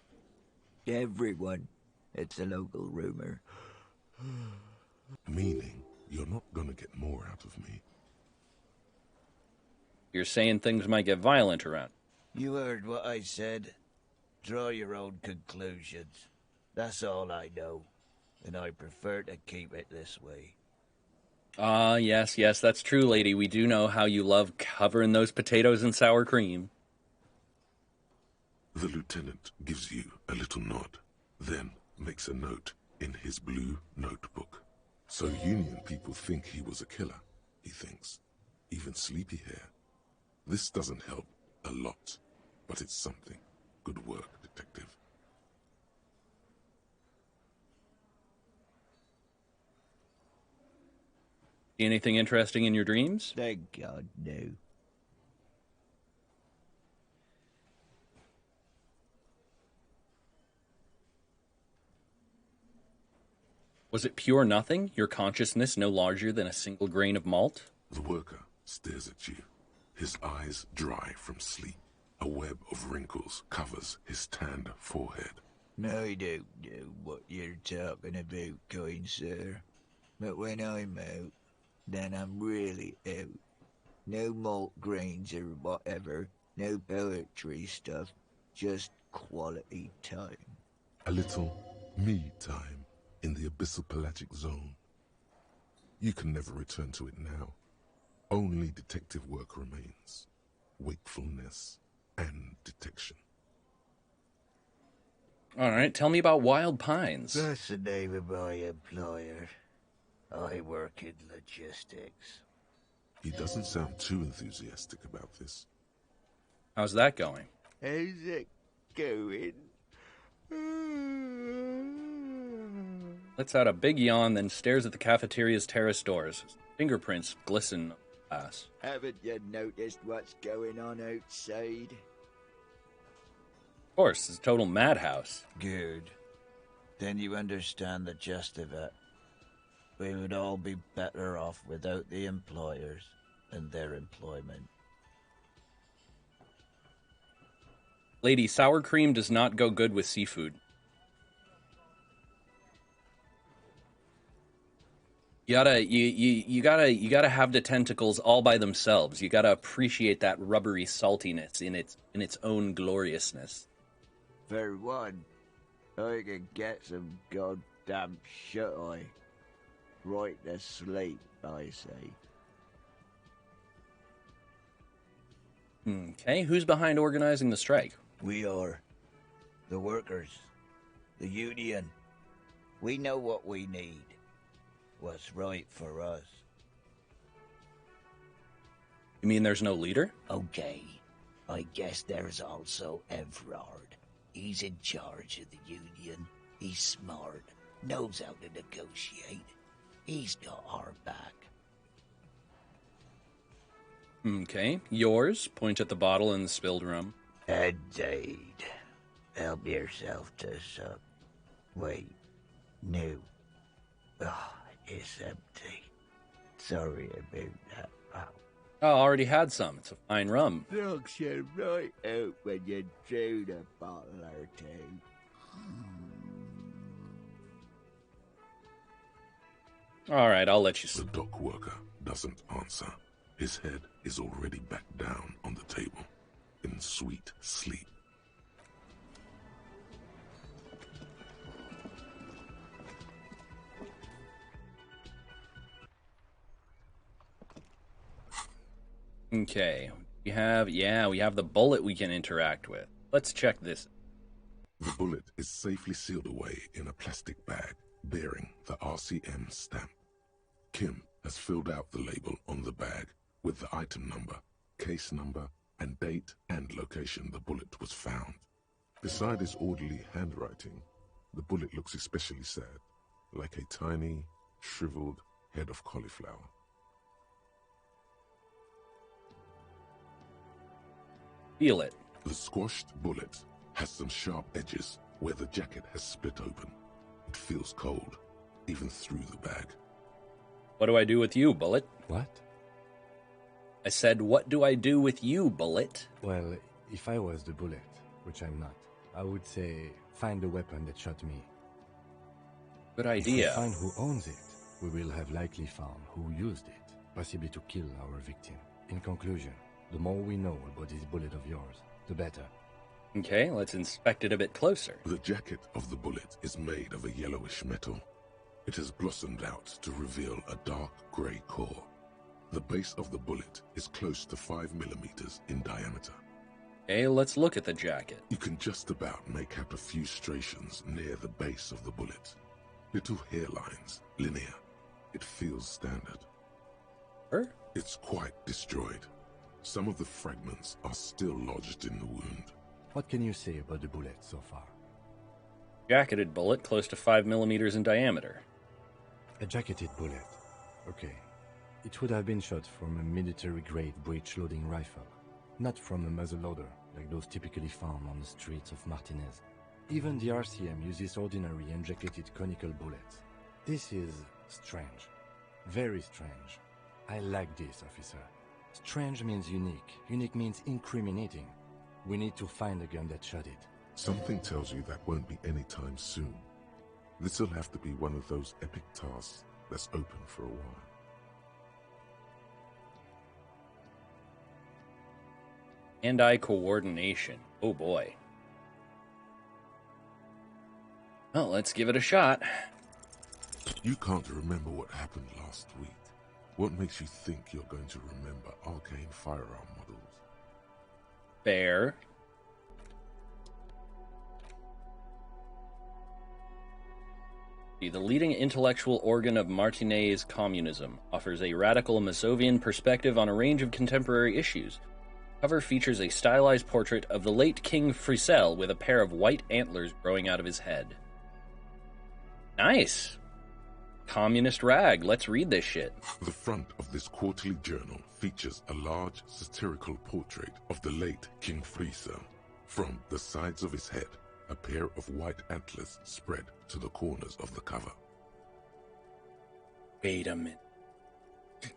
Everyone. It's a local rumor. Meaning, you're not gonna get more out of me. You're saying things might get violent around. You heard what I said. Draw your own conclusions. That's all I know, and I prefer to keep it this way. Ah, yes, that's true, lady. We do know how you love covering those potatoes in sour cream. The lieutenant gives you a little nod, then makes a note in his blue notebook. So Union people think he was a killer, he thinks. Even sleepy hair. This doesn't help a lot, but it's something. Good work, detective. See anything interesting in your dreams? Thank God, no. Was it pure nothing? Your consciousness no larger than a single grain of malt? The worker stares at you, his eyes dry from sleep. A web of wrinkles covers his tanned forehead. I don't know what you're talking about, kind sir. But when I'm out, then I'm really out. No malt grains or whatever, no poetry stuff, just quality time. A little me time in the abyssal pelagic zone. You can never return to it now. Only detective work remains. Wakefulness and detection. All right, tell me about Wild Pines. That's the name of my employer. I work in logistics. He doesn't sound too enthusiastic about this. How's that going? How's it going? Lets out a big yawn, then stares at the cafeteria's terrace doors. His fingerprints glisten on the glass. Haven't you noticed what's going on outside? Of course, it's a total madhouse. Good. Then you understand the gist of it. We would all be better off without the employers and their employment. Lady, sour cream does not go good with seafood. You gotta have the tentacles all by themselves. You gotta appreciate that rubbery saltiness in its own gloriousness. For one, I can get some goddamn shut-eye. Right to sleep, I say. Okay, who's behind organizing the strike? We are. The workers. The union. We know what we need. What's right for us. You mean there's no leader? Okay. I guess there's also Everard. He's in charge of the union. He's smart. Knows how to negotiate. He's got our back. Okay, yours? Point at the bottle in the spilled rum. Indeed. Help yourself to some. Wait. No. Oh, it's empty. Sorry about that, pal. Oh, I already had some. It's a fine rum. Knocks you right out when you drown a bottle or two. All right, I'll let you The dock worker doesn't answer. His head is already back down on the table, in sweet sleep. Okay, we have the bullet we can interact with. Let's check this. The bullet is safely sealed away in a plastic bag bearing the RCM stamp. Kim has filled out the label on the bag with the item number, case number, and date and location the bullet was found. Beside his orderly handwriting, the bullet looks especially sad, like a tiny, shriveled head of cauliflower. Feel it. The squashed bullet has some sharp edges where the jacket has split open. It feels cold, even through the bag. What do I do with you, Bullet? What? I said, what do I do with you, Bullet? Well, if I was the bullet, which I'm not, I would say, find the weapon that shot me. Good idea. If we find who owns it, we will have likely found who used it, possibly to kill our victim. In conclusion, the more we know about this bullet of yours, the better. Okay, let's inspect it a bit closer. The jacket of the bullet is made of a yellowish metal. It has blossomed out to reveal a dark grey core. The base of the bullet is close to 5 millimeters in diameter. Okay, let's look at the jacket. You can just about make out a few striations near the base of the bullet. Little hairlines, linear. It feels standard. It's quite destroyed. Some of the fragments are still lodged in the wound. What can you say about the bullet so far? Jacketed bullet close to 5 millimeters in diameter. A jacketed bullet. Okay. It would have been shot from a military-grade breech-loading rifle, not from a muzzleloader like those typically found on the streets of Martinez. Even the RCM uses ordinary unjacketed conical bullets. This is strange. Very strange. I like this, officer. Strange means unique. Unique means incriminating. We need to find the gun that shot it. Something tells you that won't be anytime soon. This'll have to be one of those epic tasks that's open for a while. Hand-eye coordination. Oh boy. Well, let's give it a shot. You can't remember what happened last week. What makes you think you're going to remember arcane firearm models? Fair. The leading intellectual organ of Martinez communism offers a radical Mazovian perspective on a range of contemporary issues. Cover features a stylized portrait of the late King Frisell with a pair of white antlers growing out of his head. Nice. Communist rag. Let's read this shit. The front of this quarterly journal features a large satirical portrait of the late King Frisell. From the sides of his head, a pair of white antlers spread to the corners of the cover. Wait a minute.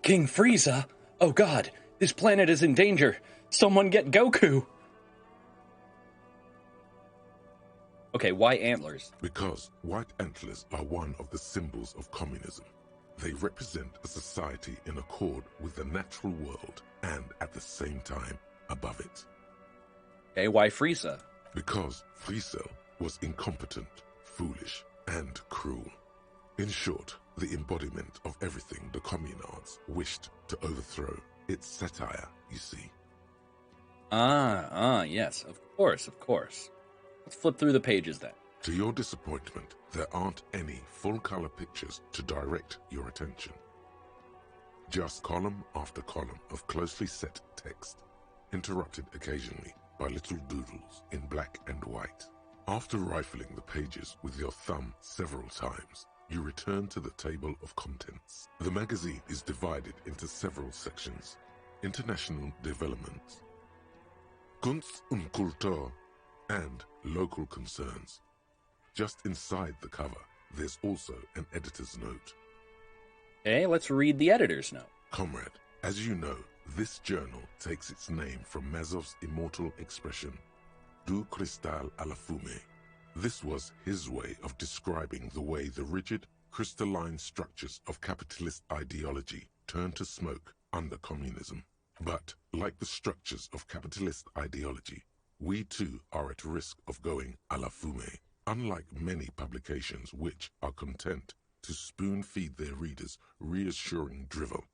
King Frieza? Oh god, this planet is in danger. Someone get Goku! Okay, why antlers? Because white antlers are one of the symbols of communism. They represent a society in accord with the natural world and, at the same time, above it. Okay, why Frieza? Because Frisell was incompetent, foolish, and cruel. In short, the embodiment of everything the communards wished to overthrow. It's satire, you see. Yes, of course. Let's flip through the pages then. To your disappointment, there aren't any full-color pictures to direct your attention. Just column after column of closely set text, interrupted occasionally by little doodles in black and white. After rifling the pages with your thumb several times, you return to the table of contents. The magazine is divided into several sections. International developments, Kunst und Kultur, and local concerns. Just inside the cover, there's also an editor's note. Okay, let's read the editor's note. Comrade, as you know, this journal takes its name from Mazov's immortal expression, Du cristal à la fumée. This was his way of describing the way the rigid, crystalline structures of capitalist ideology turn to smoke under communism. But, like the structures of capitalist ideology, we too are at risk of going à la fumée. Unlike many publications which are content to spoon-feed their readers reassuring drivel,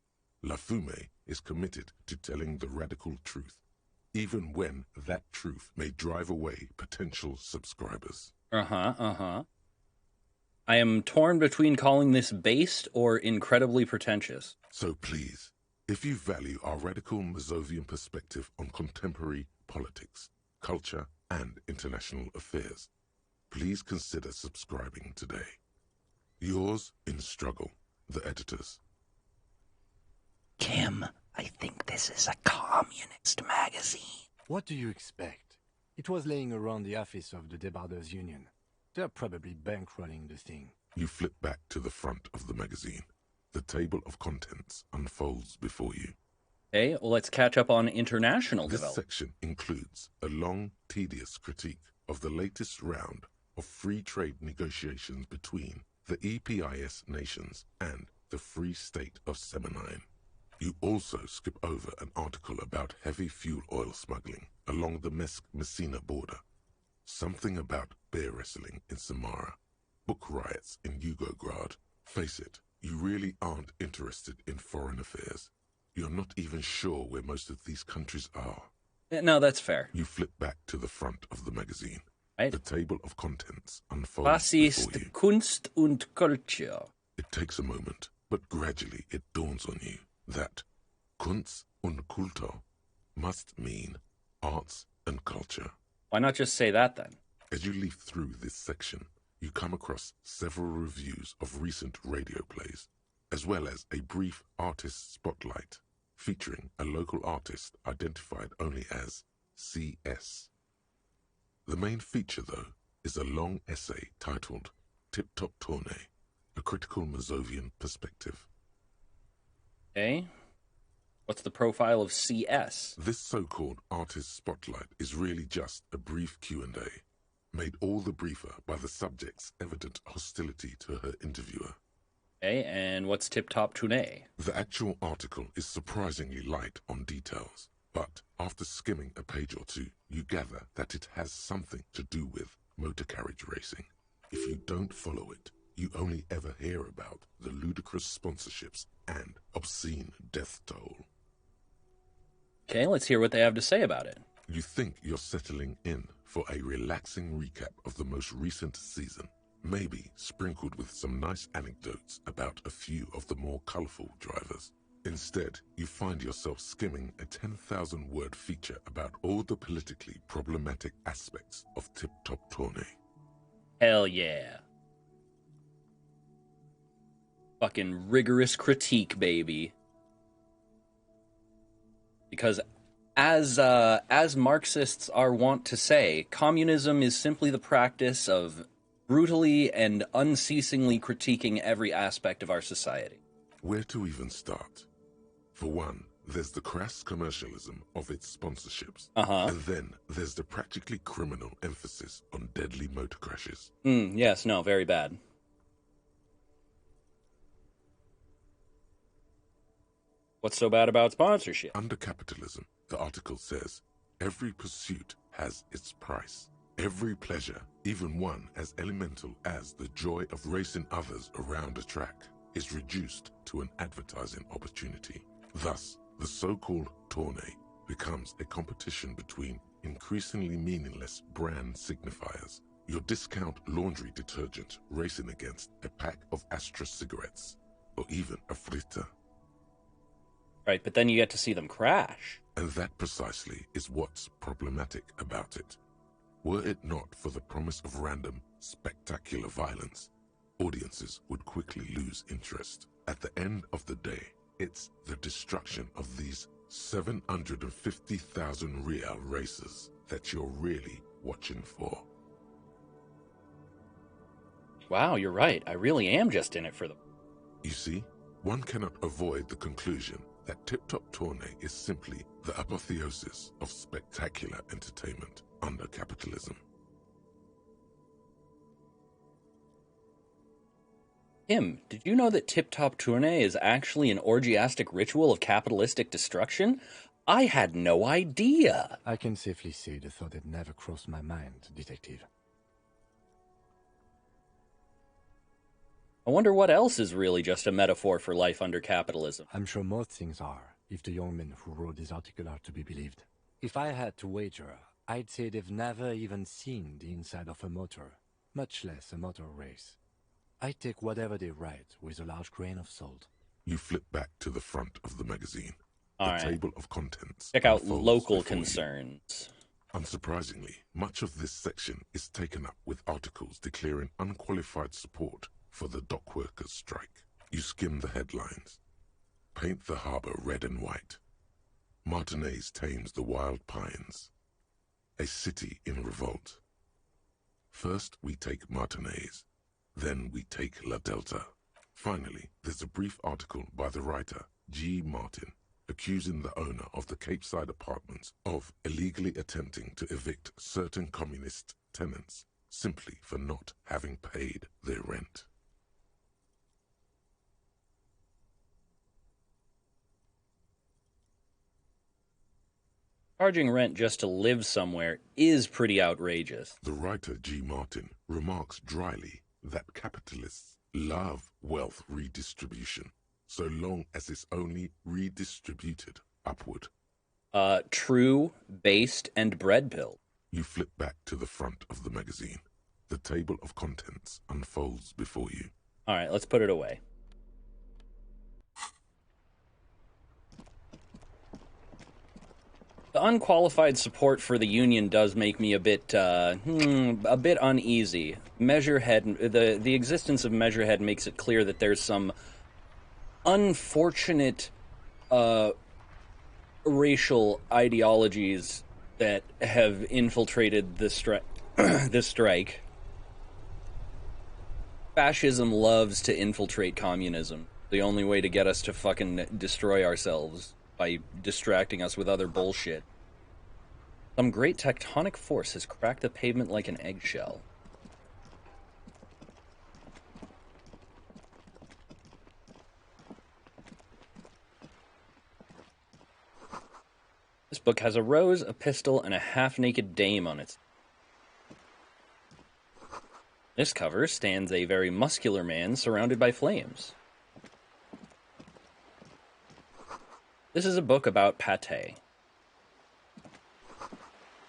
La Fumée is committed to telling the radical truth, even when that truth may drive away potential subscribers. I am torn between calling this based or incredibly pretentious. So please, if you value our radical Mazovian perspective on contemporary politics, culture, and international affairs, please consider subscribing today. Yours in struggle, the editors. Kim, I think this is a communist magazine. What do you expect? It was laying around the office of the Debarders Union. They're probably bankrolling the thing. You flip back to the front of the magazine. The table of contents unfolds before you. Okay, well, let's catch up on international This development. section includes a long, tedious critique of the latest round of free trade negotiations between the EPIS nations and the Free State of Semenine. You also skip over an article about heavy fuel oil smuggling along the Messina border, something about bear wrestling in Samara, book riots in Yugograd. Face it, you really aren't interested in foreign affairs. You're not even sure where most of these countries are. No, that's fair. You flip back to the front of the magazine. Right. The table of contents unfolds Was before ist you. Kunst und Kultur? It takes a moment, but gradually it dawns on you that Kunst und Kultur must mean arts and culture. Why not just say that then? As you leaf through this section, you come across several reviews of recent radio plays, as well as a brief artist spotlight featuring a local artist identified only as CS. The main feature, though, is a long essay titled Tip Top Tournée, a critical Mazovian perspective. Okay. What's the profile of CS? This so-called artist spotlight is really just a brief Q&A, made all the briefer by the subject's evident hostility to her interviewer. Okay, and what's Tip Top Tournée? The actual article is surprisingly light on details, but after skimming a page or two, you gather that it has something to do with motor carriage racing. If you don't follow it, you only ever hear about the ludicrous sponsorships and obscene death toll. Okay, let's hear what they have to say about it. You think you're settling in for a relaxing recap of the most recent season, maybe sprinkled with some nice anecdotes about a few of the more colorful drivers. Instead, you find yourself skimming a 10,000-word feature about all the politically problematic aspects of Tip Top Tournée. Hell yeah. Fucking rigorous critique, baby. Because as Marxists are wont to say, communism is simply the practice of brutally and unceasingly critiquing every aspect of our society. Where to even start? For one, there's the crass commercialism of its sponsorships. And then there's the practically criminal emphasis on deadly motor crashes. Yes, no, very bad. What's so bad about sponsorship? Under capitalism, the article says, every pursuit has its price. Every pleasure, even one as elemental as the joy of racing others around a track, is reduced to an advertising opportunity. Thus, the so-called tournée becomes a competition between increasingly meaningless brand signifiers. Your discount laundry detergent racing against a pack of Astra cigarettes, or even a Fritta. Right, but then you get to see them crash. And that precisely is what's problematic about it. Were it not for the promise of random, spectacular violence, audiences would quickly lose interest. At the end of the day, it's the destruction of these 750,000 real races that you're really watching for. Wow, you're right. I really am just in it for them. You see, one cannot avoid the conclusion that Tip Top Tournée is simply the apotheosis of spectacular entertainment under capitalism. Tim, did you know that Tip Top Tournée is actually an orgiastic ritual of capitalistic destruction? I had no idea. I can safely say the thought had never crossed my mind, Detective. I wonder what else is really just a metaphor for life under capitalism. I'm sure most things are, if the young men who wrote this article are to be believed. If I had to wager, I'd say they've never even seen the inside of a motor, much less a motor race. I take whatever they write with a large grain of salt. You flip back to the front of the magazine. All the right. table of contents. Check out unfolds local before you. concerns. Unsurprisingly, much of this section is taken up with articles declaring unqualified support for the dock workers' strike. You skim the headlines. Paint the harbour red and white. Martinez tames the wild pines. a city in revolt. First, we take Martinez. Then we take La Delta. Finally, there's a brief article by the writer, G. Martin, accusing the owner of the Capeside Apartments of illegally attempting to evict certain communist tenants simply for not having paid their rent. Charging rent just to live somewhere is pretty outrageous. The writer G. Martin remarks dryly that capitalists love wealth redistribution, so long as it's only redistributed upward. True, based, and bread pill. You flip back to the front of the magazine. The table of contents unfolds before you. All right, let's put it away. The unqualified support for the Union does make me a bit uneasy. Measurehead, the existence of Measurehead makes it clear that there's some unfortunate racial ideologies that have infiltrated this strike. Fascism loves to infiltrate communism. The only way to get us to fucking destroy ourselves by distracting us with other bullshit. Some great tectonic force has cracked the pavement like an eggshell. This book has a rose, a pistol, and a half-naked dame on it. This cover stands a very muscular man surrounded by flames. This is a book about pate.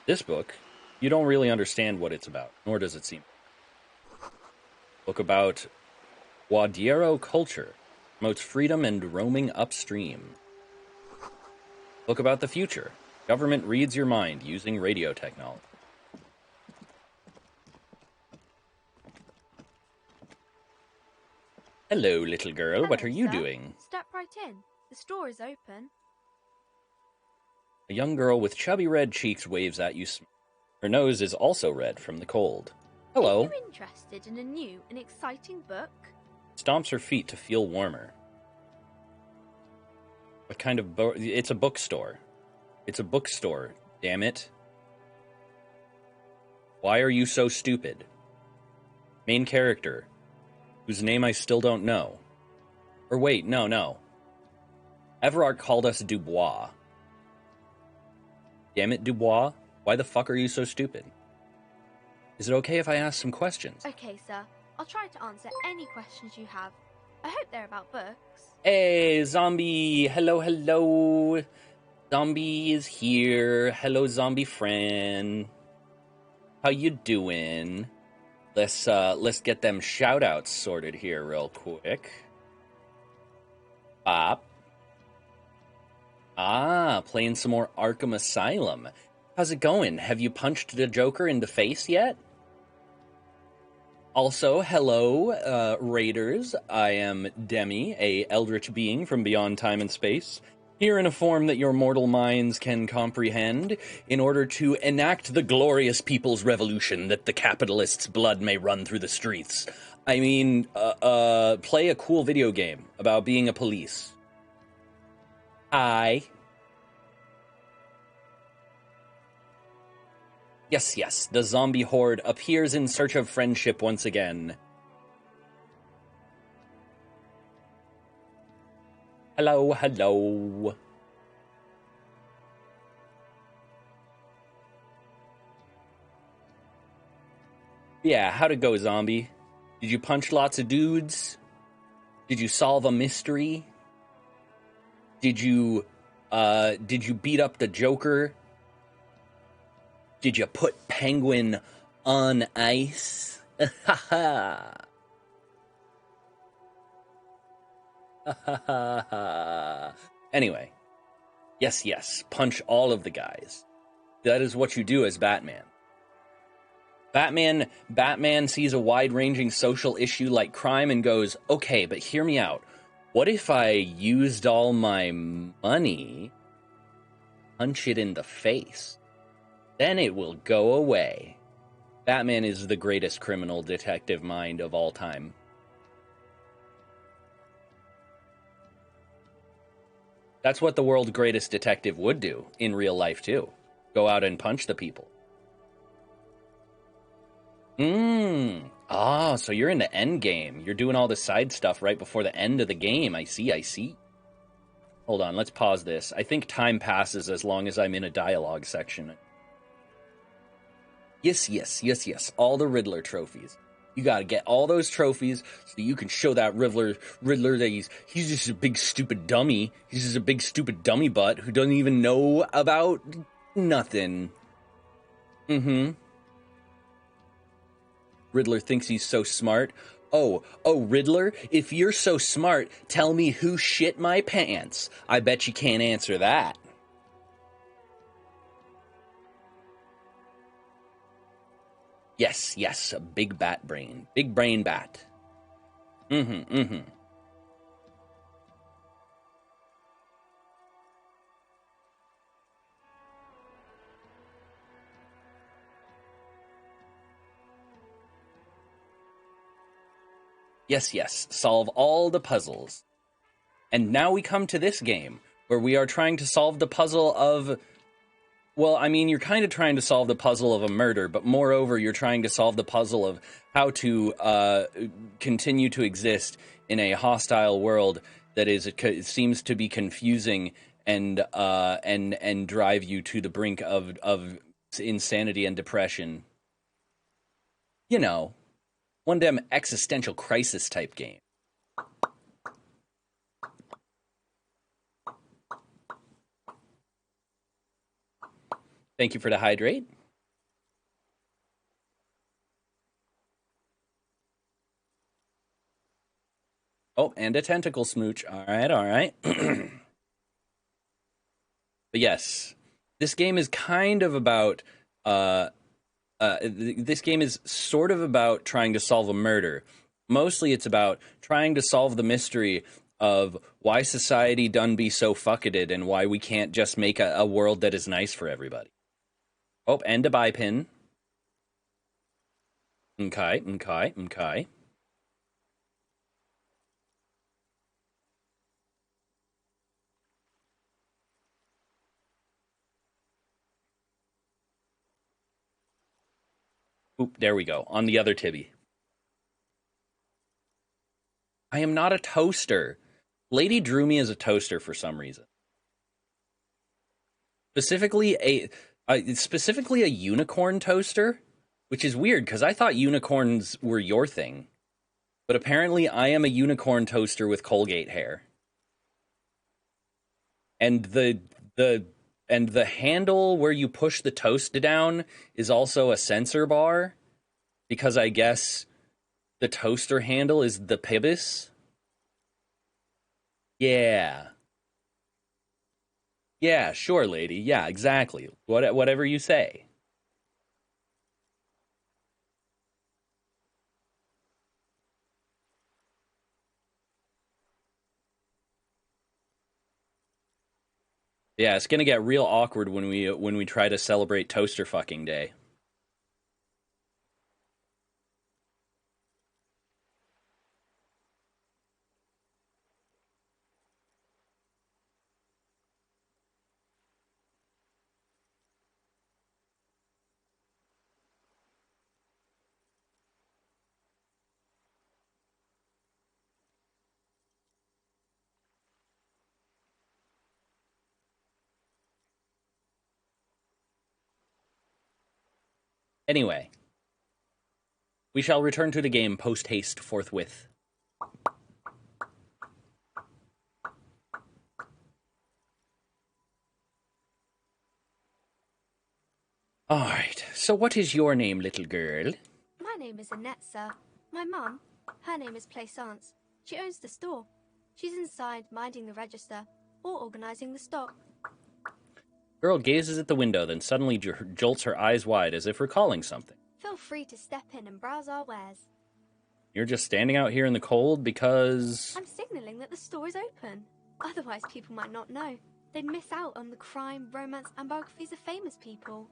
This book, you don't really understand what it's about, nor does it seem. Book about Guadiero culture, promotes freedom and roaming upstream. Book about the future. Government reads your mind using radio technology. Hello, little girl. What are you doing? Step right in. The store is open. A young girl with chubby red cheeks waves at you. Her nose is also red from the cold. Hello. Are you interested in a new and exciting book? Stomps her feet to feel warmer. What kind of book? It's a bookstore. It's a bookstore, damn it. Why are you so stupid? Main character, whose name I still don't know. Or wait, no. Everard called us Dubois. Damn it, Dubois. Why the fuck are you so stupid? Is it okay if I ask some questions? Okay, sir. I'll try to answer any questions you have. I hope they're about books. Hey, zombie. Hello. Zombie is here. Hello, zombie friend. How you doing? Let's get them shout-outs sorted here real quick. Bop. Playing some more Arkham Asylum. How's it going? Have you punched the Joker in the face yet? Also, hello, Raiders. I am Demi, a eldritch being from beyond time and space, here in a form that your mortal minds can comprehend, in order to enact the glorious people's revolution that the capitalists' blood may run through the streets. I mean, play a cool video game about being a police. Hi. Yes, the zombie horde appears in search of friendship once again. Hello. Yeah, how'd it go, zombie? Did you punch lots of dudes? Did you solve a mystery? Did you beat up the Joker? Did you put Penguin on ice? Anyway, yes, punch all of the guys. That is what you do as Batman. Batman sees a wide-ranging social issue like crime and goes, okay, but hear me out. What if I used all my money, punch it in the face? then it will go away. Batman is the greatest criminal detective mind of all time. That's what the world's greatest detective would do in real life, too. Go out and punch the people. Ah, so you're in the end game. You're doing all the side stuff right before the end of the game. I see. Hold on, let's pause this. I think time passes as long as I'm in a dialogue section. Yes. All the Riddler trophies. You gotta get all those trophies so that you can show that Riddler that he's just a big stupid dummy. He's just a big stupid dummy butt who doesn't even know about nothing. Riddler thinks he's so smart. Oh, Riddler, if you're so smart, tell me who shit my pants. I bet you can't answer that. Yes, a big bat brain. Big brain bat. Yes, solve all the puzzles. And now we come to this game, where we are trying to solve the puzzle of... Well, I mean, you're kind of trying to solve the puzzle of a murder, but moreover, you're trying to solve the puzzle of how to continue to exist in a hostile world that seems to be confusing and drive you to the brink of insanity and depression. You know, one of them existential crisis type game. Thank you for the hydrate. Oh, and a tentacle smooch. All right. But yes, this game is kind of about... this game is sort of about trying to solve a murder. Mostly it's about trying to solve the mystery of why society done be so fucketed and why we can't just make a world that is nice for everybody. Oh, and a buy pin. Okay. Oop, there we go. On the other tibby. I am not a toaster. Lady drew me as a toaster for some reason. Specifically a unicorn toaster, which is weird because I thought unicorns were your thing. But apparently I am a unicorn toaster with Colgate hair. And the handle where you push the toast down is also a sensor bar, because I guess the toaster handle is the pibis. Yeah, sure, lady. Yeah, exactly. Whatever you say. Yeah, it's gonna get real awkward when we try to celebrate Toaster Fucking Day. Anyway, we shall return to the game post-haste forthwith. Alright, so what is your name, little girl? My name is Annette, sir. My mum, her name is Plaisance. She owns the store. She's inside minding the register or organising the stock. Girl gazes at the window, then suddenly jolts her eyes wide as if recalling something. Feel free to step in and browse our wares. You're just standing out here in the cold because... I'm signalling that the store is open. Otherwise people might not know. They'd miss out on the crime, romance and biographies of famous people.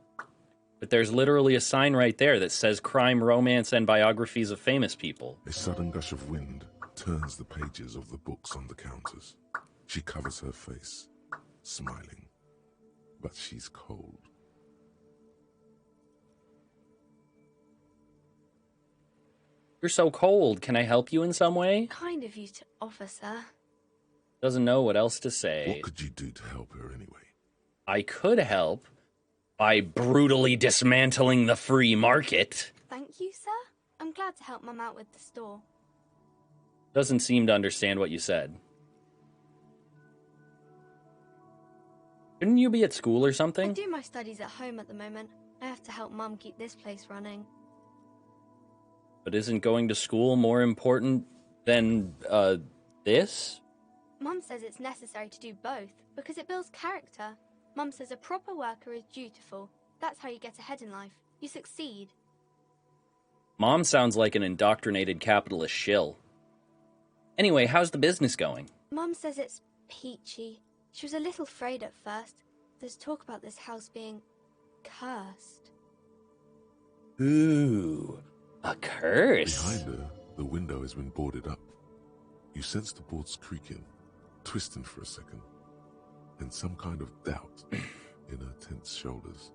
But there's literally a sign right there that says crime, romance, and biographies of famous people. A sudden gush of wind turns the pages of the books on the counters. She covers her face, smiling. But she's cold. You're so cold. Can I help you in some way? Kind of you to offer, sir. Doesn't know what else to say. What could you do to help her anyway? I could help by brutally dismantling the free market. Thank you, sir. I'm glad to help Mum out with the store. Doesn't seem to understand what you said. Shouldn't you be at school or something? I do my studies at home at the moment. I have to help Mum keep this place running. But isn't going to school more important than, this? Mum says it's necessary to do both, because it builds character. Mum says a proper worker is dutiful. That's how you get ahead in life. You succeed. Mom sounds like an indoctrinated capitalist shill. Anyway, how's the business going? Mum says it's peachy. She was a little afraid at first. There's talk about this house being cursed. Ooh, a curse. Behind her, the window has been boarded up. You sense the boards creaking, twisting for a second, and some kind of doubt in her tense shoulders.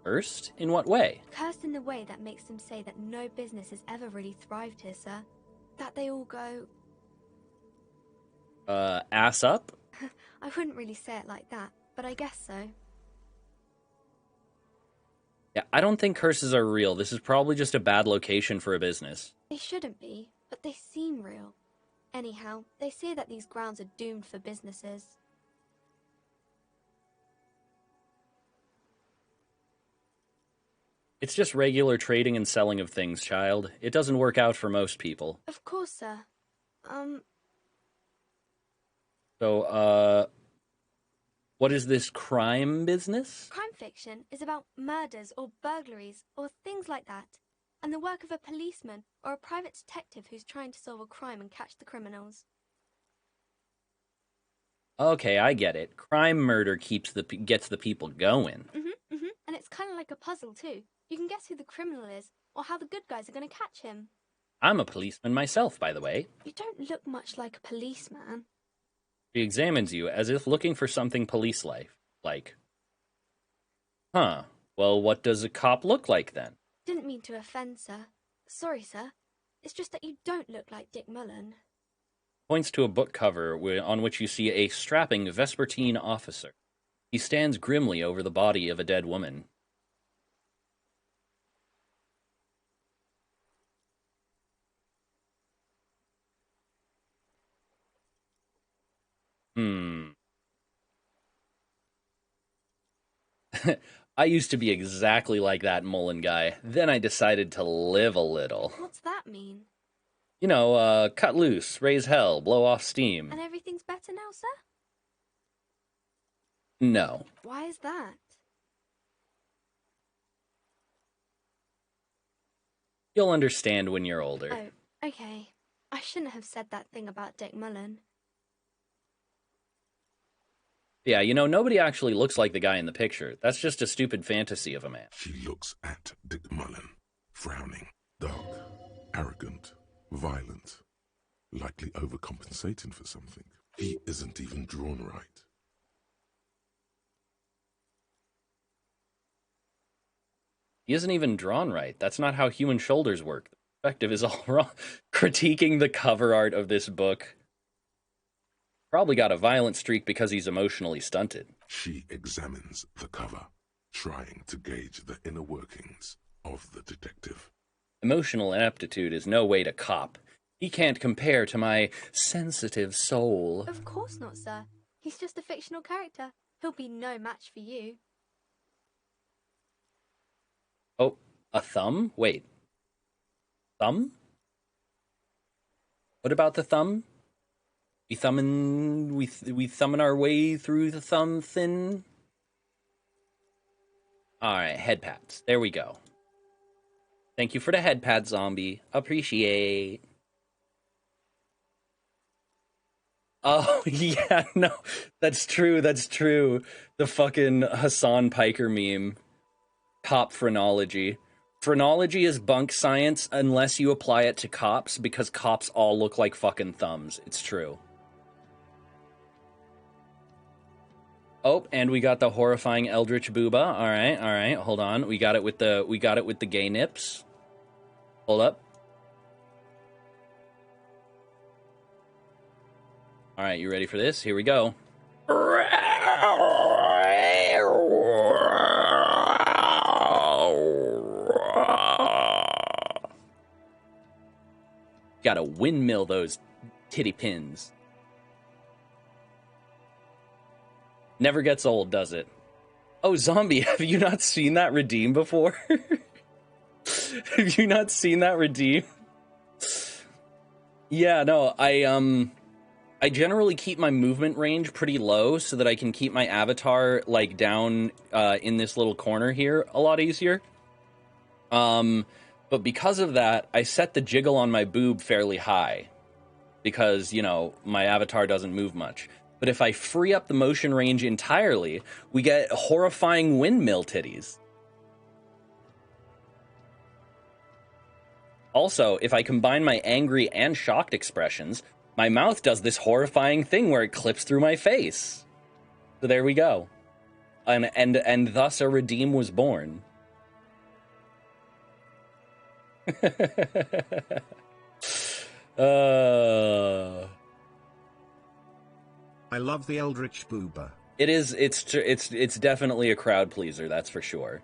Cursed? In what way? Cursed in the way that makes them say that no business has ever really thrived here, sir. That they all go... ass up? I wouldn't really say it like that, but I guess so. Yeah, I don't think curses are real. This is probably just a bad location for a business. They shouldn't be, but they seem real. Anyhow, they say that these grounds are doomed for businesses. It's just regular trading and selling of things, child. It doesn't work out for most people. Of course, sir. So, what is this crime business? Crime fiction is about murders or burglaries or things like that, and the work of a policeman or a private detective who's trying to solve a crime and catch the criminals. Okay, I get it. Crime murder gets the people going. And it's kind of like a puzzle too. You can guess who the criminal is or how the good guys are going to catch him. I'm a policeman myself, by the way. You don't look much like a policeman. She examines you as if looking for something police-like. Huh. Well, what does a cop look like then? Didn't mean to offend, sir. Sorry, sir. It's just that you don't look like Dick Mullen. Points to a book cover on which you see a strapping Vespertine officer. He stands grimly over the body of a dead woman. I used to be exactly like that Mullen guy. Then I decided to live a little. What's that mean? You know, cut loose, raise hell, blow off steam. And everything's better now, sir? No. Why is that? You'll understand when you're older. Oh, okay. I shouldn't have said that thing about Dick Mullen. Yeah, you know, nobody actually looks like the guy in the picture. That's just a stupid fantasy of a man. She looks at Dick Mullen, frowning, dark, arrogant, violent, likely overcompensating for something. He isn't even drawn right. He isn't even drawn right. That's not how human shoulders work. The perspective is all wrong. Critiquing the cover art of this book. Probably got a violent streak because he's emotionally stunted. She examines the cover, trying to gauge the inner workings of the detective. Emotional ineptitude is no way to cop. He can't compare to my sensitive soul. Of course not, sir. He's just a fictional character. He'll be no match for you. Oh, a thumb? Wait. Thumb? What about the thumb? We thumbing our way through the thumb thin? Alright, head pats. There we go. Thank you for the head pat, zombie. Appreciate. Oh, yeah, no. That's true, that's true. The fucking Hassan Piker meme. Cop phrenology. Phrenology is bunk science unless you apply it to cops, because cops all look like fucking thumbs. It's true. Oh, and we got the horrifying eldritch booba. All right. Hold on. We got it with the gay nips. Hold up. All right, you ready for this? Here we go. Gotta windmill those titty pins. Never gets old, does it? Oh, zombie, have you not seen that redeem before? Have you not seen that redeem? Yeah, no, I generally keep my movement range pretty low so that I can keep my avatar, like, down in this little corner here a lot easier. But because of that, I set the jiggle on my boob fairly high because, you know, my avatar doesn't move much. But if I free up the motion range entirely, we get horrifying windmill titties. Also, if I combine my angry and shocked expressions, my mouth does this horrifying thing where it clips through my face. So there we go. And thus a redeem was born. I love the Eldritch Booba. It's definitely a crowd pleaser, that's for sure.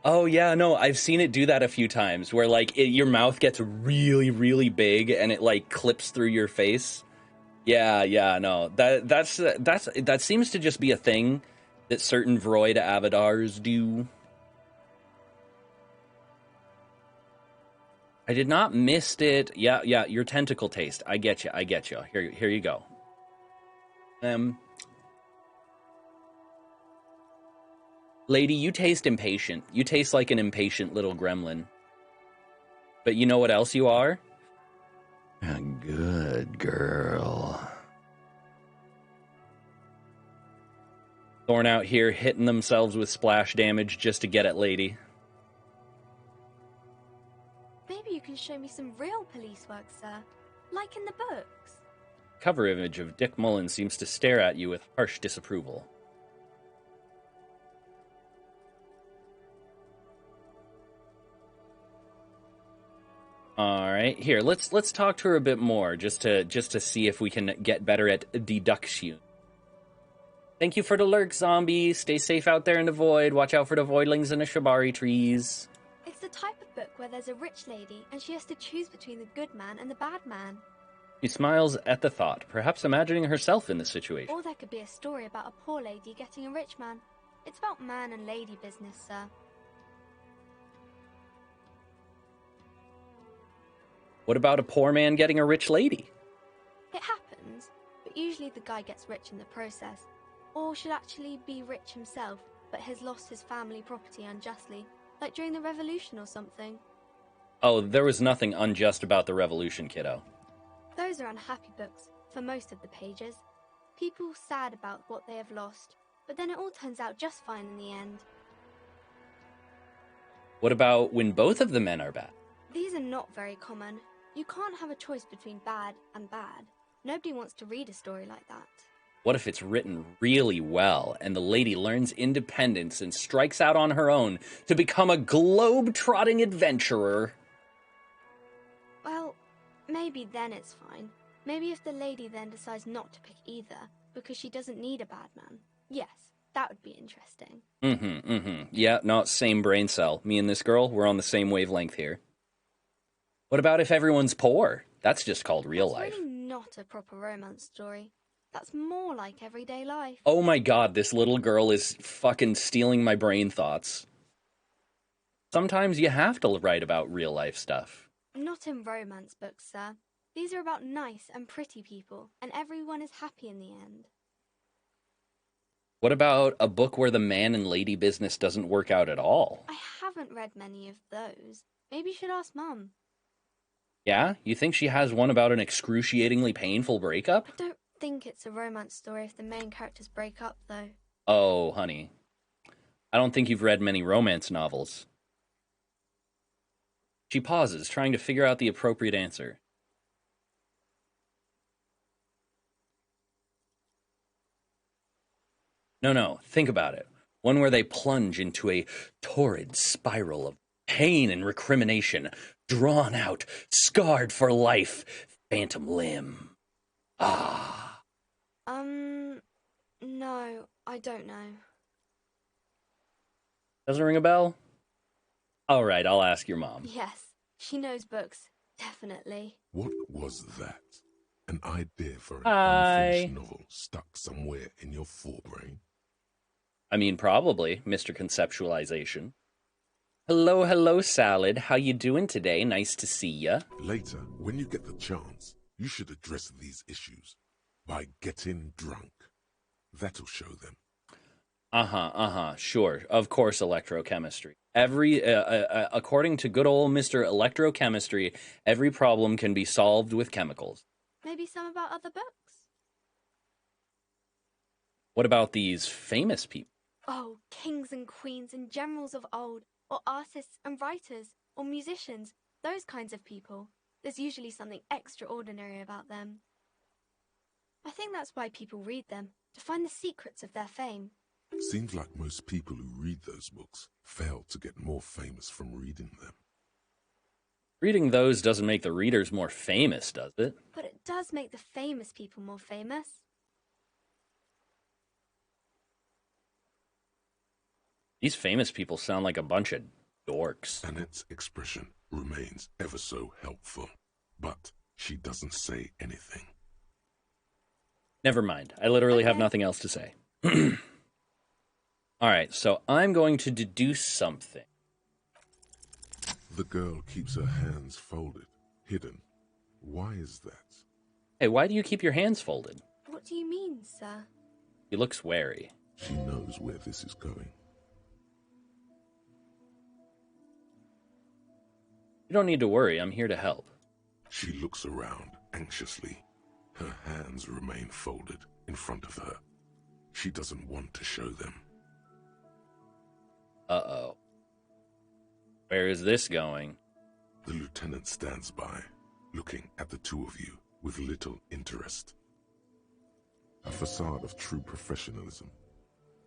Oh yeah, no, I've seen it do that a few times where like your mouth gets really, really big and it like clips through your face. Yeah, no, that seems to just be a thing that certain Vroid avatars do. I did not missed it. Yeah, your tentacle taste. I get you. Here you go. Lady, you taste impatient. You taste like an impatient little gremlin. But you know what else you are? A good girl. Thorn out here hitting themselves with splash damage just to get at Lady. Maybe you can show me some real police work, sir. Like in the books. Cover image of Dick Mullen seems to stare at you with harsh disapproval. All right, here, let's talk to her a bit more, just to see if we can get better at deduction. Thank you for the lurk, zombie. Stay safe out there in the void. Watch out for the voidlings and the shibari trees. It's the type of book where there's a rich lady and she has to choose between the good man and the bad man. She smiles at the thought, perhaps imagining herself in the situation. Or there could be a story about a poor lady getting a rich man. It's about man and lady business, sir. What about a poor man getting a rich lady? It happens, but usually the guy gets rich in the process. Or should actually be rich himself, but has lost his family property unjustly, like during the revolution or something. Oh, there was nothing unjust about the revolution, kiddo. Those are unhappy books, for most of the pages. People sad about what they have lost, but then it all turns out just fine in the end. What about when both of the men are bad? These are not very common. You can't have a choice between bad and bad. Nobody wants to read a story like that. What if it's written really well, and the lady learns independence and strikes out on her own to become a globe-trotting adventurer? Well, maybe then it's fine. Maybe if the lady then decides not to pick either, because she doesn't need a bad man. Yes, that would be interesting. Yeah, no, same brain cell. Me and this girl, we're on the same wavelength here. What about if everyone's poor? That's just called real life. It's really not a proper romance story. That's more like everyday life. Oh my god, this little girl is fucking stealing my brain thoughts. Sometimes you have to write about real life stuff. Not in romance books, sir. These are about nice and pretty people, and everyone is happy in the end. What about a book where the man and lady business doesn't work out at all? I haven't read many of those. Maybe you should ask Mum. Yeah? You think she has one about an excruciatingly painful breakup? I don't think it's a romance story if the main characters break up, though. Oh, honey. I don't think you've read many romance novels. She pauses, trying to figure out the appropriate answer. No, think about it. One where they plunge into a torrid spiral of pain and recrimination, drawn out, scarred for life, phantom limb. Ah. No, I don't know. Doesn't ring a bell? All right, I'll ask your mom. Yes, she knows books, definitely. What was that? An idea for an Hi. unfinished novel stuck somewhere in your forebrain? I mean, probably, Mr. Conceptualization. Hello, Salad. How you doing today? Nice to see ya. Later, when you get the chance, you should address these issues by getting drunk. That'll show them. Sure. Of course, electrochemistry. According to good old Mr. Electrochemistry, every problem can be solved with chemicals. Maybe some about other books? What about these famous people? Oh, kings and queens and generals of old, or artists and writers, or musicians, those kinds of people. There's usually something extraordinary about them. I think that's why people read them, to find the secrets of their fame. Seems like most people who read those books fail to get more famous from reading them. Reading those doesn't make the readers more famous, does it? But it does make the famous people more famous. These famous people sound like a bunch of dorks. Annette's expression remains ever so helpful, but she doesn't say anything. Never mind. I literally have nothing else to say. Alright, so I'm going to deduce something. The girl keeps her hands folded, hidden. Why is that? Hey, why do you keep your hands folded? What do you mean, sir? He looks wary. She knows where this is going. You don't need to worry, I'm here to help. She looks around anxiously. Her hands remain folded in front of her. She doesn't want to show them. Uh-oh. Where is this going? The lieutenant stands by, looking at the two of you with little interest. A facade of true professionalism.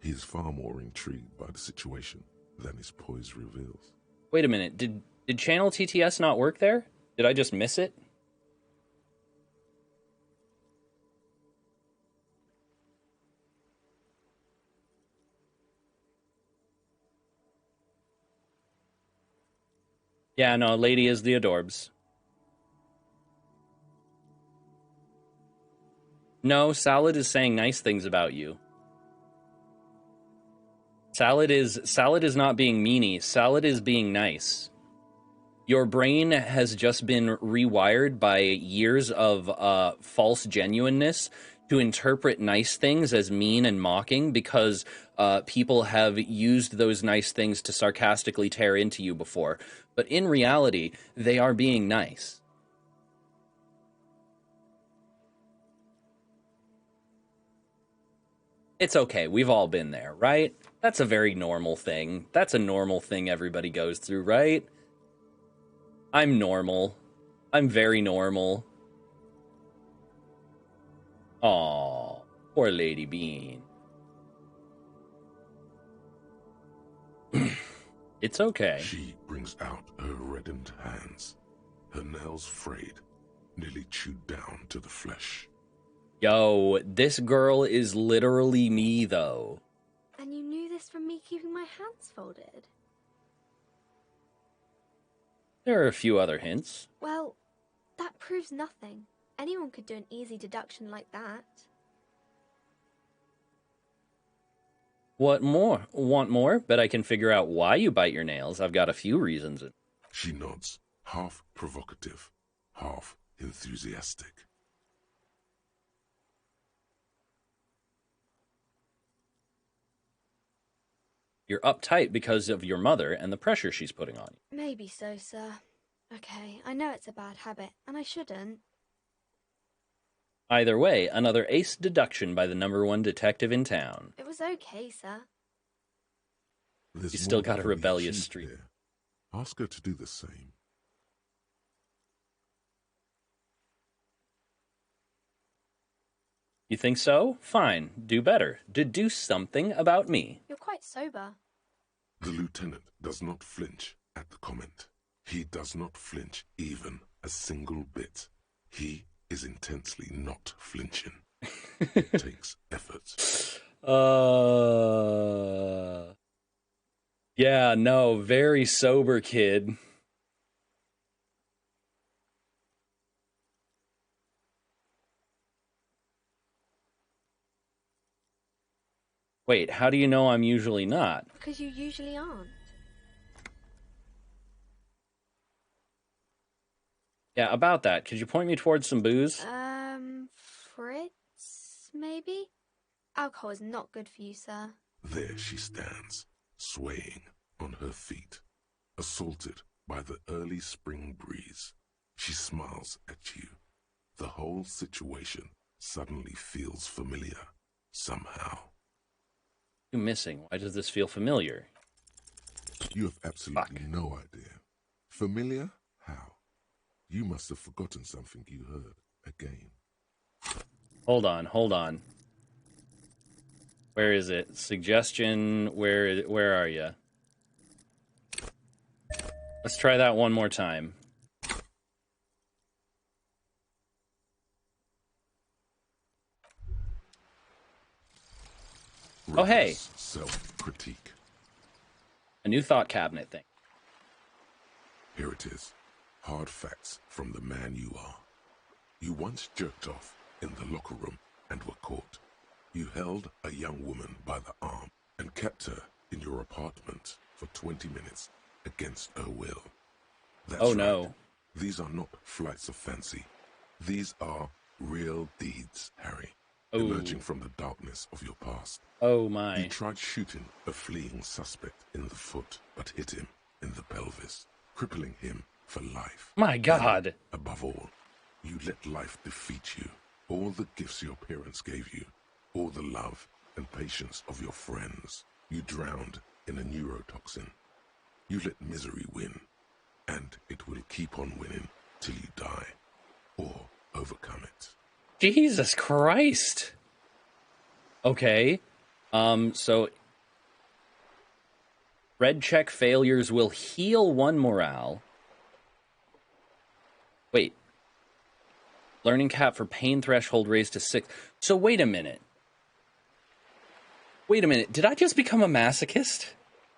He is far more intrigued by the situation than his poise reveals. Wait a minute, did Channel TTS not work there? Did I just miss it? Yeah, no, Lady is the Adorbs. No, Salad is saying nice things about you. Salad is not being meanie. Salad is being nice. Your brain has just been rewired by years of false genuineness to interpret nice things as mean and mocking because people have used those nice things to sarcastically tear into you before. But in reality, they are being nice. It's okay. We've all been there, right? That's a very normal thing. That's a normal thing everybody goes through, right? I'm normal. I'm very normal. Aw, poor Lady Bean. It's okay. She brings out her reddened hands, her nails frayed, nearly chewed down to the flesh. Yo, this girl is literally me, though. And you knew this from me keeping my hands folded? There are a few other hints. Well, that proves nothing. Anyone could do an easy deduction like that. What more? Want more? Bet I can figure out why you bite your nails. I've got a few reasons. She nods, half provocative, half enthusiastic. You're uptight because of your mother and the pressure she's putting on you. Maybe so, sir. Okay, I know it's a bad habit, and I shouldn't. Either way, another ace deduction by the #1 detective in town. It was okay, sir. There's You still more got that a can be rebellious achieved streak. here. Ask her to do the same. You think so? Fine. Do better. Deduce something about me. You're quite sober. The lieutenant does not flinch at the comment. He does not flinch even a single bit. He is intensely not flinching. It takes effort. Yeah, no, very sober kid. Wait, how do you know I'm usually not? Because you usually aren't. Yeah, about that. Could you point me towards some booze? Fritz, maybe? Alcohol is not good for you, sir. There she stands, swaying on her feet, assaulted by the early spring breeze. She smiles at you. The whole situation suddenly feels familiar, somehow. You're missing. Why does this feel familiar? You have absolutely no idea. Familiar? How? You must have forgotten something you heard again. Hold on. Where is it? Suggestion, where are you? Let's try that one more time. Oh, hey. Self-critique. A new thought cabinet thing. Here it is. Hard facts from the man you are. You once jerked off in the locker room and were caught. You held a young woman by the arm and kept her in your apartment for 20 minutes against her will. That's Oh, right. no. These are not flights of fancy. These are real deeds, Harry. Oh. Emerging from the darkness of your past. Oh, my. You tried shooting a fleeing suspect in the foot, but hit him in the pelvis, crippling him for life. My God. And, above all, you let life defeat you. All the gifts your parents gave you, all the love and patience of your friends, you drowned in a neurotoxin. You let misery win, and it will keep on winning till you die, or overcome it. Jesus Christ. Okay. So red check failures will heal 1 morale. Wait. Learning cap for pain threshold raised to 6. So wait a minute. Did I just become a masochist?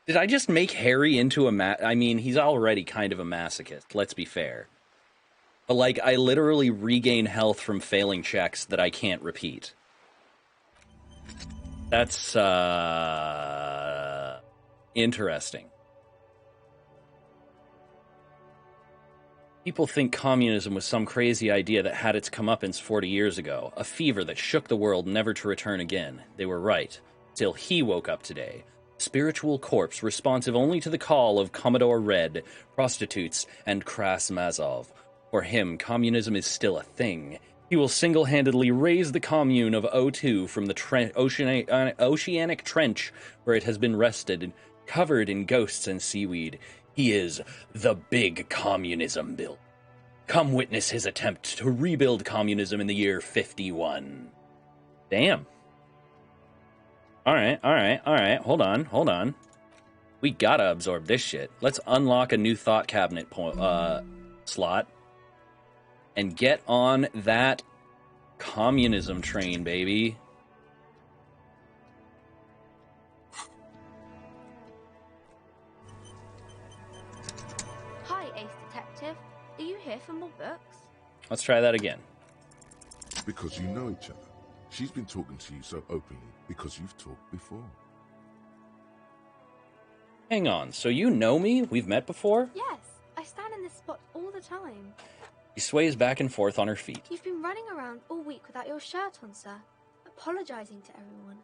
Did I just make Harry into a I mean, he's already kind of a masochist, let's be fair. But, like, I literally regain health from failing checks that I can't repeat. That's, interesting. People think communism was some crazy idea that had its comeuppance 40 years ago, a fever that shook the world never to return again. They were right. Till he woke up today. Spiritual corpse responsive only to the call of Commodore Red, prostitutes, and Kras Mazov. For him, communism is still a thing. He will single-handedly raise the commune of O2 from the oceanic trench where it has been rested, covered in ghosts and seaweed. He is the big communism build. Come witness his attempt to rebuild communism in the year 51. Damn. Alright. Hold on. We gotta absorb this shit. Let's unlock a new thought cabinet slot. And get on that communism train, baby. Hi, Ace Detective. Are you here for more books? Let's try that again. Because you know each other. She's been talking to you so openly because you've talked before. Hang on, so you know me? We've met before? Yes, I stand in this spot all the time. She sways back and forth on her feet. You've been running around all week without your shirt on, sir, apologizing to everyone.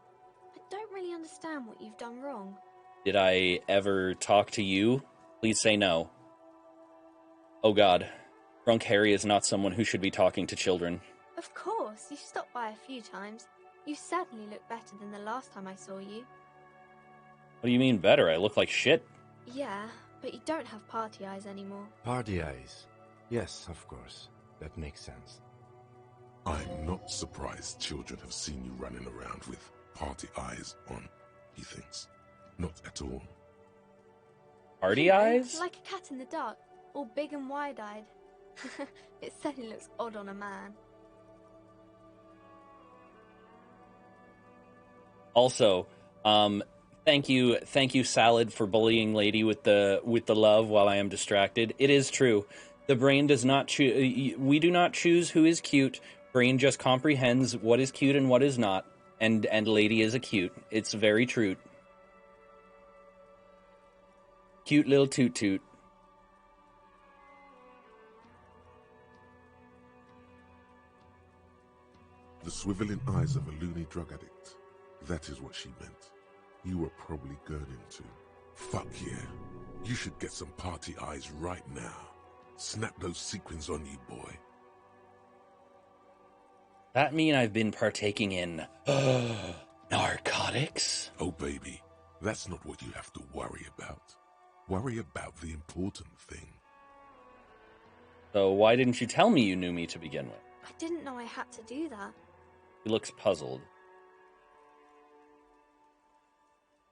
I don't really understand what you've done wrong. Did I ever talk to you? Please say no. Oh God. Drunk Harry is not someone who should be talking to children. Of course, you stopped by a few times. You certainly look better than the last time I saw you. What do you mean better? I look like shit. Yeah, but you don't have party eyes anymore. Party eyes. Yes, of course. That makes sense. I'm not surprised children have seen you running around with party eyes on, he thinks. Not at all. Party eyes? Like a cat in the dark, all big and wide-eyed. It certainly looks odd on a man. Also, thank you, Salad, for bullying Lady with the love while I am distracted. It is true. The brain does not choose. We do not choose who is cute. Brain just comprehends what is cute and what is not. And Lady is a cute. It's very true. Cute little toot toot. The swiveling eyes of a loony drug addict. That is what she meant. You were probably gurning too. Fuck yeah. You should get some party eyes right now. Snap those sequins on you, boy. That mean I've been partaking in narcotics? Oh, baby. That's not what you have to worry about. Worry about the important thing. So why didn't you tell me you knew me to begin with? I didn't know I had to do that. He looks puzzled.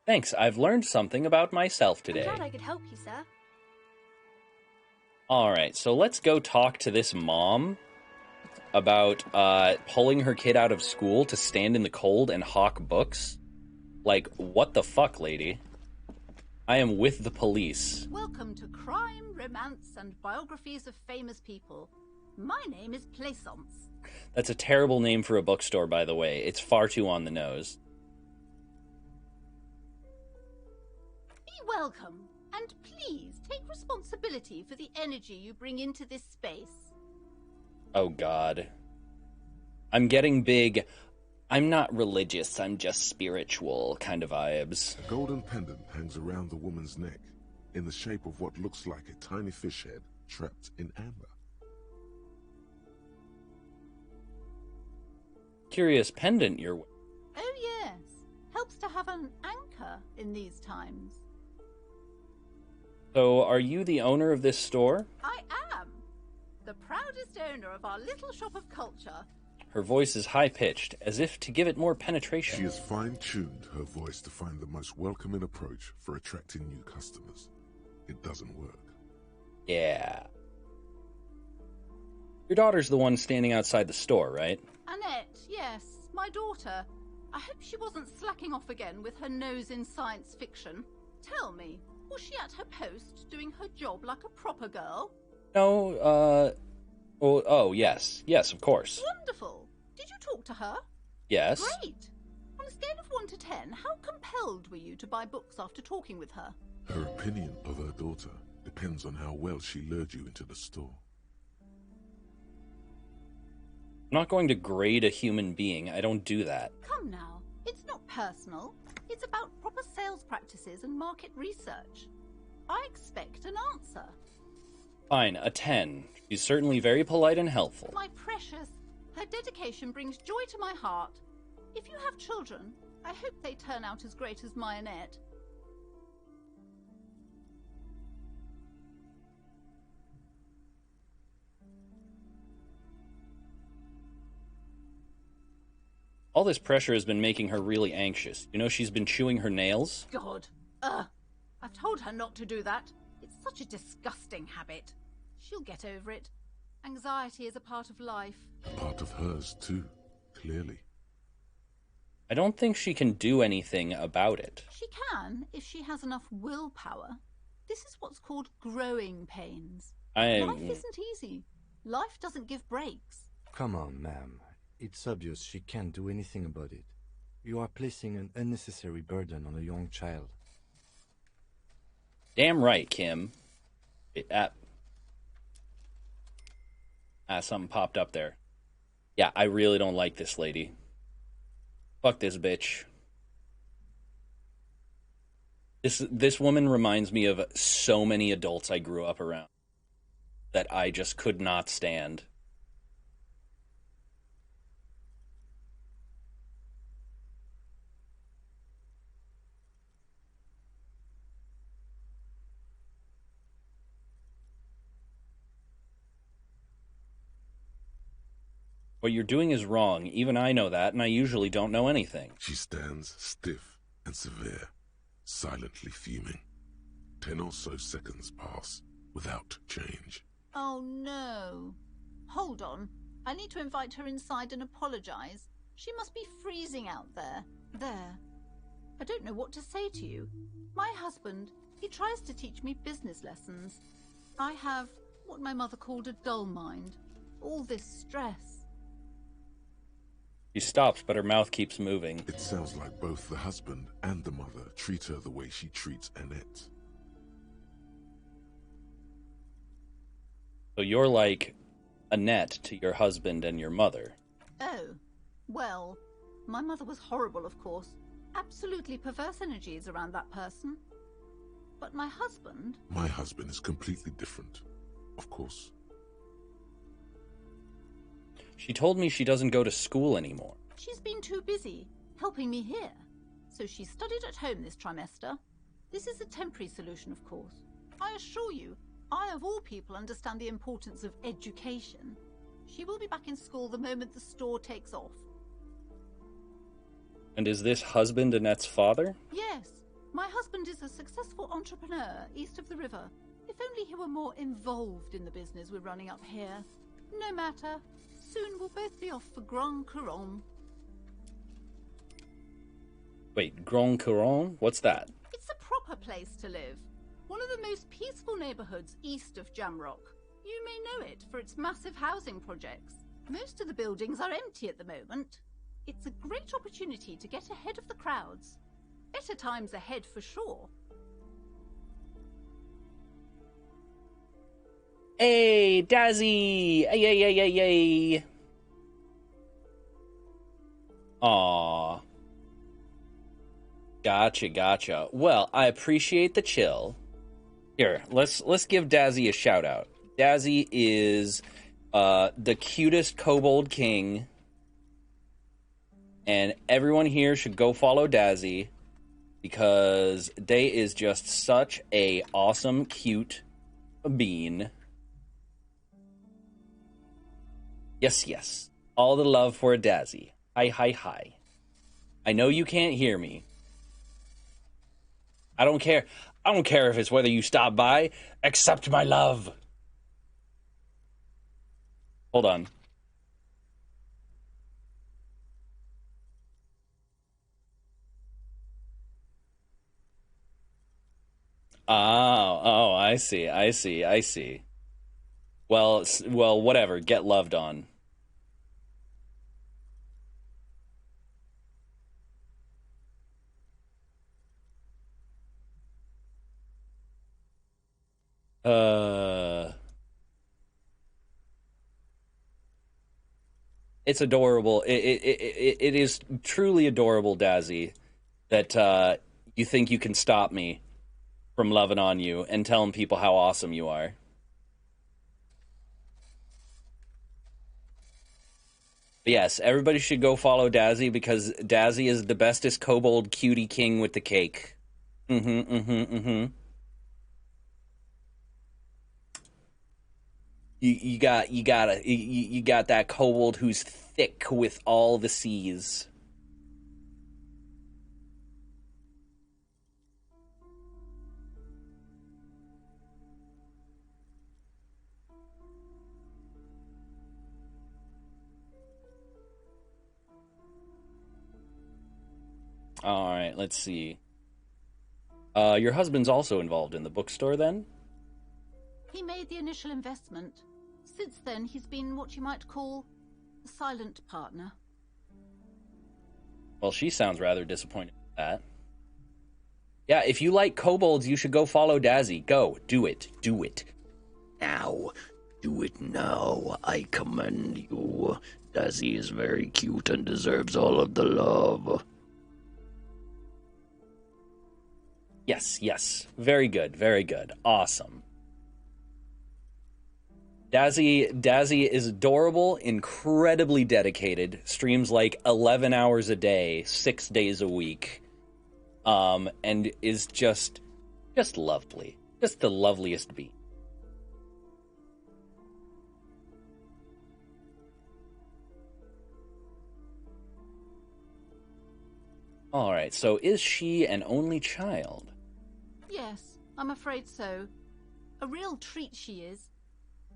Thanks, I've learned something about myself today. I'm glad I could help you, sir. Alright, so let's go talk to this mom about pulling her kid out of school to stand in the cold and hawk books. Like, what the fuck, lady? I am with the police. Welcome to Crime, Romance, and Biographies of Famous People. My name is Plaisance. That's a terrible name for a bookstore, by the way. It's far too on the nose. Be welcome, and please take responsibility for the energy you bring into this space. Oh god. I'm getting big, I'm not religious, I'm just spiritual kind of vibes. A golden pendant hangs around the woman's neck, in the shape of what looks like a tiny fish head trapped in amber. Curious pendant you're wearing. Oh yes, helps to have an anchor in these times. So, are you the owner of this store? I am the proudest owner of our little shop of culture. Her voice is high-pitched, as if to give it more penetration. She has fine-tuned her voice to find the most welcoming approach for attracting new customers. It doesn't work. Yeah. Your daughter's the one standing outside the store, right? Annette, yes, my daughter. I hope she wasn't slacking off again with her nose in science fiction. Tell me, was she at her post, doing her job like a proper girl? No, oh, yes. Yes, of course. Wonderful. Did you talk to her? Yes. Great. On a scale of 1 to 10, how compelled were you to buy books after talking with her? Her opinion of her daughter depends on how well she lured you into the store. I'm not going to grade a human being. I don't do that. Come now. It's not personal. It's about proper sales practices and market research. I expect an answer. Fine, a 10. She's certainly very polite and helpful. My precious, her dedication brings joy to my heart. If you have children, I hope they turn out as great as my Annette. All this pressure has been making her really anxious. You know she's been chewing her nails? God. I've told her not to do that. It's such a disgusting habit. She'll get over it. Anxiety is a part of life. A part of hers, too, clearly. I don't think she can do anything about it. She can, if she has enough willpower. This is what's called growing pains. Life isn't easy. Life doesn't give breaks. Come on, ma'am. It's obvious she can't do anything about it. You are placing an unnecessary burden on a young child. Damn right, Kim. Something popped up there. Yeah, I really don't like this lady. Fuck this bitch. This woman reminds me of so many adults I grew up around that I just could not stand. What you're doing is wrong. Even I know that, and I usually don't know anything. She stands stiff and severe, silently fuming. 10 or so seconds pass without change. Oh no. Hold on. I need to invite her inside and apologize. She must be freezing out there. There. I don't know what to say to you. My husband, he tries to teach me business lessons. I have what my mother called a dull mind. All this stress. She stops, but her mouth keeps moving. It sounds like both the husband and the mother treat her the way she treats Annette. So you're like Annette to your husband and your mother. Oh, well, my mother was horrible, of course. Absolutely perverse energies around that person. But my husband... My husband is completely different, of course. She told me she doesn't go to school anymore. She's been too busy helping me here. So she studied at home this trimester. This is a temporary solution, of course. I assure you, I of all people understand the importance of education. She will be back in school the moment the store takes off. And is this husband Annette's father? Yes. My husband is a successful entrepreneur east of the river. If only he were more involved in the business we're running up here. No matter. Soon we'll both be off for Grand Couronne. Wait, Grand Couronne? What's that? It's a proper place to live. One of the most peaceful neighborhoods east of Jamrock. You may know it for its massive housing projects. Most of the buildings are empty at the moment. It's a great opportunity to get ahead of the crowds. Better times ahead for sure. Hey, Dazzy! Yay, yay, yay, yay! Aww. Gotcha. Well, I appreciate the chill. Here, let's give Dazzy a shout out. Dazzy is the cutest kobold king, and everyone here should go follow Dazzy because they is just such a awesome, cute bean. Yes. All the love for Dazzy. Hi. I know you can't hear me. I don't care if it's whether you stop by. Accept my love. Hold on. Oh, I see. Well, whatever. Get loved on. It's adorable. It is truly adorable, Dazzy, that you think you can stop me from loving on you and telling people how awesome you are. But yes, everybody should go follow Dazzy because Dazzy is the bestest kobold cutie king with the cake. You got that kobold who's thick with all the C's. All right, let's see. Your husband's also involved in the bookstore, then? He made the initial investment. Since then, he's been what you might call a silent partner. Well, she sounds rather disappointed with that. Yeah, if you like kobolds, you should go follow Dazzy. Go, do it. Now, do it now. I commend you. Dazzy is very cute and deserves all of the love. Yes. Very good. Awesome. Dazzy is adorable, incredibly dedicated, streams like 11 hours a day, 6 days a week, and is just lovely. Just the loveliest bee. All right, so is she an only child? Yes, I'm afraid so. A real treat she is.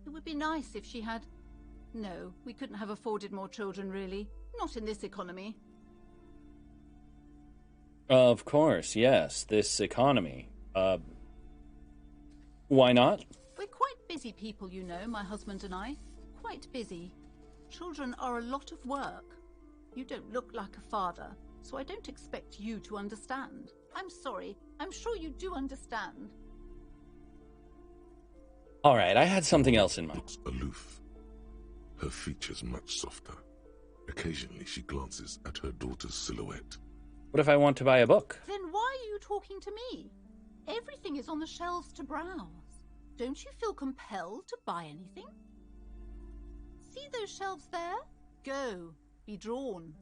It would be nice if she had... No, we couldn't have afforded more children, really. Not in this economy. Of course, yes, this economy. Why not? We're quite busy people, you know, my husband and I. Quite busy. Children are a lot of work. You don't look like a father, so I don't expect you to understand. I'm sorry. I'm sure you do understand. All right, I had something else in mind. Looks aloof. Her features much softer. Occasionally she glances at her daughter's silhouette. What if I want to buy a book? Then why are you talking to me? Everything is on the shelves to browse. Don't you feel compelled to buy anything? See those shelves there? Go. Be drawn.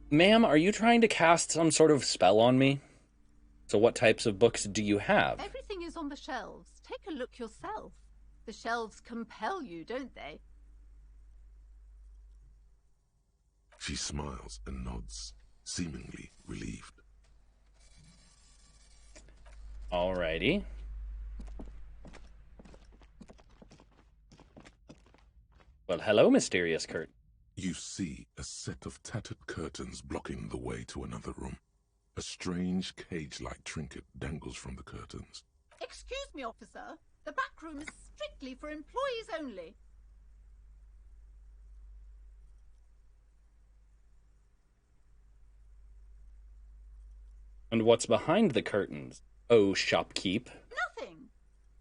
Ma'am, are you trying to cast some sort of spell on me? So what types of books do you have? Everything is on the shelves. Take a look yourself. The shelves compel you, don't they? She smiles and nods, seemingly relieved. Alrighty. Well, hello, mysterious curtain. You see a set of tattered curtains blocking the way to another room. A strange cage-like trinket dangles from the curtains. Excuse me, officer. The back room is strictly for employees only. And what's behind the curtains? Oh, shopkeep. Nothing.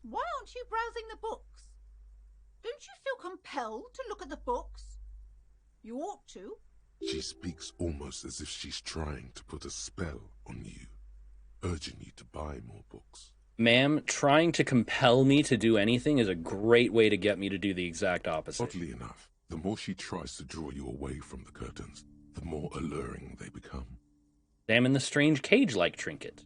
Why aren't you browsing the books? Don't you feel compelled to look at the books? You ought to. She speaks almost as if she's trying to put a spell on you, urging you to buy more books. Ma'am, trying to compel me to do anything is a great way to get me to do the exact opposite. Oddly enough, the more she tries to draw you away from the curtains, the more alluring they become. Examine the strange cage-like trinket.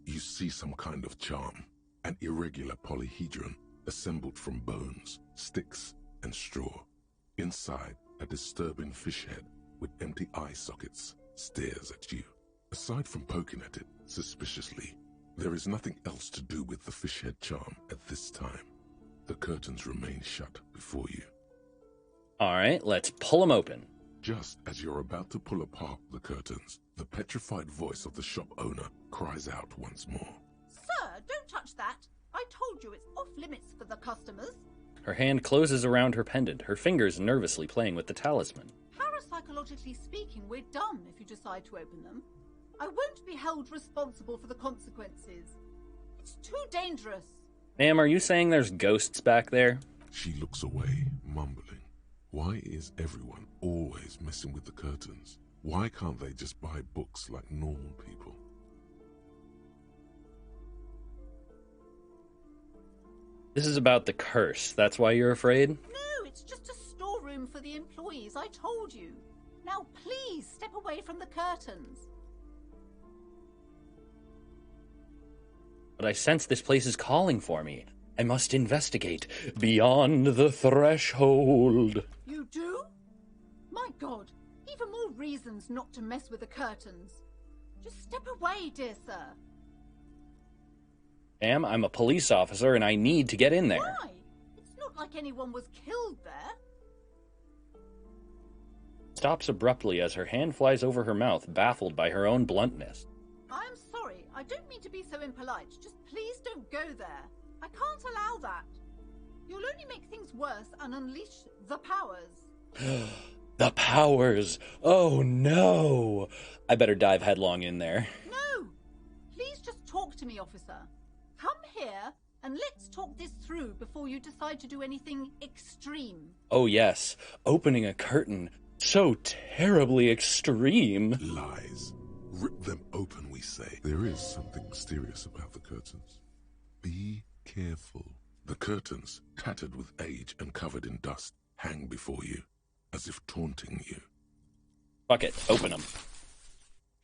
You see some kind of charm, an irregular polyhedron assembled from bones, sticks, and straw. Inside, a disturbing fish head with empty eye sockets stares at you. Aside from poking at it suspiciously, there is nothing else to do with the fish head charm at this time. The curtains remain shut before you. All right, let's pull them open. Just as you're about to pull apart the curtains, the petrified voice of the shop owner cries out once more. Sir, don't touch that. I told you it's off limits for the customers. Her hand closes around her pendant, her fingers nervously playing with the talisman. Parapsychologically speaking, we're done if you decide to open them. I won't be held responsible for the consequences. It's too dangerous. Ma'am, are you saying there's ghosts back there? She looks away, mumbling. Why is everyone always messing with the curtains? Why can't they just buy books like normal people? This is about the curse. That's why you're afraid? No, it's just a storeroom for the employees, I told you. Now please step away from the curtains. But I sense this place is calling for me. I must investigate beyond the threshold. You do? My God, even more reasons not to mess with the curtains. Just step away, dear sir. Ma'am, I'm a police officer and I need to get in there. Why? It's not like anyone was killed there. Stops abruptly as her hand flies over her mouth, baffled by her own bluntness. I'm sorry, I don't mean to be so impolite. Just please don't go there. I can't allow that. You'll only make things worse and unleash the powers. The powers! Oh no! I better dive headlong in there. No! Please just talk to me, officer. Come here and let's talk this through before you decide to do anything extreme. Oh yes, opening a curtain. So terribly extreme. Lies. Rip them open, we say. There is something mysterious about the curtains. Be careful. The curtains, tattered with age and covered in dust, hang before you, as if taunting you. Fuck it, open them.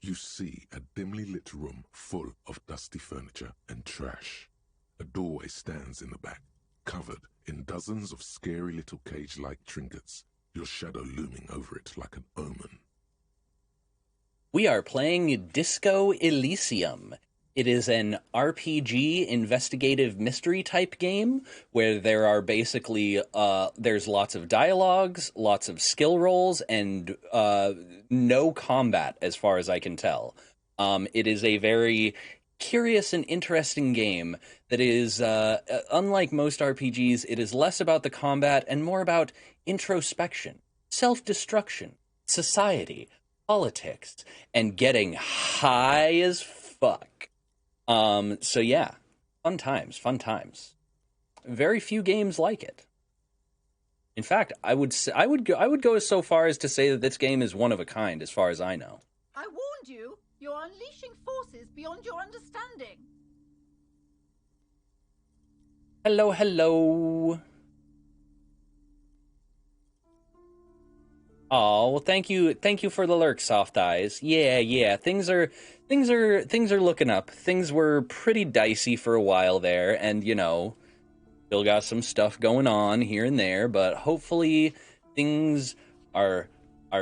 You see a dimly lit room full of dusty furniture and trash. A doorway stands in the back, covered in dozens of scary little cage-like trinkets, your shadow looming over it like an omen. We are playing Disco Elysium. It is an RPG investigative mystery type game where there are basically there's lots of dialogues, lots of skill rolls, and no combat as far as I can tell. It is a very curious and interesting game that is, unlike most RPGs, it is less about the combat and more about introspection, self-destruction, society, politics, and getting high as fuck. So yeah, fun times. Very few games like it. In fact, I would go so far as to say that this game is one of a kind, as far as I know. I warned you. You're unleashing forces beyond your understanding. Hello. Oh, well, thank you for the lurk, Soft Eyes. Yeah, things are looking up. Things were pretty dicey for a while there, and still got some stuff going on here and there, but hopefully things are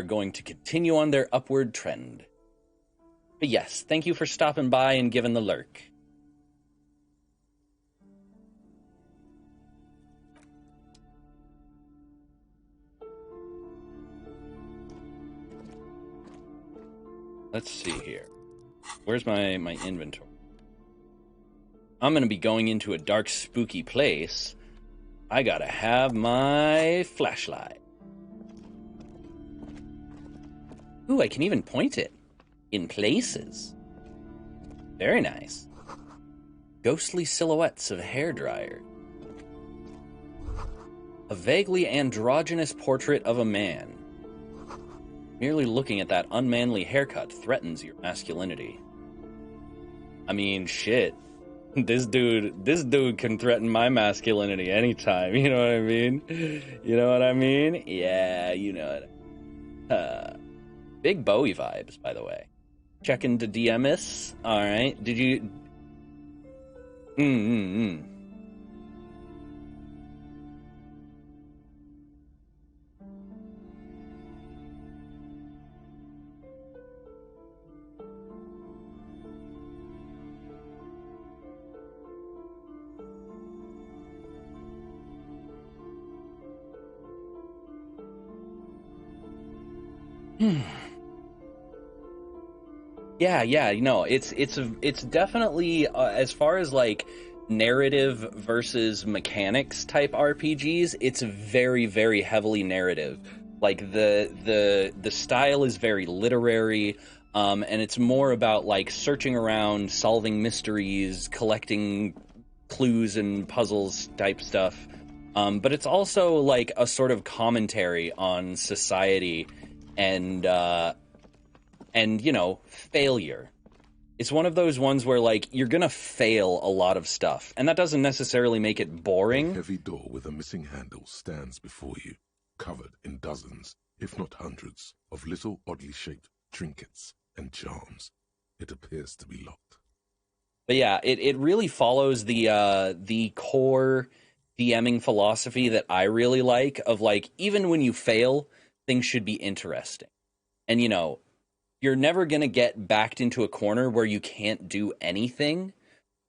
going to continue on their upward trend. But yes, thank you for stopping by and giving the lurk. Let's see here. Where's my inventory? I'm going to be going into a dark, spooky place. I gotta have my flashlight. Ooh, I can even point it. In places. Very nice. Ghostly silhouettes of hairdryer. A vaguely androgynous portrait of a man. Merely looking at that unmanly haircut threatens your masculinity. I mean, shit. This dude can threaten my masculinity anytime, you know what I mean? You know what I mean? Yeah, you know it. Big Bowie vibes, by the way. Check into DMS. Alright, did you... Yeah, it's definitely as far as like narrative versus mechanics type RPGs, it's very, very heavily narrative. Like the style is very literary, and it's more about like searching around, solving mysteries, collecting clues and puzzles type stuff. But it's also like a sort of commentary on society and failure. It's one of those ones where, like, you're gonna fail a lot of stuff, and that doesn't necessarily make it boring. A heavy door with a missing handle stands before you, covered in dozens, if not hundreds, of little oddly shaped trinkets and charms. It appears to be locked. But yeah, it really follows the core DMing philosophy that I really like, of like, even when you fail, things should be interesting. And you're never going to get backed into a corner where you can't do anything.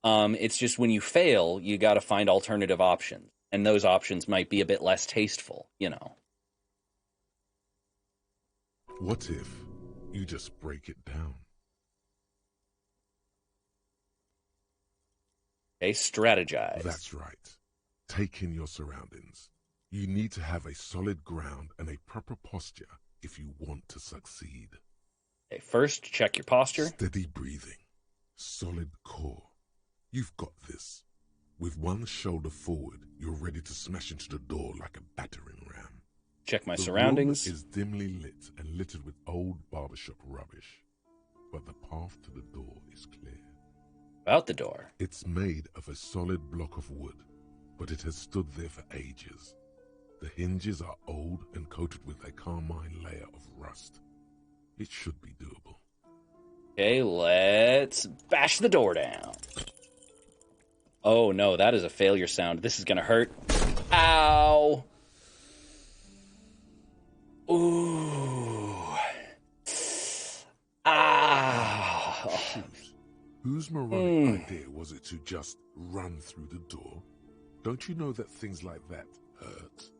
It's just when you fail, you got to find alternative options. And those options might be a bit less tasteful, What if you just break it down? Okay, strategize. That's right. Take in your surroundings. You need to have a solid ground and a proper posture if you want to succeed. Okay, first, check your posture. Steady breathing. Solid core. You've got this. With one shoulder forward, you're ready to smash into the door like a battering ram. Check my surroundings. The room is dimly lit and littered with old barbershop rubbish. But the path to the door is clear. About the door. It's made of a solid block of wood, but it has stood there for ages. The hinges are old and coated with a carmine layer of rust. It should be doable. Okay, let's bash the door down. Oh no, that is a failure sound. This is gonna hurt. Ow! Ooh. Ah! Whose moronic idea was it to just run through the door? Don't you know that things like that hurt?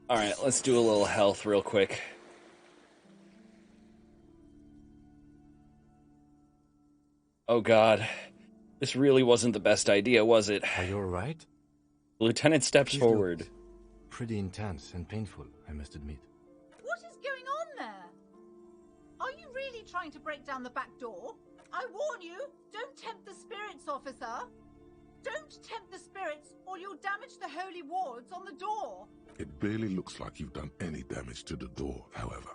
Alright, let's do a little health real quick. Oh god. This really wasn't the best idea, was it? Are you alright? The lieutenant steps This forward. looks pretty intense and painful, I must admit. What is going on there? Are you really trying to break down the back door? I warn you, don't tempt the spirits, officer. Don't tempt the spirits, or you'll damage the holy wards on the door. It barely looks like you've done any damage to the door, however.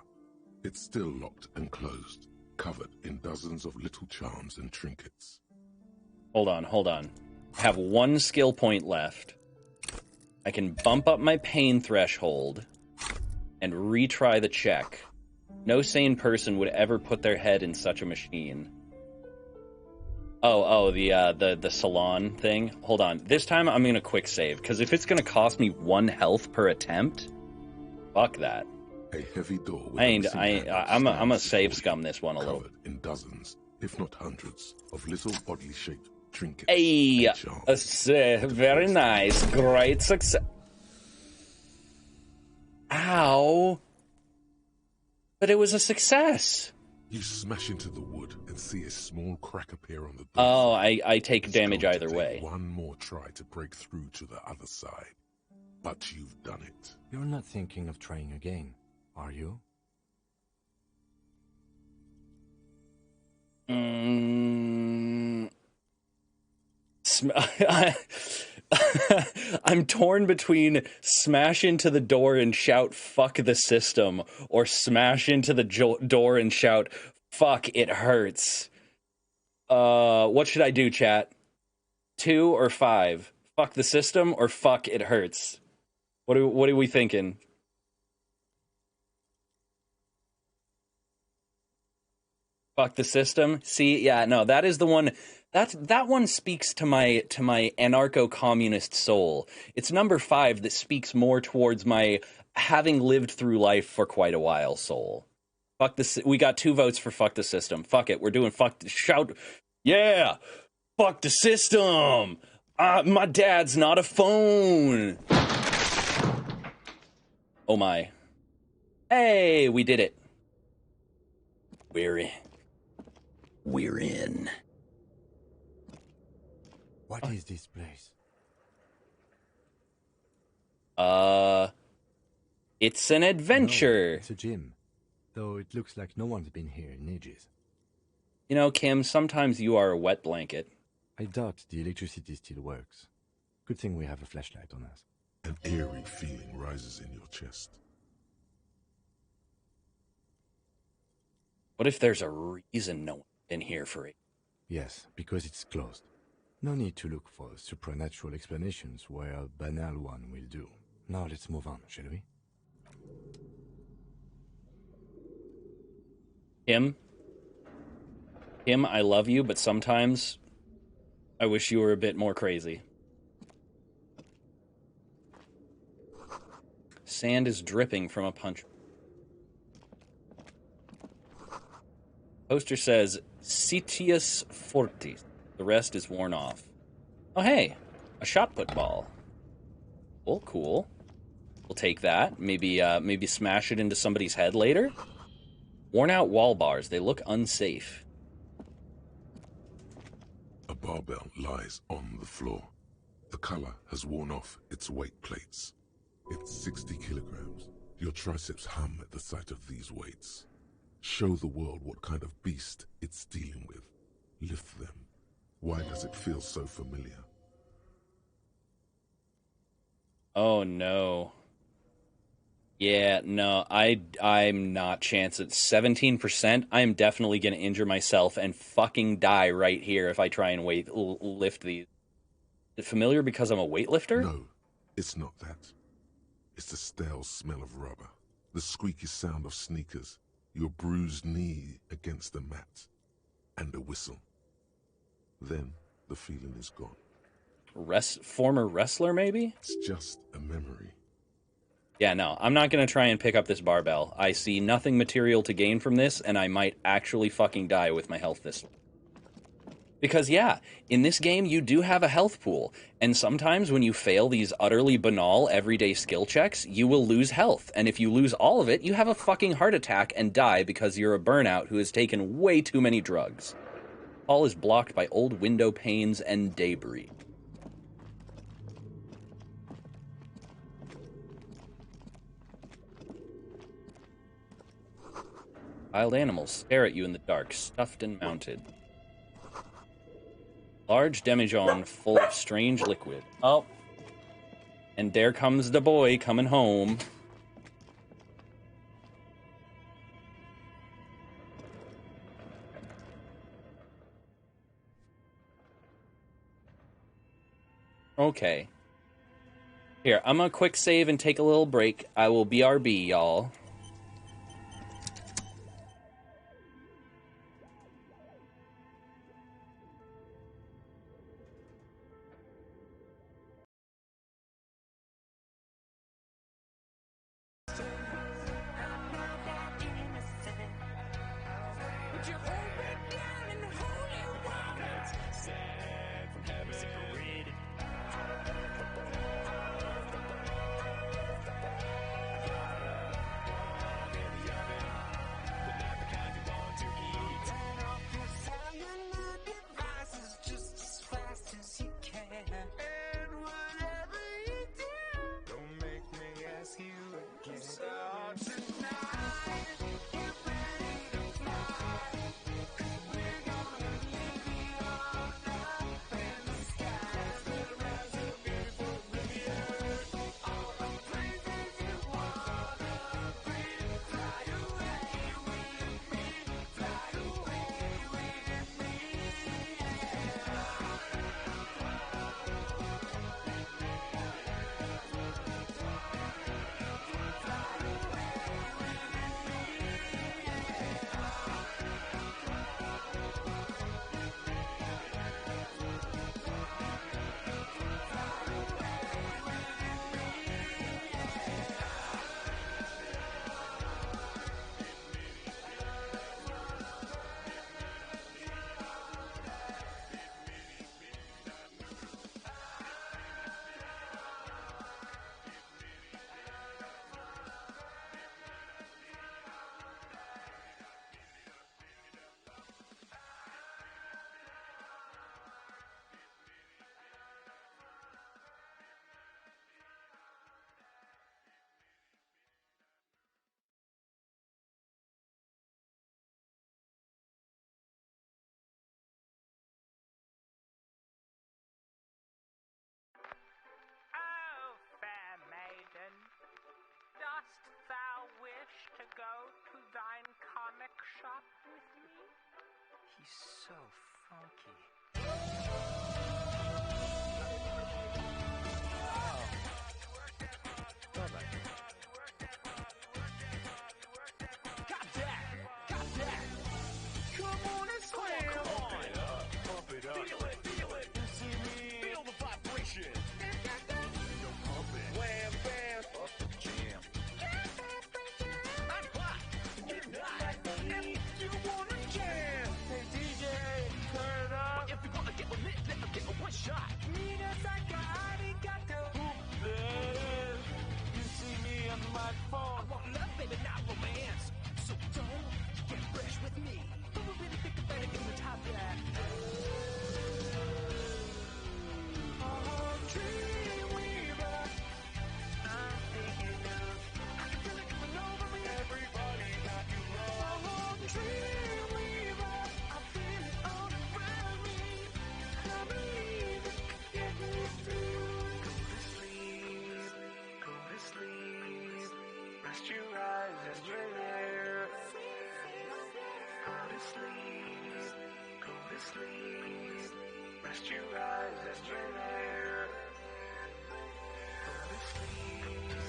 It's still locked and closed, covered in dozens of little charms and trinkets. Hold on. I have 1 skill point left. I can bump up my pain threshold and retry the check. No sane person would ever put their head in such a machine. The salon thing. Hold on. This time I'm gonna quick save, because if it's gonna cost me 1 health per attempt, fuck that. A heavy door with I'm a save scum this one a little. Covered in dozens, if not hundreds, of little oddly shaped trinkets. Hey, very nice, great success. Ow! But it was a success. You smash into the wood and see a small crack appear on the door. Oh, I take damage It's going either to way. take one more try to break through to the other side, but you've done it. You're not thinking of trying again, are you? I'm torn between smash into the door and shout fuck the system, or smash into the door and shout fuck it hurts. What should I do, chat? 2 or 5? Fuck the system or fuck it hurts? What are we thinking? Fuck the system? See, yeah, no, that is the one. That one speaks to my anarcho-communist soul. It's number 5 that speaks more towards my having lived through life for quite a while soul. Fuck this. We got 2 votes for fuck the system. Fuck it. We're doing fuck the shout. Yeah, fuck the system. My dad's not a phone. Oh my. Hey, we did it. We're in. What is this place? It's an adventure. No, it's a gym. Though it looks like no one's been here in ages. You know, Kim, sometimes you are a wet blanket. I doubt the electricity still works. Good thing we have a flashlight on us. An eerie feeling rises in your chest. What if there's a reason no one's been here for it? Yes, because it's closed. No need to look for supernatural explanations where a banal one will do. Now let's move on, shall we? Kim, I love you, but sometimes I wish you were a bit more crazy. Sand is dripping from a punch. Poster says, Citius Fortis. The rest is worn off. Oh, hey, a shot put ball. Cool. We'll take that. Maybe smash it into somebody's head later. Worn out wall bars. They look unsafe. A barbell lies on the floor. The color has worn off its weight plates. It's 60 kilograms. Your triceps hum at the sight of these weights. Show the world what kind of beast it's dealing with. Lift them. Why does it feel so familiar? Oh no. Yeah, no, I'm not chancing. 17%. I'm definitely gonna injure myself and fucking die right here if I try and lift these. Is it familiar because I'm a weightlifter? No, it's not that. It's the stale smell of rubber, the squeaky sound of sneakers, your bruised knee against the mat, and a whistle. Then the feeling is gone. Former wrestler, maybe? It's just a memory. Yeah, no, I'm not going to try and pick up this barbell. I see nothing material to gain from this, and I might actually fucking die with my health this. Because, yeah, in this game, you do have a health pool, and sometimes when you fail these utterly banal, everyday skill checks, you will lose health, and if you lose all of it, you have a fucking heart attack and die because you're a burnout who has taken way too many drugs. Hall is blocked by old window panes and debris. Wild animals stare at you in the dark, stuffed and mounted. Large demijohn full of strange liquid. Oh. And there comes the boy coming home. Okay. Here, I'm gonna quick save and take a little break. I will BRB, y'all. Dost thou wish to go to thine comic shop with me? He's so funky. Got that! Come on and slam! Come on! Pump it up! Feel it! You see me? Feel the vibration! Pump it! Wham, bam! Up the jam! I'm hot! If you wanna jam! Hey DJ, turn it up! If you wanna get lit, let them get a one shot! You see me on the microphone! I want love, baby, not romance! So don't get fresh with me! But we really think about it in the top that. Oh, Dreamweaver, I'm thinking of. I can feel it coming over me. Everybody got you wrong. Oh, Dreamweaver, I feel it all around me. I believe it can get me through. Go to sleep, rest your eyes and you're there. Go to sleep, rest your eyes and you're there. Go to sleep, rest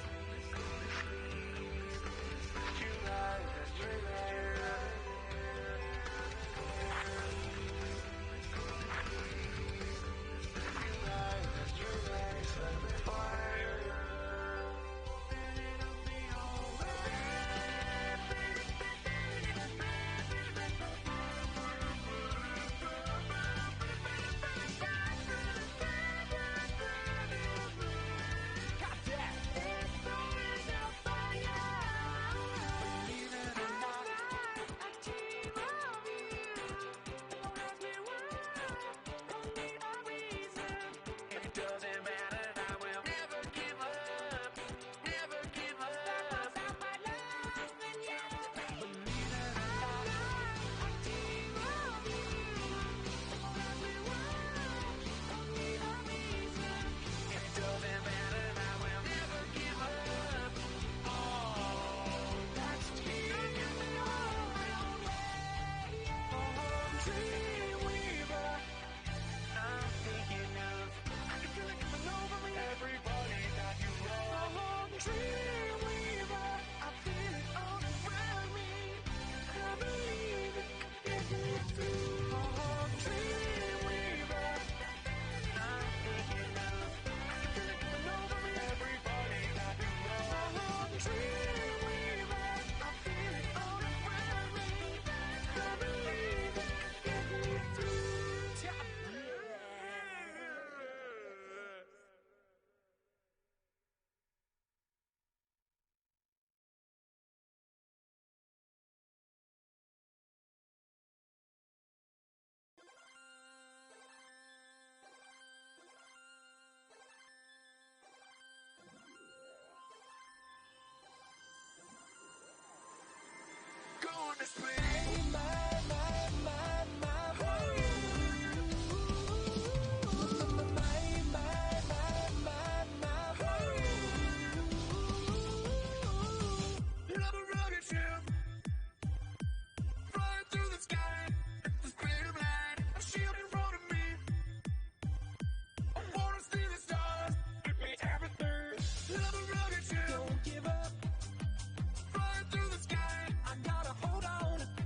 your eyes and you're there. Go to sleep, rest your eyes and you're there. Set the fire. doesn't matter, I will never give up, never give up. About my love and you. Believe it or not, I dream of you. Only one, only a reason. It doesn't matter, I will never give up. Oh, that's taking me on my own way. Oh, Dreamweaver. I'm thinking of, I can feel it coming over me. Everybody that you love. Oh, Dreamweaver. I feel it all around me. I believe it can get me through. Oh, Dreamweaver. I'm thinking of, I can feel it coming over me. Everybody that you love. Oh, Dreamweaver. I feel it all around me. I believe it can get me through. Gonna spend my love a rocket ship, flying through the sky, at the speed of light, a shield in front of me. I wanna see the stars, give me everything. Love a rocket ship, don't give up, flying through the sky. I gotta hold on.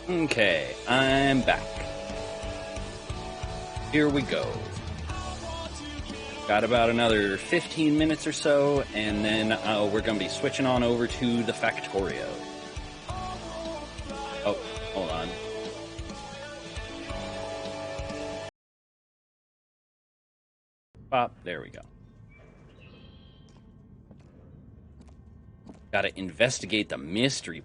Okay, I'm back. Here we go. Got about another 15 minutes or so, and then we're going to be switching on over to the Factorio. Oh, hold on. Pop, there we go. Gotta investigate the mystery.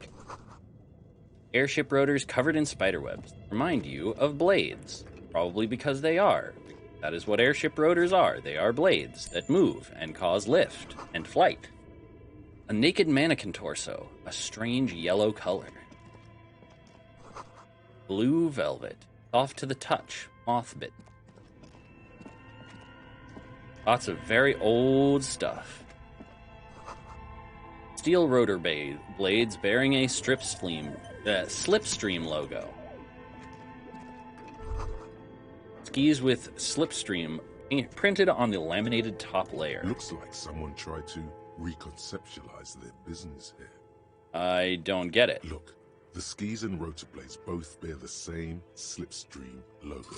Airship rotors covered in spiderwebs remind you of blades. Probably because they are. That is what airship rotors are. They are blades that move and cause lift and flight. A naked mannequin torso, a strange yellow color. Blue velvet, soft to the touch, moth-bitten. Lots of very old stuff. Steel rotor blades bearing a slipstream logo. Skis with slipstream printed on the laminated top layer. Looks like someone tried to reconceptualize their business here. I don't get it. Look, the skis and rotor blades both bear the same slipstream logo.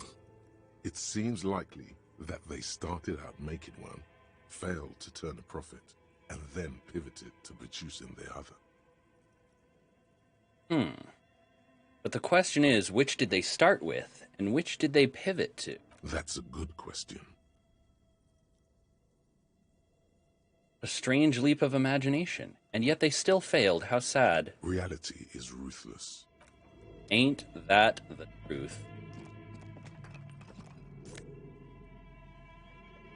It seems likely that they started out making one, failed to turn a profit, and then pivoted to producing the other. But the question is, which did they start with, and which did they pivot to? That's a good question. A strange leap of imagination, and yet they still failed. How sad. Reality is ruthless. Ain't that the truth?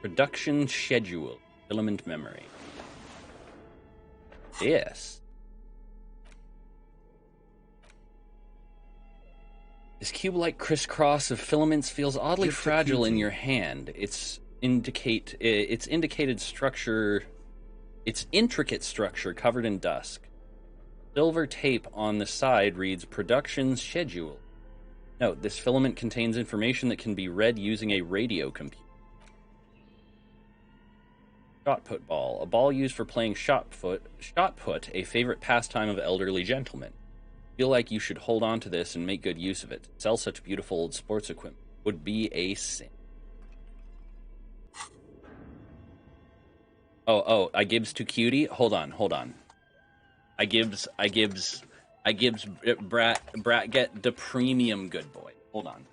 Production schedule, filament memory. Yes. This cube-like crisscross of filaments feels oddly fragile in your hand. Its intricate structure covered in dust. Silver tape on the side reads production schedule. Note, this filament contains information that can be read using a radio computer. Shot put ball, a ball used for playing shot put, a favorite pastime of elderly gentlemen. Feel like you should hold on to this and make good use of it. Sell such beautiful old sports equipment would be a sin. Oh, I gives to cutie. Hold on. I gives brat get the premium good boy. Hold on.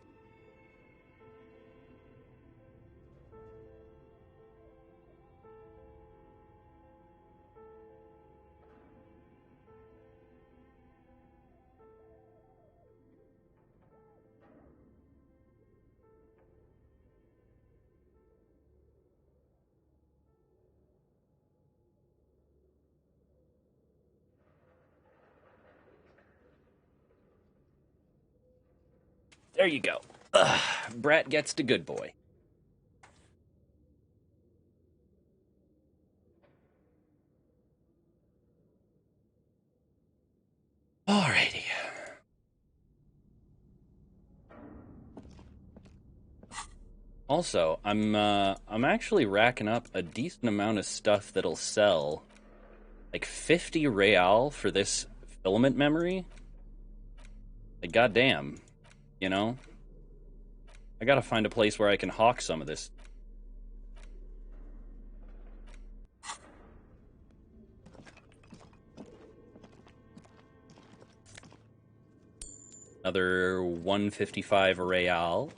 There you go. Brat gets the good boy. Alrighty. Also, I'm actually racking up a decent amount of stuff that'll sell like 50 real for this filament memory. Like goddamn. You know? I gotta find a place where I can hawk some of this. Another 155 real.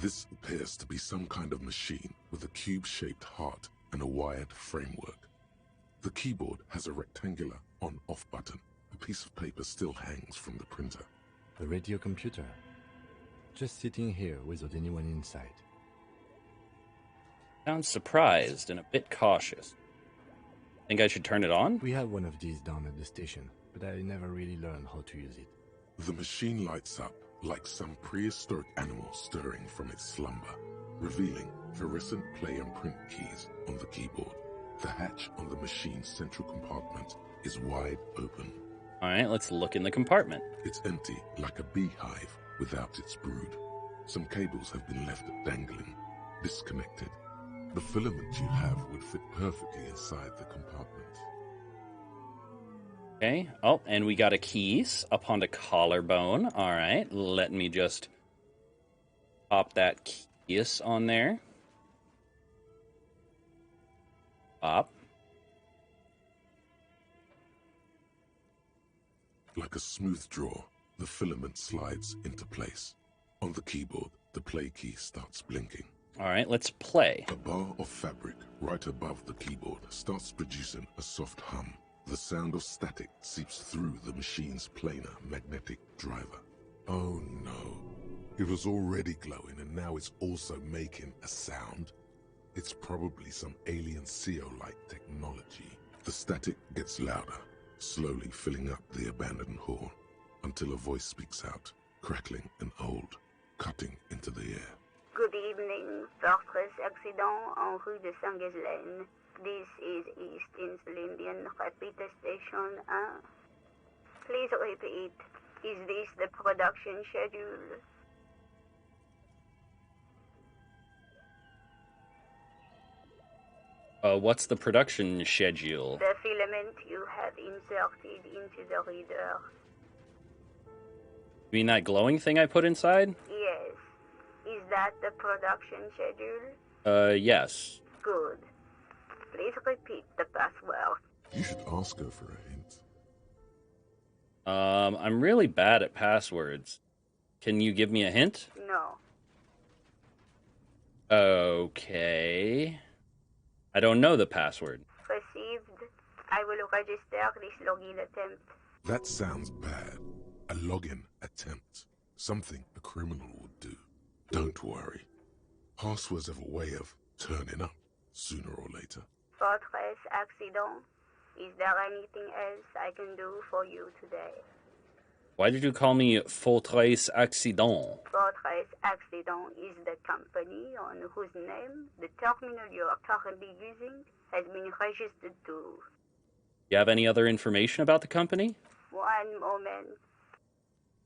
This appears to be some kind of machine with a cube-shaped heart and a wired framework. The keyboard has a rectangular on-off button. A piece of paper still hangs from the printer. The radio computer. Just sitting here without anyone inside. Sounds surprised and a bit cautious. Think I should turn it on? We have one of these down at the station, but I never really learned how to use it. The machine lights up like some prehistoric animal stirring from its slumber, revealing fluorescent play and print keys on the keyboard. The hatch on the machine's central compartment is wide open. Alright, let's look in the compartment. It's empty, like a beehive without its brood. Some cables have been left dangling disconnected. The filament you have would fit perfectly inside the compartment. Okay. Oh, and we got a keys up on the collarbone. All right. Let me just pop that keys on there. Pop. Like a smooth draw, the filament slides into place. On the keyboard, the play key starts blinking. All right, let's play. A bar of fabric right above the keyboard starts producing a soft hum. The sound of static seeps through the machine's planar magnetic driver. Oh no. It was already glowing and now it's also making a sound. It's probably some alien CO-like technology. The static gets louder, slowly filling up the abandoned hall, until a voice speaks out, crackling and old, cutting into the air. Good evening, Fortress Accident en rue de Saint-Ghislaine. This is East Insulindian Repeater Station 1. Please repeat, is this the production schedule? What's the production schedule? The filament you have inserted into the reader. You mean that glowing thing I put inside? Yes. Is that the production schedule? Yes. Good. Please repeat the password. You should ask her for a hint. I'm really bad at passwords. Can you give me a hint? No. Okay. I don't know the password. Received. I will register this login attempt. That sounds bad. A login attempt. Something a criminal would do. Don't worry. Passwords have a way of turning up sooner or later. Fortress Accident. Is there anything else I can do for you today? Why did you call me Fortress Accident? Fortress Accident is the company on whose name the terminal you are currently using has been registered to. You have any other information about the company? One moment.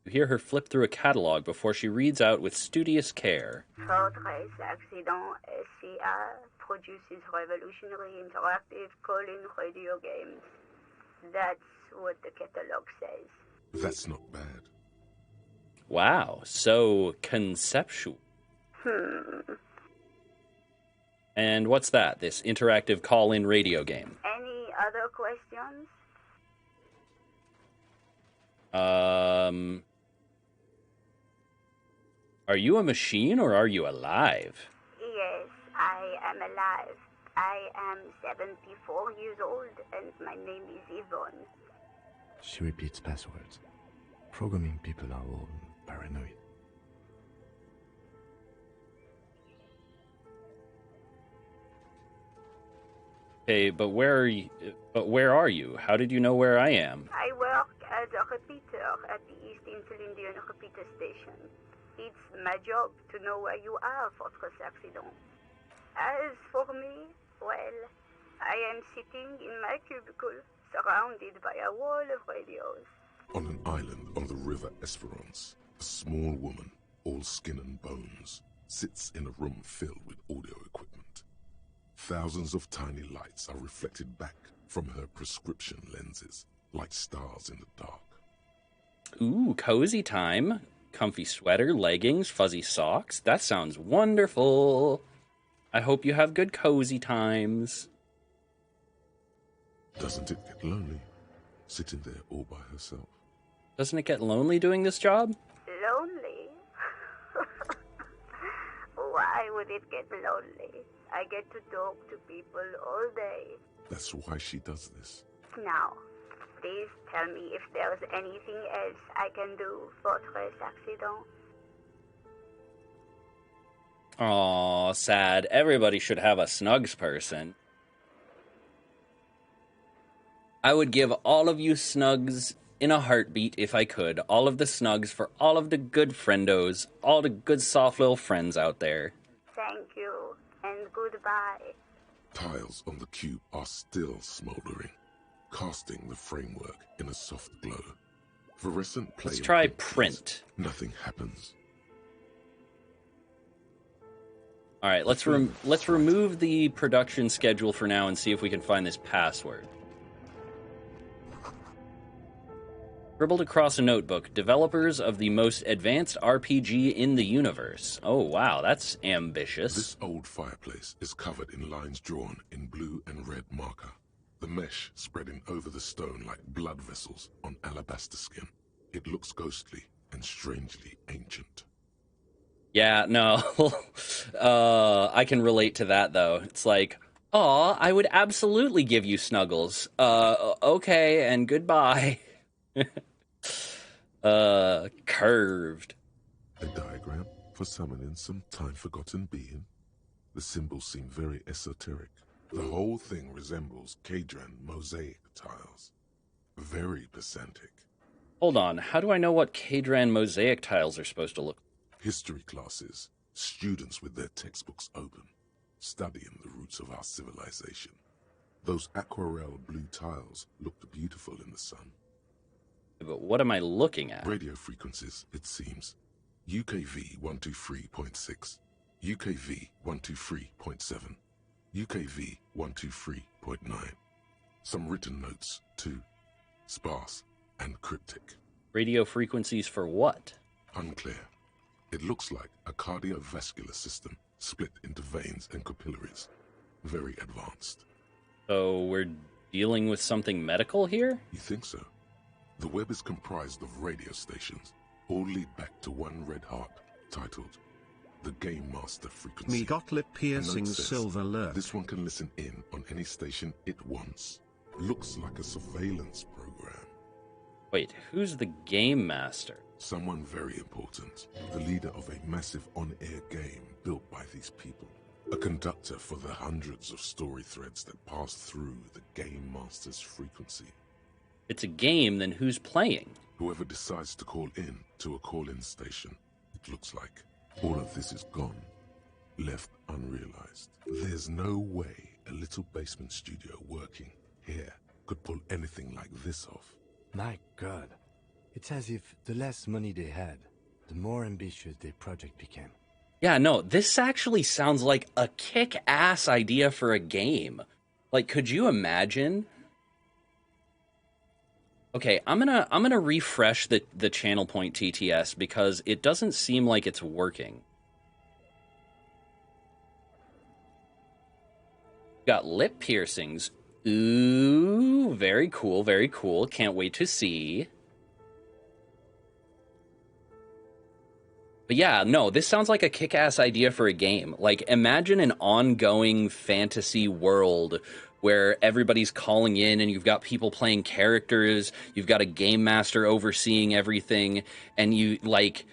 You hear her flip through a catalog before she reads out with studious care. Fortress Accident SCA produces revolutionary interactive call-in radio games. That's what the catalog says. That's not bad. Wow, so conceptual. And what's that, this interactive call-in radio game? Any other questions? Are you a machine or are you alive? Yes, I am alive. I am 74 years old and my name is Yvonne. She repeats passwords. Programming people are all paranoid. Hey, but where are you? How did you know where I am? I work as a repeater at the East Insulindian Repeater Station. It's my job to know where you are, Fortress Accident. As for me, well, I am sitting in my cubicle, surrounded by a wall of radios. On an island on the river Esperance, a small woman, all skin and bones, sits in a room filled with audio equipment. Thousands of tiny lights are reflected back from her prescription lenses, like stars in the dark. Ooh, cozy time. Comfy sweater, leggings, fuzzy socks. That sounds wonderful. I hope you have good cozy times. Doesn't it get lonely, sitting there all by herself? Doesn't it get lonely doing this job? Lonely? Why would it get lonely? I get to talk to people all day. That's why she does this. Now, please tell me if there's anything else I can do, Fortress Accident. Aw, sad. Everybody should have a snugs person. I would give all of you snugs in a heartbeat if I could. All of the snugs for all of the good friendos, all the good soft little friends out there. Thank you, and goodbye. Tiles on the cube are still smoldering, casting the framework in a soft glow. Fluorescent play. Let's try print. Nothing happens. All right, let's remove the production schedule for now and see if we can find this password. Scribbled across a notebook, developers of the most advanced RPG in the universe. Oh, wow, that's ambitious. This old fireplace is covered in lines drawn in blue and red marker. The mesh spreading over the stone like blood vessels on alabaster skin. It looks ghostly and strangely ancient. Yeah, no. I can relate to that, though. It's like, aw, I would absolutely give you snuggles. Okay, and goodbye. Curved. A diagram for summoning some time-forgotten being. The symbols seem very esoteric. The whole thing resembles Kadran mosaic tiles. Very pedantic. Hold on, how do I know what Kadran mosaic tiles are supposed to look like? History classes, students with their textbooks open, studying the roots of our civilization. Those aquarelle blue tiles looked beautiful in the sun. But what am I looking at? Radio frequencies, it seems. UKV 123.6, UKV 123.7, UKV 123.9. Some written notes, too. Sparse and cryptic. Radio frequencies for what? Unclear. It looks like a cardiovascular system split into veins and capillaries. Very advanced. So we're dealing with something medical here? You think so? The web is comprised of radio stations, all lead back to one red heart, titled The Game Master Frequency. Me got lip piercing Says, silver alert. This one can listen in on any station it wants. Looks like a surveillance program. Wait, who's the Game Master? Someone very important. The leader of a massive on-air game built by these people. A conductor for the hundreds of story threads that pass through the Game Master's frequency. It's a game, then who's playing? Whoever decides to call in to a call-in station, it looks like. All of this is gone, left unrealized. There's no way a little basement studio working here could pull anything like this off. My God. It's as if the less money they had, the more ambitious their project became. Yeah, no, this actually sounds like a kick-ass idea for a game. Like, could you imagine? Okay, I'm gonna refresh the channel point TTS because it doesn't seem like it's working. Got lip piercings. Ooh, very cool, very cool. Can't wait to see. But yeah, no, this sounds like a kick-ass idea for a game. Like, imagine an ongoing fantasy world where everybody's calling in and you've got people playing characters, you've got a game master overseeing everything, and you, like,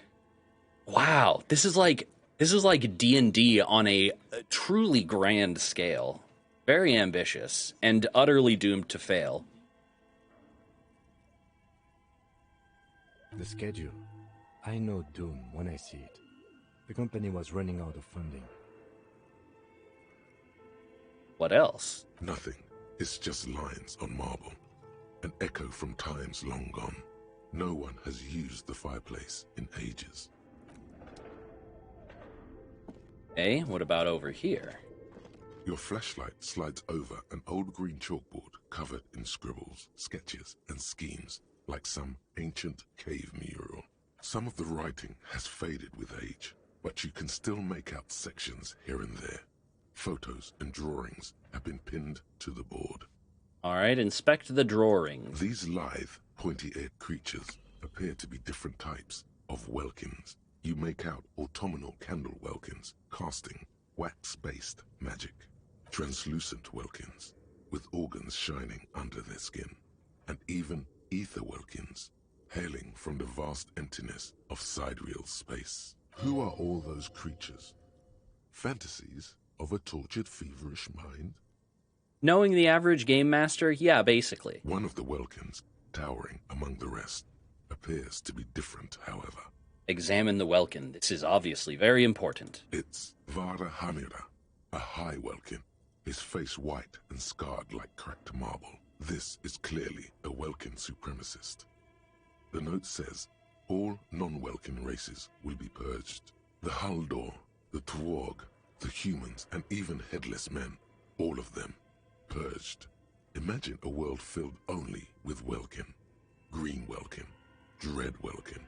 wow, this is like D&D on a truly grand scale. Very ambitious and utterly doomed to fail. The schedule. I know doom when I see it. The company was running out of funding. What else? Nothing. It's just lines on marble. An echo from times long gone. No one has used the fireplace in ages. Hey, what about over here? Your flashlight slides over an old green chalkboard covered in scribbles, sketches, and schemes, like some ancient cave mural. Some of the writing has faded with age, but you can still make out sections here and there. Photos and drawings have been pinned to the board. All right, inspect the drawings. These lithe, pointy-eared creatures appear to be different types of welkins. You make out autumnal candle welkins, casting wax-based magic. Translucent welkins, with organs shining under their skin. And even ether welkins, hailing from the vast emptiness of sidereal space. Who are all those creatures? Fantasies of a tortured, feverish mind? Knowing the average game master, yeah, basically. One of the welkins, towering among the rest, appears to be different, however. Examine the welkin. This is obviously very important. It's Vara Hamira, a high welkin, his face white and scarred like cracked marble. This is clearly a welkin supremacist. The note says, all non-welkin races will be purged. The Haldor, the Tuorg, The humans and even headless men, all of them, purged. Imagine a world filled only with Welkin, Green Welkin, Dread Welkin,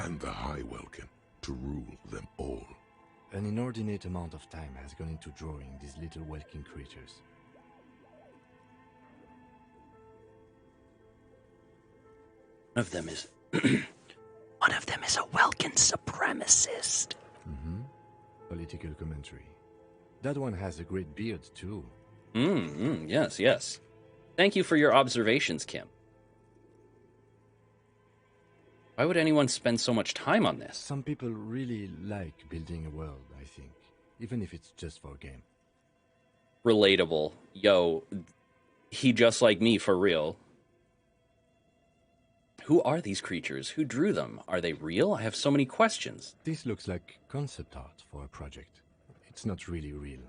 and the High Welkin to rule them all. An inordinate amount of time has gone into drawing these little Welkin creatures. One of them is one of them is a Welkin supremacist. Political commentary. That one has a great beard, too. Yes, yes. Thank you for your observations, Kim. Why would anyone spend so much time on this? Some people really like building a world, I think. Even if it's just for a game. Relatable. Yo, he just like me, for real. Who are these creatures? Who drew them? Are they real? I have so many questions. This looks like concept art for a project. It's not really real.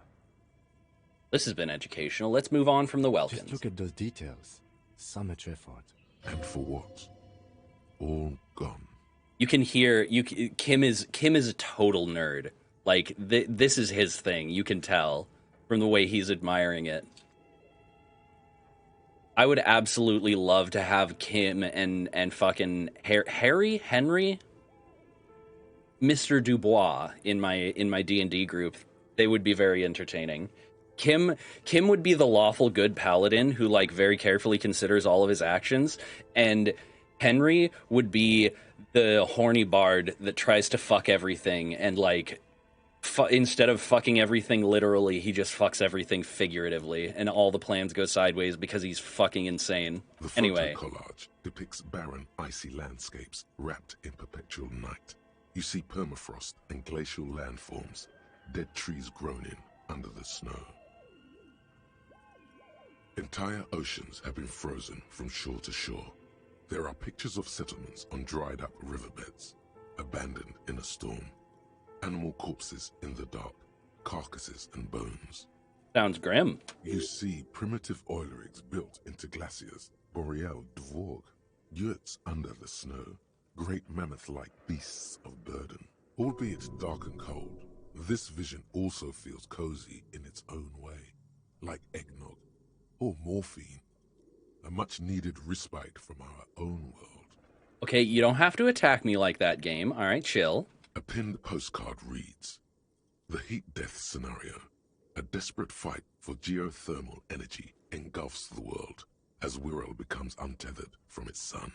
This has been educational. Let's move on from the Welkins. Just look at those details. So much effort. And for what? All gone. You can hear Kim is a total nerd. Like this is his thing. You can tell from the way he's admiring it. I would absolutely love to have Kim and fucking Henry, Mr. Dubois in my D&D group. They would be very entertaining. Kim would be the lawful good paladin who like very carefully considers all of his actions, and Henry would be the horny bard that tries to fuck everything and like instead of fucking everything literally, he just fucks everything figuratively, and all the plans go sideways because he's fucking insane. The photo Anyway, collage depicts barren, icy landscapes wrapped in perpetual night. You see permafrost and glacial landforms, dead trees grown in under the snow. Entire oceans have been frozen from shore to shore. There are pictures of settlements on dried-up riverbeds, abandoned in a storm. Animal corpses in the dark, carcasses and bones. Sounds grim. You see primitive oil rigs built into glaciers, boreal dvorg, yurts under the snow, great mammoth-like beasts of burden. Albeit dark and cold, this vision also feels cozy in its own way, like eggnog or morphine, a much-needed respite from our own world. Okay, you don't have to attack me like that, game. All right, chill. A pinned postcard reads, "The heat death scenario. A desperate fight for geothermal energy engulfs the world as Wirral becomes untethered from its sun,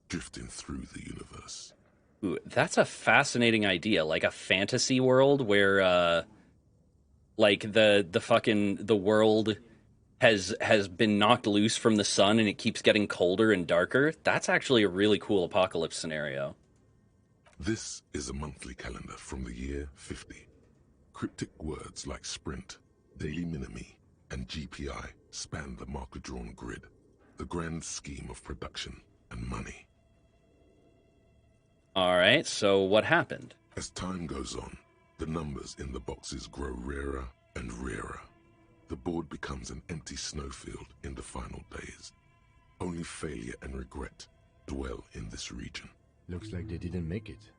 drifting through the universe." Ooh, that's a fascinating idea. Like a fantasy world where, like the world has been knocked loose from the sun and it keeps getting colder and darker. That's actually a really cool apocalypse scenario. This is a monthly calendar from the year 50. Cryptic words like sprint, daily minimi, and GPI span the marker-drawn grid, the grand scheme of production and money. All right, so what happened? As time goes on, the numbers in the boxes grow rarer and rarer. The board becomes an empty snowfield in the final days. Only failure and regret dwell in this region. Looks like they didn't make it.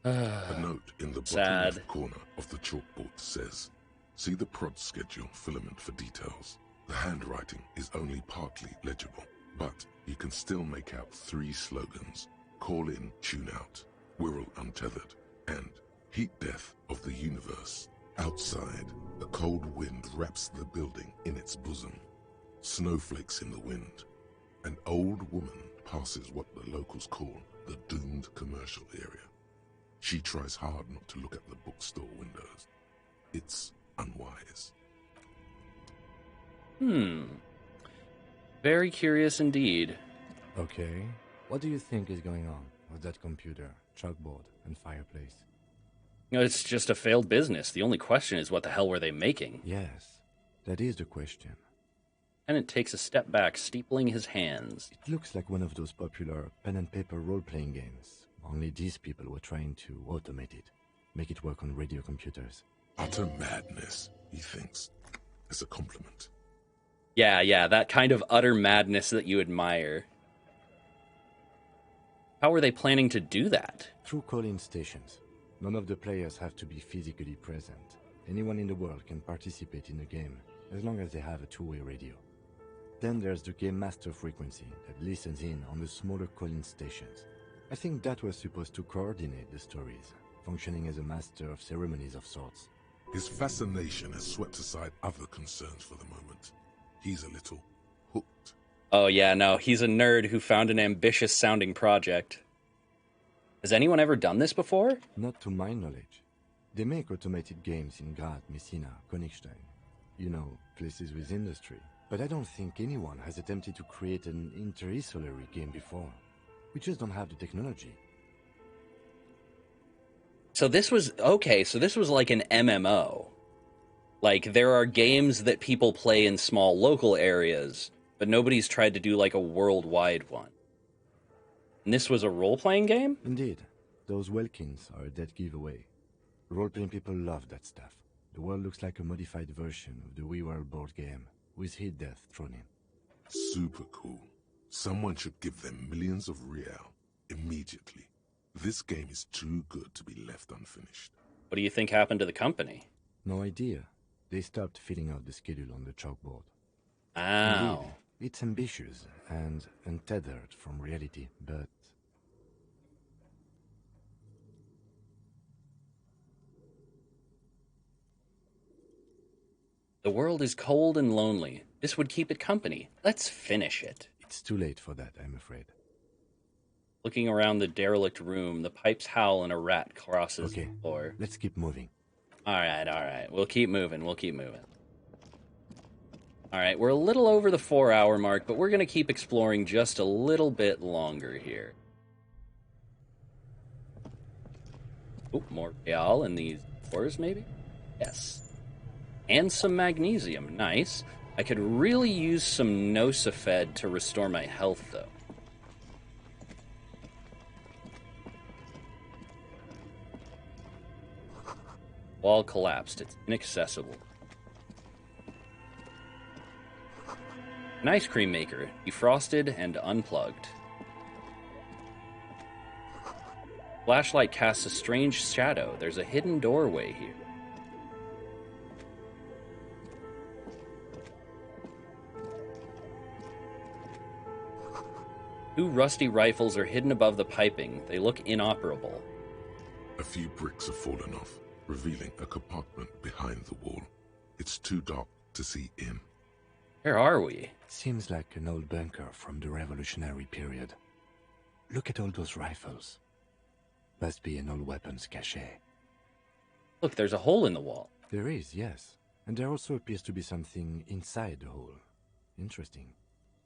A note in the bottom Sad. left corner of the chalkboard says, "See the prod schedule filament for details." The handwriting is only partly legible, but you can still make out 3 slogans: "Call in, tune out," "Wirral untethered," and "Heat death of the universe." Outside, a cold wind wraps the building in its bosom. Snowflakes in the wind. An old woman passes what the locals call the doomed commercial area. She tries hard not to look at the bookstore windows. It's unwise. Very curious indeed. Okay. What do you think is going on with that computer, chalkboard, and fireplace? It's just a failed business. The only question is what the hell were they making? Yes, that is the question. Tenant takes a step back, steepling his hands. It looks like one of those popular pen and paper role-playing games. Only these people were trying to automate it, make it work on radio computers. Utter madness, he thinks, as a compliment. Yeah, that kind of utter madness that you admire. How were they planning to do that? Through call-in stations. None of the players have to be physically present. Anyone in the world can participate in the game, as long as they have a two-way radio. Then there's the Game Master frequency that listens in on the smaller call-in stations. I think that was supposed to coordinate the stories, functioning as a master of ceremonies of sorts. His fascination has swept aside other concerns for the moment. He's a little hooked. Oh yeah, no, he's a nerd who found an ambitious-sounding project. Has anyone ever done this before? Not to my knowledge. They make automated games in Graz, Messina, Königstein. You know, places with industry. But I don't think anyone has attempted to create an inter-isolary game before. We just don't have the technology. So this was, okay, so this was like an MMO. Like, there are games that people play in small local areas, but nobody's tried to do like a worldwide one. And this was a role-playing game? Indeed. Those Welkins are a dead giveaway. Role-playing people love that stuff. The world looks like a modified version of the WeWorld board game, with hit death thrown in. Super cool. Someone should give them millions of real immediately. This game is too good to be left unfinished. What do you think happened to the company? No idea. They stopped filling out the schedule on the chalkboard. Ow. Indeed, it's ambitious and untethered from reality, but... The world is cold and lonely. This would keep it company. Let's finish it. It's too late for that, I'm afraid. Looking around the derelict room, the pipes howl and a rat crosses the floor. Let's keep moving. Alright. We'll keep moving. Alright, we're a little over the 4-hour mark, but we're going to keep exploring just a little bit longer here. Oh, more real in these doors, maybe? Yes. And some magnesium. Nice. I could really use some Nosafed to restore my health, though. Wall collapsed. It's inaccessible. An ice cream maker. Defrosted and unplugged. Flashlight casts a strange shadow. There's a hidden doorway here. Two rusty rifles are hidden above the piping. They look inoperable. A few bricks have fallen off, revealing a compartment behind the wall. It's too dark to see in. Where are we? Seems like an old bunker from the Revolutionary period. Look at all those rifles. Must be an old weapons cache. Look, there's a hole in the wall. There is, yes. And there also appears to be something inside the hole. Interesting.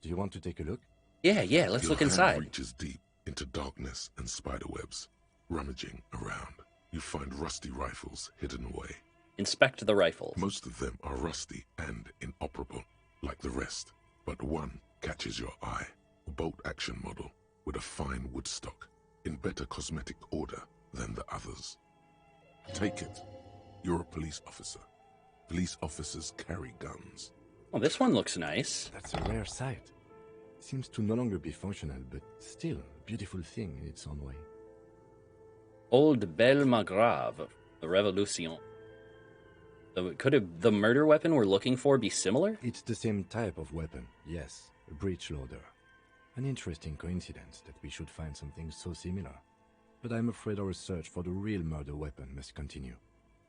Do you want to take a look? Yeah, let's look inside. Your hand reaches deep into darkness and spiderwebs. Rummaging around, you find rusty rifles hidden away. Inspect the rifles. Most of them are rusty and inoperable, like the rest. But one catches your eye. A bolt-action model with a fine wood stock, in better cosmetic order than the others. Take it. You're a police officer. Police officers carry guns. Oh, this one looks nice. That's a rare sight. Seems to no longer be functional, but still a beautiful thing in its own way. Old Belle Magrave, the Revolution. Could the murder weapon we're looking for be similar? It's the same type of weapon, yes. A breech loader. An interesting coincidence that we should find something so similar. But I'm afraid our search for the real murder weapon must continue.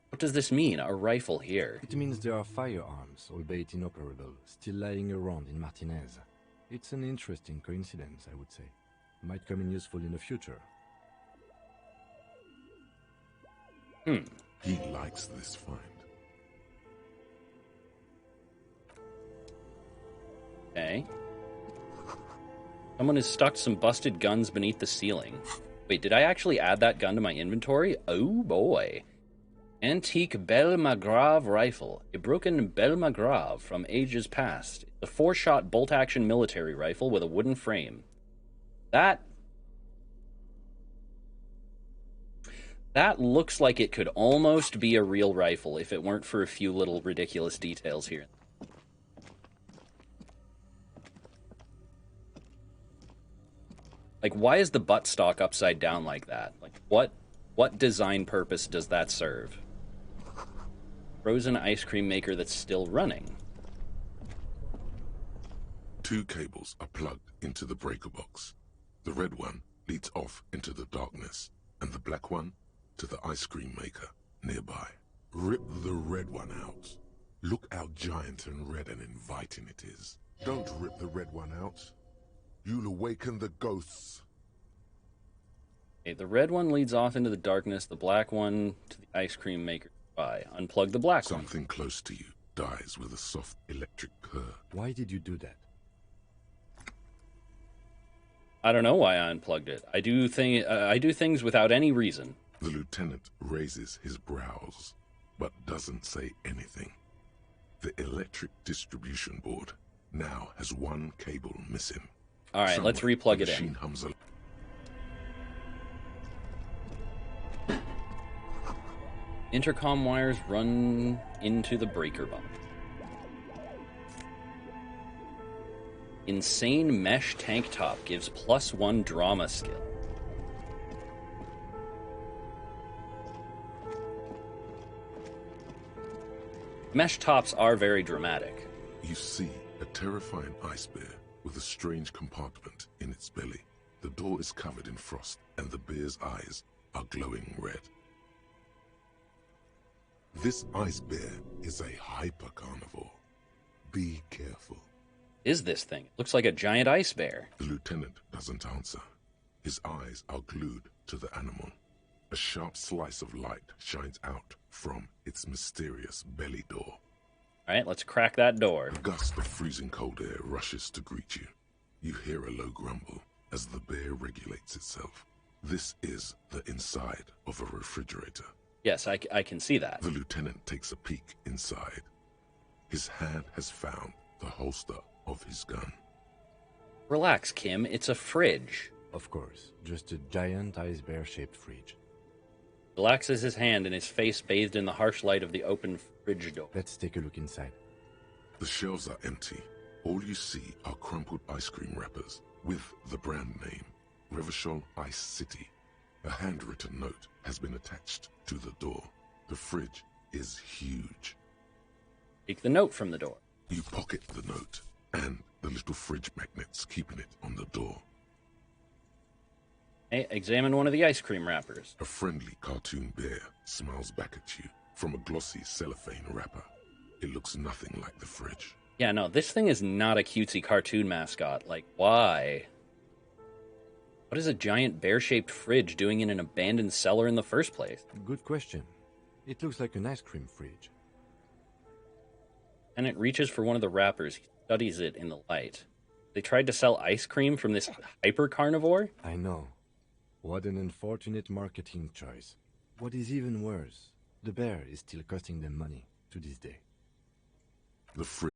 What does this mean, a rifle here? It means there are firearms, albeit inoperable, still lying around in Martinez. It's an interesting coincidence, I would say. Might come in useful in the future. He likes this find. Okay. Someone has stuck some busted guns beneath the ceiling. Wait, did I actually add that gun to my inventory? Oh boy. Antique Belle Magrave rifle. A broken Belle Magrave from ages past. A 4-shot bolt-action military rifle with a wooden frame. That looks like it could almost be a real rifle if it weren't for a few little ridiculous details here. Like, why is the buttstock upside down like that? Like, what What design purpose does that serve? Frozen ice cream maker that's still running. 2 cables are plugged into the breaker box. The red one leads off into the darkness, and the black one to the ice cream maker nearby. Rip the red one out. Look how giant and red and inviting it is. Don't rip the red one out. You'll awaken the ghosts. Okay, the red one leads off into the darkness, the black one to the ice cream maker nearby. Unplug the black one. Something close to you dies with a soft electric purr. Why did you do that? I don't know why I unplugged it. I do things without any reason. The lieutenant raises his brows, but doesn't say anything. The electric distribution board now has 1 cable missing. All right, let's replug it in. Intercom wires run into the breaker box. Insane mesh tank top gives +1 drama skill. Mesh tops are very dramatic. You see a terrifying ice bear with a strange compartment in its belly. The door is covered in frost, and the bear's eyes are glowing red. This ice bear is a hyper carnivore. Be careful. Is this thing? It looks like a giant ice bear. The lieutenant doesn't answer. His eyes are glued to the animal. A sharp slice of light shines out from its mysterious belly door. All right, let's crack that door. A gust of freezing cold air rushes to greet you. You hear a low grumble as the bear regulates itself. This is the inside of a refrigerator. Yes, I can see that. The lieutenant takes a peek inside. His hand has found the holster of his gun. Relax, Kim. It's a fridge. Of course, just a giant ice bear-shaped fridge. Relaxes his hand and his face bathed in the harsh light of the open fridge door. Let's take a look inside. The shelves are empty. All you see are crumpled ice cream wrappers with the brand name, Revachol Ice City. A handwritten note has been attached to the door. The fridge is huge. Take the note from the door. You pocket the note and the little fridge magnets keeping it on the door. Hey, examine one of the ice cream wrappers. A friendly cartoon bear smiles back at you from a glossy cellophane wrapper. It looks nothing like the fridge. Yeah, no, this thing is not a cutesy cartoon mascot. Like, why? What is a giant bear-shaped fridge doing in an abandoned cellar in the first place? Good question. It looks like an ice cream fridge. And it reaches for one of the wrappers. He studies it in the light. They tried to sell ice cream from this hyper-carnivore? I know. What an unfortunate marketing choice. What is even worse, the bear is still costing them money to this day. The fridge